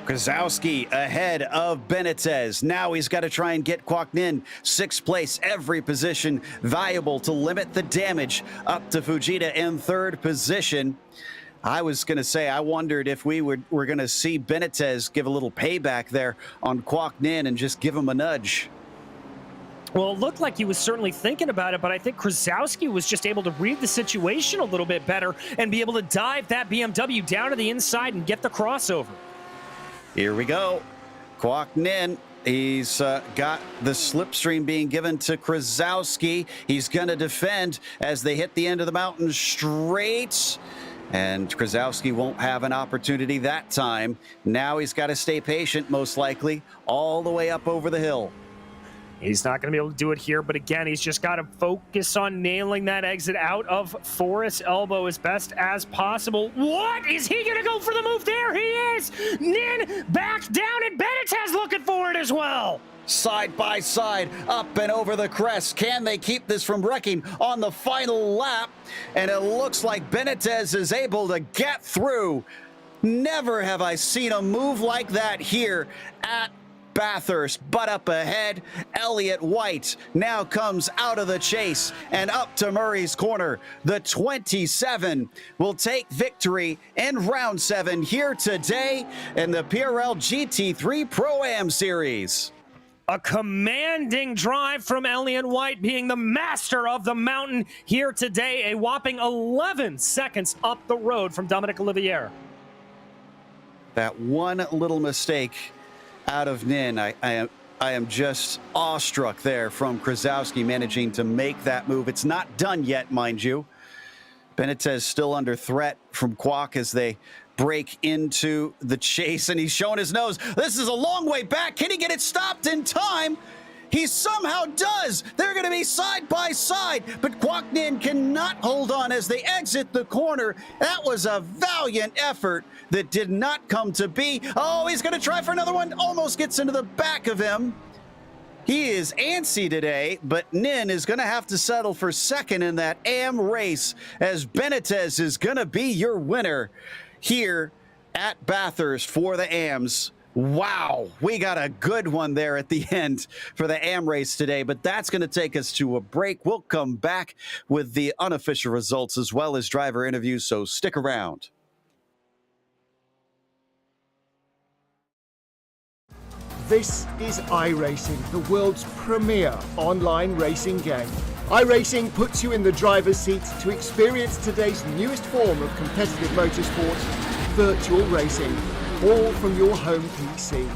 Krasowski ahead of Benitez. Now he's got to try and get Kwok Nin 6th place, every position valuable to limit the damage up to Fujita in 3rd position. I was going to say, I wondered if we were going to see Benitez give a little payback there on Kwok Nin and just give him a nudge. Well, it looked like he was certainly thinking about it, but I think Krasowski was just able to read the situation a little bit better and be able to dive that BMW down to the inside and get the crossover. Here we go. Kwok Nin. He's got the slipstream being given to Krasowski. He's going to defend as they hit the end of the mountain straight. And Krasowski won't have an opportunity that time. Now he's got to stay patient, most likely, all the way up over the hill. He's not going to be able to do it here, but again, he's just got to focus on nailing that exit out of Forest Elbow as best as possible. What? Is he going to go for the move? There he is! Nin back down, and Benitez looking for it as well. Side by side, up and over the crest. Can they keep this from wrecking on the final lap? And it looks like Benitez is able to get through. Never have I seen a move like that here at Bathurst. But up ahead, Elliott White now comes out of the chase and up to Murray's corner. The 27 will take victory in round 7 here today in the PRL GT3 Pro-Am Series. A commanding drive from Elliott White, being the master of the mountain here today. A whopping 11 seconds up the road from Dominic Olivier. That one little mistake out of Nin, I am just awestruck there from Krasowski managing to make that move. It's not done yet, mind you. Benitez still under threat from Kwok as they break into the chase, and he's showing his nose. This is a long way back. Can he get it stopped in time? He somehow does. They're going to be side by side, but Kwok Nin cannot hold on as they exit the corner. That was a valiant effort that did not come to be. Oh, he's going to try for another one. Almost gets into the back of him. He is antsy today, but Nin is going to have to settle for second in that AM race, as Benitez is going to be your winner here at Bathurst for the AMs. Wow, we got a good one there at the end for the AM race today, but that's going to take us to a break. We'll come back with the unofficial results as well as driver interviews, so stick around. This is iRacing, the world's premier online racing game. iRacing puts you in the driver's seat to experience today's newest form of competitive motorsport, virtual racing, all from your home PC.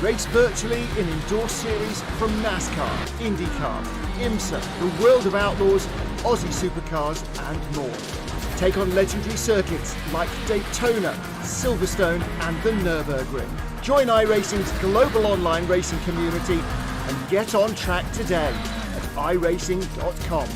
Race virtually in indoor series from NASCAR, IndyCar, IMSA, the World of Outlaws, Aussie Supercars and more. Take on legendary circuits like Daytona, Silverstone and the Nürburgring. Join iRacing's global online racing community and get on track today at iRacing.com.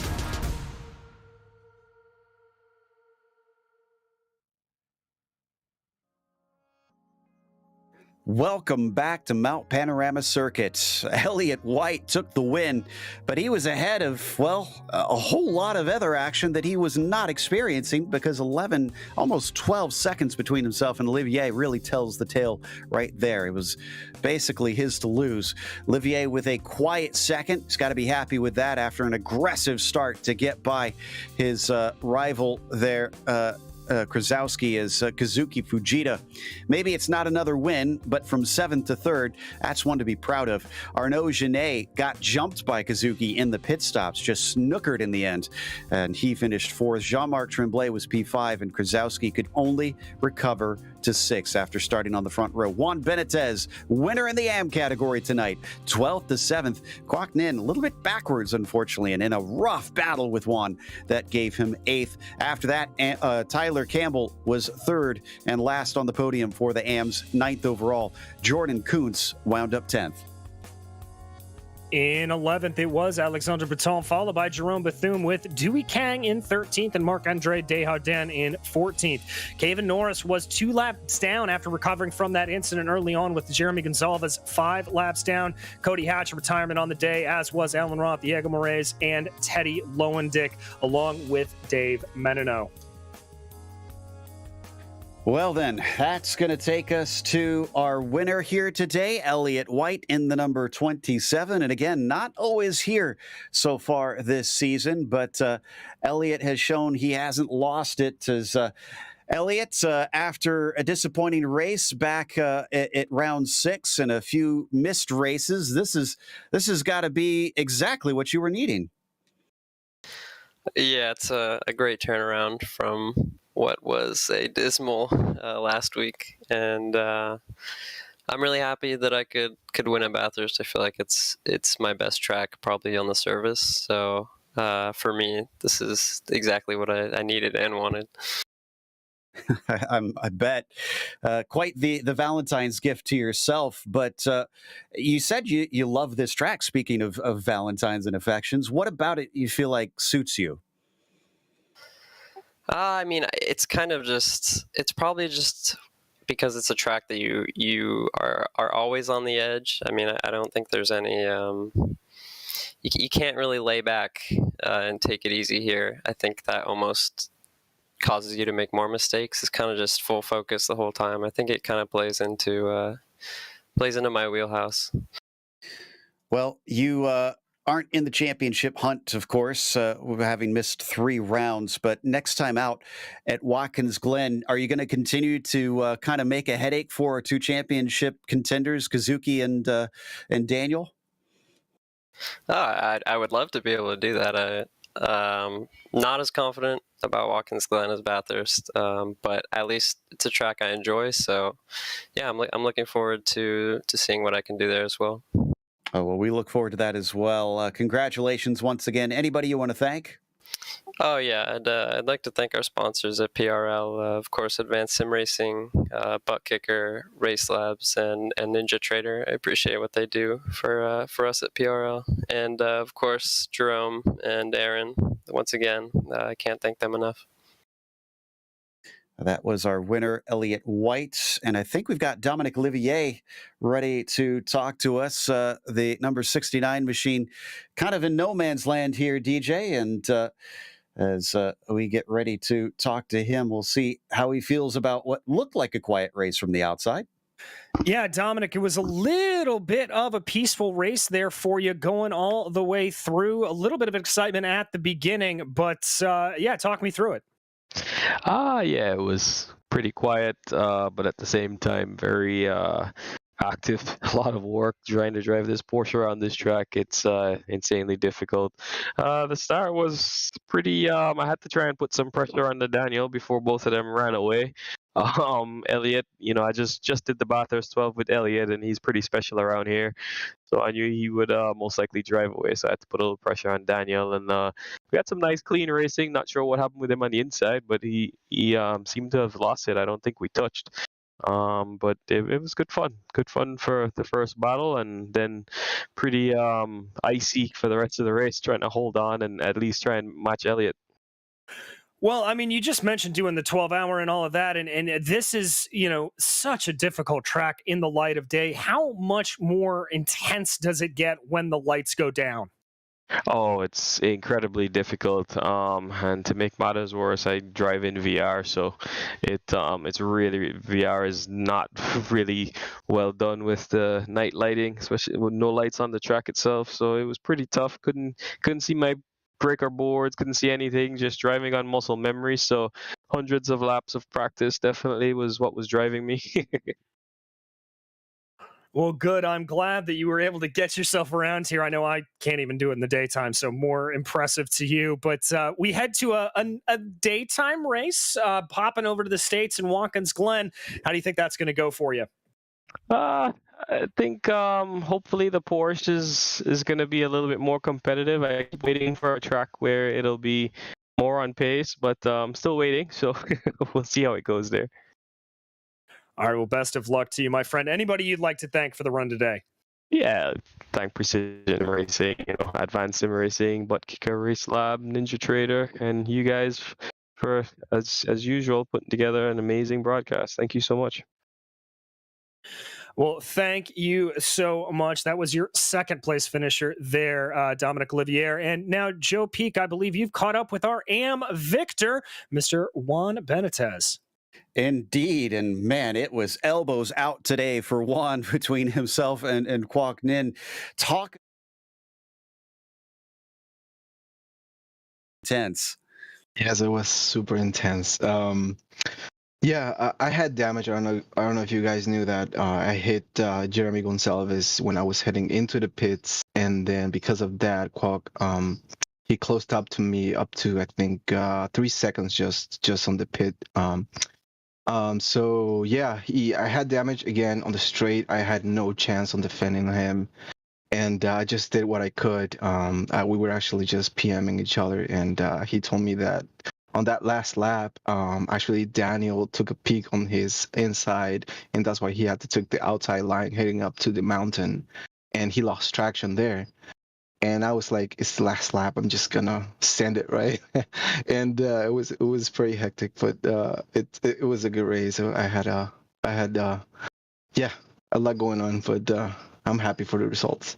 Welcome back to Mount Panorama Circuit. Elliott White took the win, but he was ahead of, well, a whole lot of other action that he was not experiencing, because 11, almost 12 seconds between himself and Olivier really tells the tale right there. It was basically his to lose. Olivier with a quiet second. He's got to be happy with that after an aggressive start to get by his rival there, Krasowski, as Kazuki Fujita. Maybe it's not another win, but from 7th to 3rd, that's one to be proud of. Arnaud Genet got jumped by Kazuki in the pit stops, just snookered in the end, and he finished 4th. Jean-Marc Tremblay was P5, and Krasowski could only recover to 6th after starting on the front row. Juan Benitez, winner in the AM category tonight, 12th to 7th. Kwok Nin, a little bit backwards, unfortunately, and in a rough battle with Juan, that gave him 8th. After that, Tyler Campbell was 3rd and last on the podium for the AMs, 9th overall. Jordan Kuntz wound up 10th. In 11th, it was Alexandre Breton, followed by Jerome Bethune with Dewey Kang in 13th and Marc-Andre Desjardins in 14th. Kevin Norris was 2 laps down after recovering from that incident early on, with Jeremy Gonzalez 5 laps down. Cody Hatch, retirement on the day, as was Alan Roth, Diego Moraes, and Teddy Lowendick, along with Dave Menino. Well then, that's going to take us to our winner here today, Elliott White in the number 27. And again, not always here so far this season, but Elliott has shown he hasn't lost it, as Elliot, after a disappointing race back at round 6 and a few missed races, this has got to be exactly what you were needing. Yeah, it's a great turnaround from what was a dismal last week, and I'm really happy that I could win at Bathurst. I feel like it's my best track probably on the service. So for me, this is exactly what I needed and wanted. I bet quite the Valentine's gift to yourself. But you said you love this track. Speaking of Valentine's and affections, what about it you feel like suits you? I mean, it's kind of just, it's probably just because it's a track that you are always on the edge. I mean, I don't think there's any, you can't really lay back and take it easy here. I think that almost causes you to make more mistakes. It's kind of just full focus the whole time. I think it kind of plays into my wheelhouse. Well, you aren't in the championship hunt, of course, having missed 3 rounds. But next time out at Watkins Glen, are you going to continue to kind of make a headache for 2 championship contenders, Kazuki and Daniel? I would love to be able to do that. Not as confident about Watkins Glen as Bathurst, but at least it's a track I enjoy. So, yeah, I'm looking forward to seeing what I can do there as well. Oh, well, we look forward to that as well. Congratulations once again. Anybody you want to thank? Oh, yeah, I'd like to thank our sponsors at PRL, of course, Advanced SimRacing, ButtKicker, RaceLabs, and NinjaTrader. I appreciate what they do for us at PRL. And, of course, Jerome and Aaron. Once again, I can't thank them enough. That was our winner, Elliot White. And I think we've got Dominic Olivier ready to talk to us. The number 69 machine kind of in no man's land here, DJ. And as we get ready to talk to him, we'll see how he feels about what looked like a quiet race from the outside. Yeah, Dominic, it was a little bit of a peaceful race there for you going all the way through. A little bit of excitement at the beginning, but yeah, talk me through it. Yeah, it was pretty quiet, but at the same time, very active. A lot of work trying to drive this Porsche around this track. It's insanely difficult. The start was pretty. I had to try and put some pressure on the Daniel before both of them ran away. Elliot, I just did the Bathurst 12 with Elliot, and he's pretty special around here. So I knew he would most likely drive away. So I had to put a little pressure on Daniel, and we had some nice clean racing. Not sure what happened with him on the inside, but he seemed to have lost it. I don't think we touched. But it was good fun for the first battle, and then pretty icy for the rest of the race, trying to hold on and at least try and match Elliot. Well, I mean, you just mentioned doing the 12-hour and all of that, and this is, such a difficult track in the light of day. How much more intense does it get when the lights go down? Oh, it's incredibly difficult. And to make matters worse, I drive in VR, so it's really, VR is not really well done with the night lighting, especially with no lights on the track itself. So it was pretty tough. Couldn't see my breaker boards, couldn't see anything, just driving on muscle memory. So hundreds of laps of practice definitely was what was driving me. Well, good. I'm glad that you were able to get yourself around here. I know I can't even do it in the daytime, so more impressive to you. But we head to a daytime race, popping over to the States in Watkins Glen. How do you think that's going to go for you? I think hopefully the Porsche is going to be a little bit more competitive. I keep waiting for a track where it'll be more on pace, but I'm still waiting, so we'll see how it goes there. All right, well, best of luck to you, my friend. Anybody you'd like to thank for the run today? Yeah, thank Precision Racing, Advanced SimRacing, ButtKicker, RaceLab, NinjaTrader, and you guys for, as usual, putting together an amazing broadcast. Thank you so much. Well, thank you so much. That was your second place finisher there, Dominic Olivier. And now, Joe Peak, I believe you've caught up with our AM victor, Mr. Juan Benitez. Indeed. And man, it was elbows out today for Juan between himself and Kwok Nin. Talk intense. Yes, it was super intense. Yeah, I had damage. I don't know if you guys knew that. I hit Jeremy Gonsalves when I was heading into the pits, and then because of that, Quack, he closed up to me up to I think 3 seconds just on the pit. So yeah, I had damage again on the straight. I had no chance on defending him, and I just did what I could. We were actually just PMing each other, and he told me that on that last lap, actually Daniel took a peek on his inside, and that's why he had to take the outside line heading up to the mountain, and he lost traction there. And I was like, it's the last lap. I'm just gonna send it, right? And it was pretty hectic, but it was a good race. So I had yeah, a lot going on, but I'm happy for the results.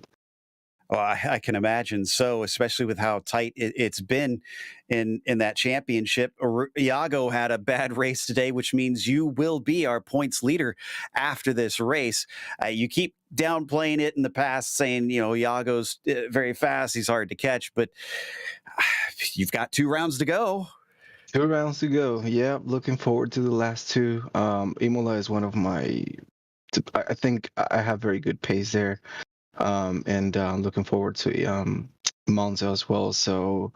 Well, I can imagine so, especially with how tight it's been in that championship. Iago had a bad race today, which means you will be our points leader after this race. You keep downplaying it in the past, saying, Iago's very fast, he's hard to catch, but you've got 2 rounds to go. 2 rounds to go. Yeah, looking forward to the last 2. Imola is one of my. I think I have very good pace there. And looking forward to Monza as well. So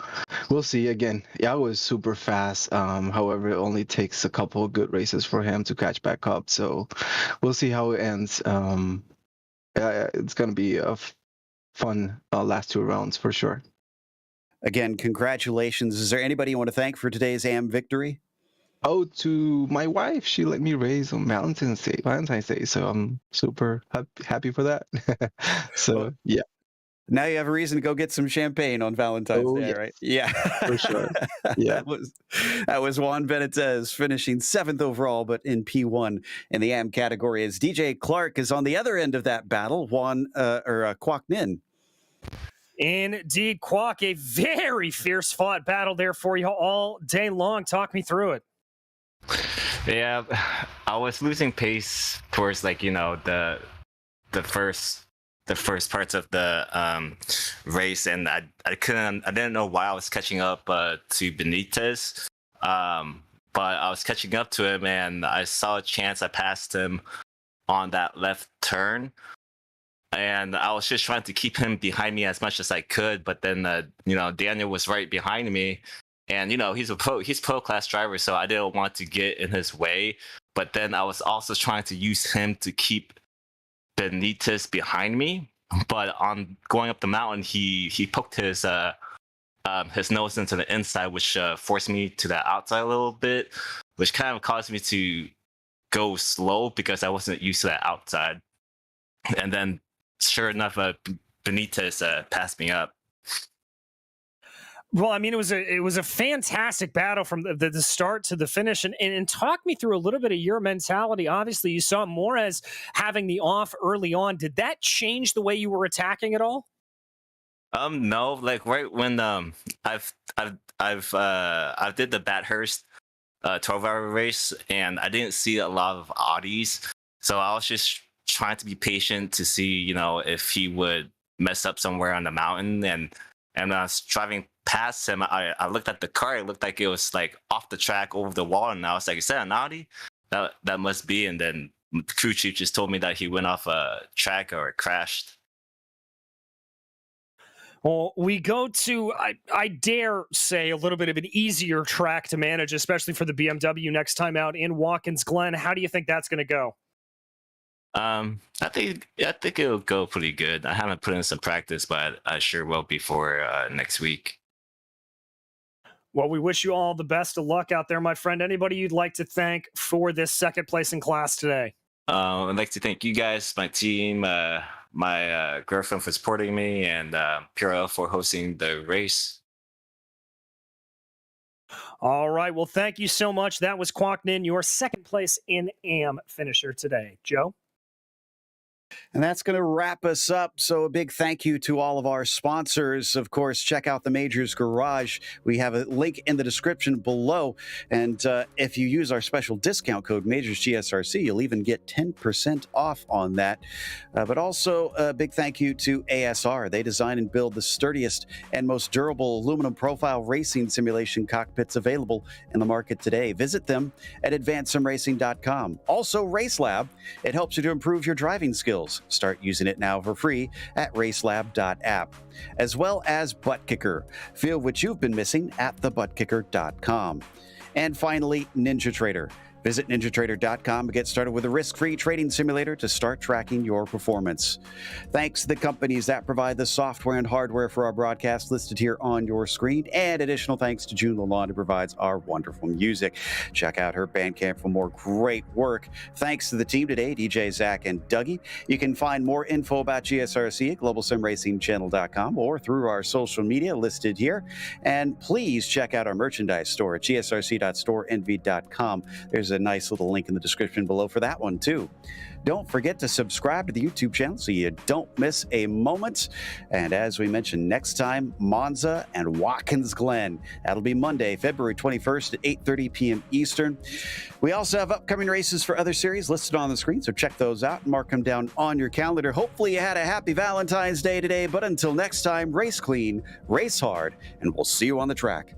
we'll see. Again, yeah, I was super fast. However, it only takes a couple of good races for him to catch back up. So we'll see how it ends. It's going to be a fun last 2 rounds for sure. Again, congratulations. Is there anybody you want to thank for today's AM victory? Oh, to my wife, she let me race on Valentine's Day. So I'm super happy for that. So yeah. Now you have a reason to go get some champagne on Valentine's Day, yes. right? Yeah, For sure. Yeah. that was Juan Benitez finishing 7th overall, but in P1 in the AM category. As DJ Clark is on the other end of that battle, Quoc Ninh. Indeed, Quack, a very fierce fought battle there for you all day long. Talk me through it. Yeah, I was losing pace towards the first parts of the race, and I didn't know why I was catching up to Benitez, but I was catching up to him, and I saw a chance. I passed him on that left turn, and I was just trying to keep him behind me as much as I could. But then Daniel was right behind me, and he's pro class driver, so I didn't want to get in his way. But then I was also trying to use him to keep Benitez behind me. But on going up the mountain, he poked his nose into the inside, which forced me to the outside a little bit, which kind of caused me to go slow because I wasn't used to that outside. And then, sure enough, Benitez passed me up. Well, I mean, it was a fantastic battle from the start to the finish. And talk me through a little bit of your mentality. Obviously, you saw Morez having the off early on. Did that change the way you were attacking at all? No, like right when I've did the Bathurst 12-hour race, and I didn't see a lot of Audis, so I was just trying to be patient to see if he would mess up somewhere on the mountain. And when I was driving past him, I looked at the car. It looked like it was like off the track over the wall, and I was like, "Is that an Audi?" That must be. And then the crew chief just told me that he went off a track or crashed. Well, we go to, I dare say, a little bit of an easier track to manage, especially for the BMW next time out in Watkins Glen. How do you think that's going to go? I think it'll go pretty good. I haven't put in some practice, but I sure will before next week. Well, we wish you all the best of luck out there, my friend. Anybody you'd like to thank for this second place in class today? I'd like to thank you guys, my team, my girlfriend for supporting me, and PRL for hosting the race. All right. Well, thank you so much. That was Quoc Ninh, your second place in AM finisher today. Joe? And that's going to wrap us up. So a big thank you to all of our sponsors. Of course, check out the Majors Garage. We have a link in the description below. And if you use our special discount code MajorsGSRC, you'll even get 10% off on that. But also a big thank you to ASR. They design and build the sturdiest and most durable aluminum profile racing simulation cockpits available in the market today. Visit them at advancedsimracing.com. Also, RaceLab. It helps you to improve your driving skills. Start using it now for free at RaceLab.app, as well as ButtKicker. Feel what you've been missing at thebuttkicker.com. And finally, NinjaTrader. Visit NinjaTrader.com to get started with a risk-free trading simulator to start tracking your performance. Thanks to the companies that provide the software and hardware for our broadcast listed here on your screen, and additional thanks to June Lalonde, who provides our wonderful music. Check out her Bandcamp for more great work. Thanks to the team today, DJ Zach and Dougie. You can find more info about GSRC at GlobalSimRacingChannel.com or through our social media listed here. And please check out our merchandise store at gsrc.storenvy.com. There's a nice little link in the description below for that one too. Don't forget to subscribe to the YouTube channel so you don't miss a moment. And as we mentioned, next time, Monza and Watkins Glen. That'll be Monday, February 21st at 8:30 p.m. Eastern. We also have upcoming races for other series listed on the screen, so check those out and mark them down on your calendar. Hopefully you had a happy Valentine's Day today, but until next time, race clean, race hard, and we'll see you on the track.